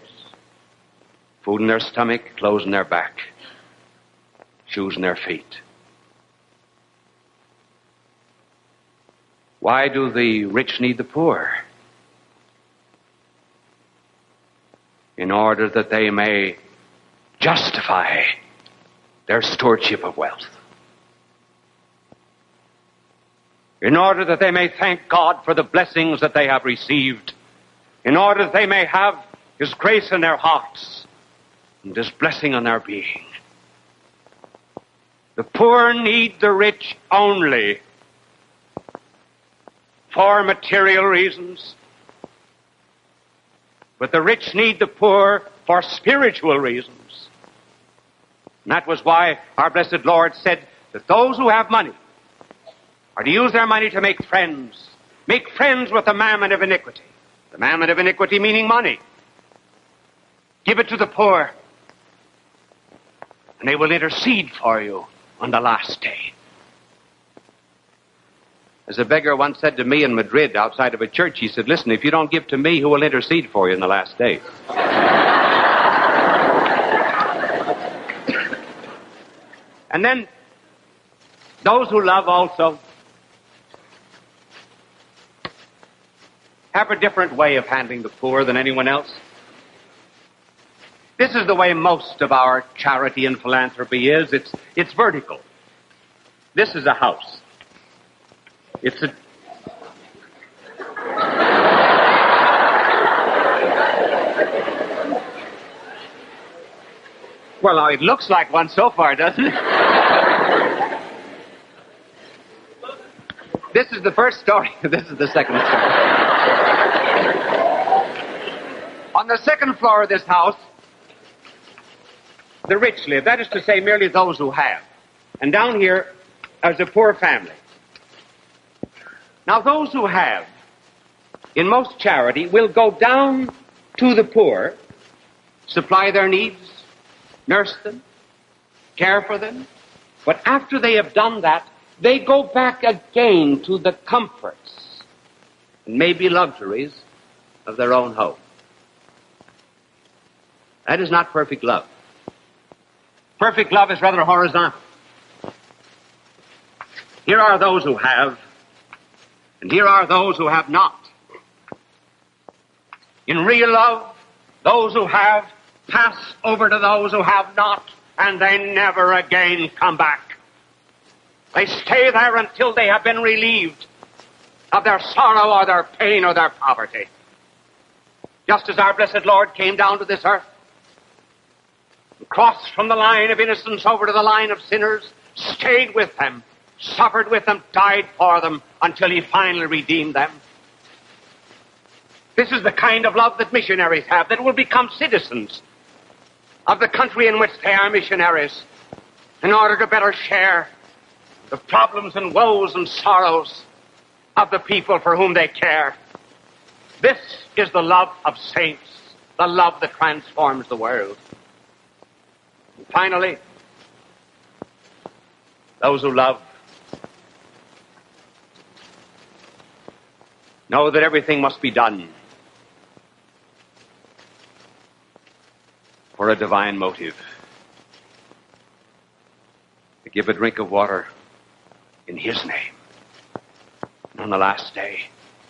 food in their stomach, clothes in their back, shoes in their feet. Why do the rich need the poor? In order that they may justify their stewardship of wealth, in order that they may thank God for the blessings that they have received, in order that they may have His grace in their hearts and His blessing on their being. The poor need the rich only for material reasons, but the rich need the poor for spiritual reasons. And that was why our blessed Lord said that those who have money are to use their money to make friends with the mammon of iniquity. The mammon of iniquity meaning money. Give it to the poor, and they will intercede for you on the last day. As a beggar once said to me in Madrid outside of a church, he said, listen, if you don't give to me, who will intercede for you in the last day? And then those who love also have a different way of handling the poor than anyone else. This is the way most of our charity and philanthropy is. It's vertical. This is a house. It's a... Well, now, it looks like one so far, doesn't it? This is the first story. This is the second story. On the second floor of this house, the rich live. That is to say, merely those who have. And down here is a poor family. Now, those who have, in most charity, will go down to the poor, supply their needs, nurse them, care for them. But after they have done that, they go back again to the comforts and maybe luxuries of their own home. That is not perfect love. Perfect love is rather horizontal. Here are those who have, and here are those who have not. In real love, those who have pass over to those who have not, and they never again come back. They stay there until they have been relieved of their sorrow or their pain or their poverty. Just as our blessed Lord came down to this earth, crossed from the line of innocence over to the line of sinners, stayed with them, suffered with them, died for them, until He finally redeemed them. This is the kind of love that missionaries have, that will become citizens of the country in which they are missionaries, in order to better share the problems and woes and sorrows of the people for whom they care. This is the love of saints, the love that transforms the world. And finally, those who love know that everything must be done for a divine motive. To give a drink of water in His name. And on the last day,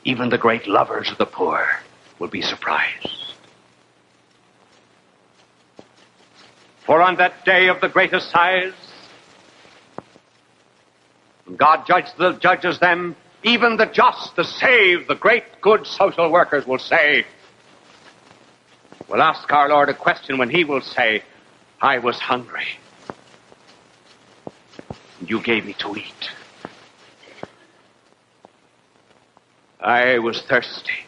even the great lovers of the poor will be surprised. For on that day of the great assize, when God judges them, even the just, the saved, the great good social workers will say, we'll ask our Lord a question when He will say, I was hungry, and you gave me to eat. I was thirsty,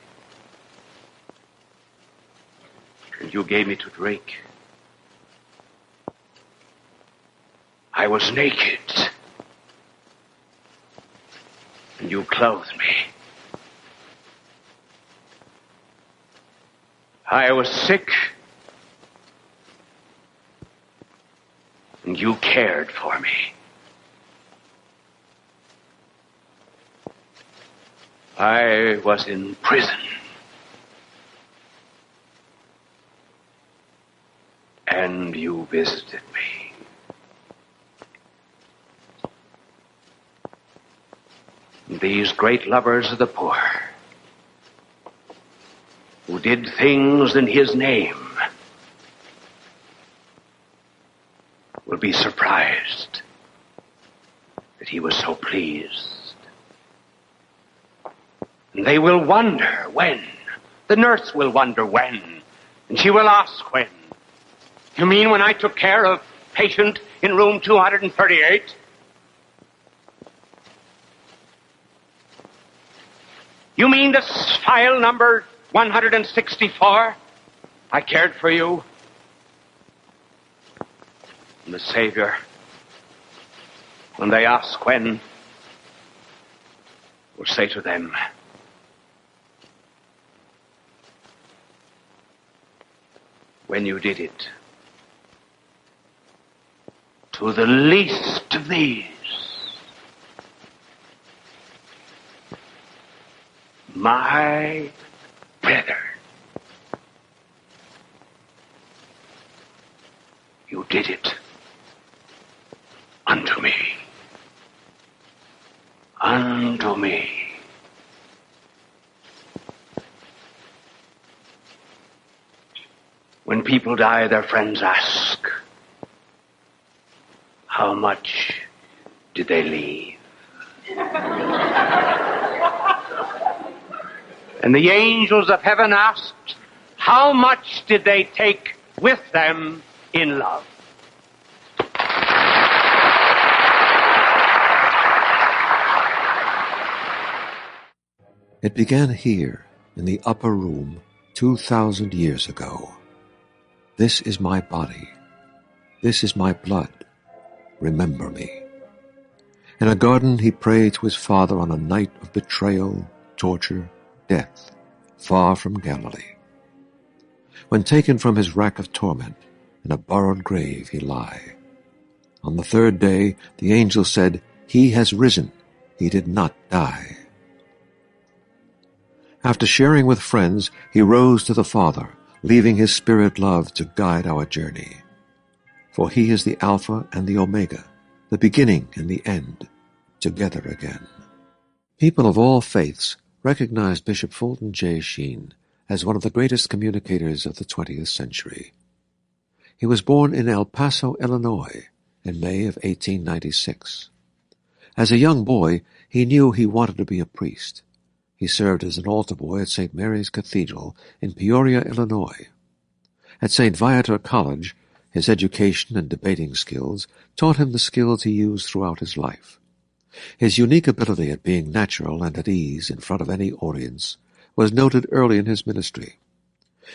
and you gave me to drink. I was naked, and you clothed me. I was sick, and you cared for me. I was in prison, and you visited me. These great lovers of the poor, who did things in His name, be surprised that he was so pleased. And they will wonder when. The nurse will wonder when. And she will ask when. You mean when I took care of patient in room 238? You mean this file number 164? I cared for you. And the Savior, when they ask when, will say to them, when you did it to the least of these, my brethren, you did it unto me. Unto me. When people die, their friends ask, how much did they leave? And the angels of heaven asked, how much did they take with them in love? It began here, in the upper room, 2,000 years ago. This is my body. This is my blood. Remember me. In a garden he prayed to his Father on a night of betrayal, torture, death, far from Galilee. When taken from his rack of torment, in a borrowed grave he lie. On the third day the angel said, he has risen. He did not die. After sharing with friends, he rose to the Father, leaving his spirit love to guide our journey. For he is the Alpha and the Omega, the beginning and the end, together again. People of all faiths recognized Bishop Fulton J. Sheen as one of the greatest communicators of the 20th century. He was born in El Paso, Illinois, in May of 1896. As a young boy, he knew he wanted to be a priest. He served as an altar boy at St. Mary's Cathedral in Peoria, Illinois. At St. Viator College, his education and debating skills taught him the skills he used throughout his life. His unique ability at being natural and at ease in front of any audience was noted early in his ministry.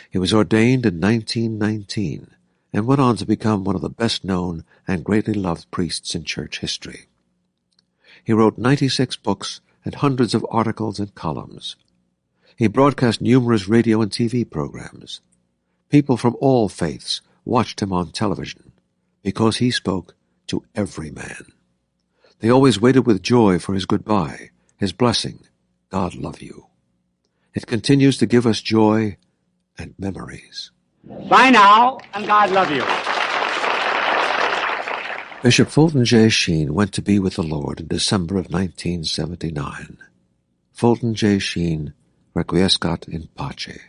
He was ordained in 1919 and went on to become one of the best-known and greatly loved priests in church history. He wrote 96 books and hundreds of articles and columns. He broadcast numerous radio and TV programs. People from all faiths watched him on television because he spoke to every man. They always waited with joy for his goodbye, his blessing, God love you. It continues to give us joy and memories. Bye now, and God love you. Bishop Fulton J. Sheen went to be with the Lord in December of 1979. Fulton J. Sheen, requiescat in pace.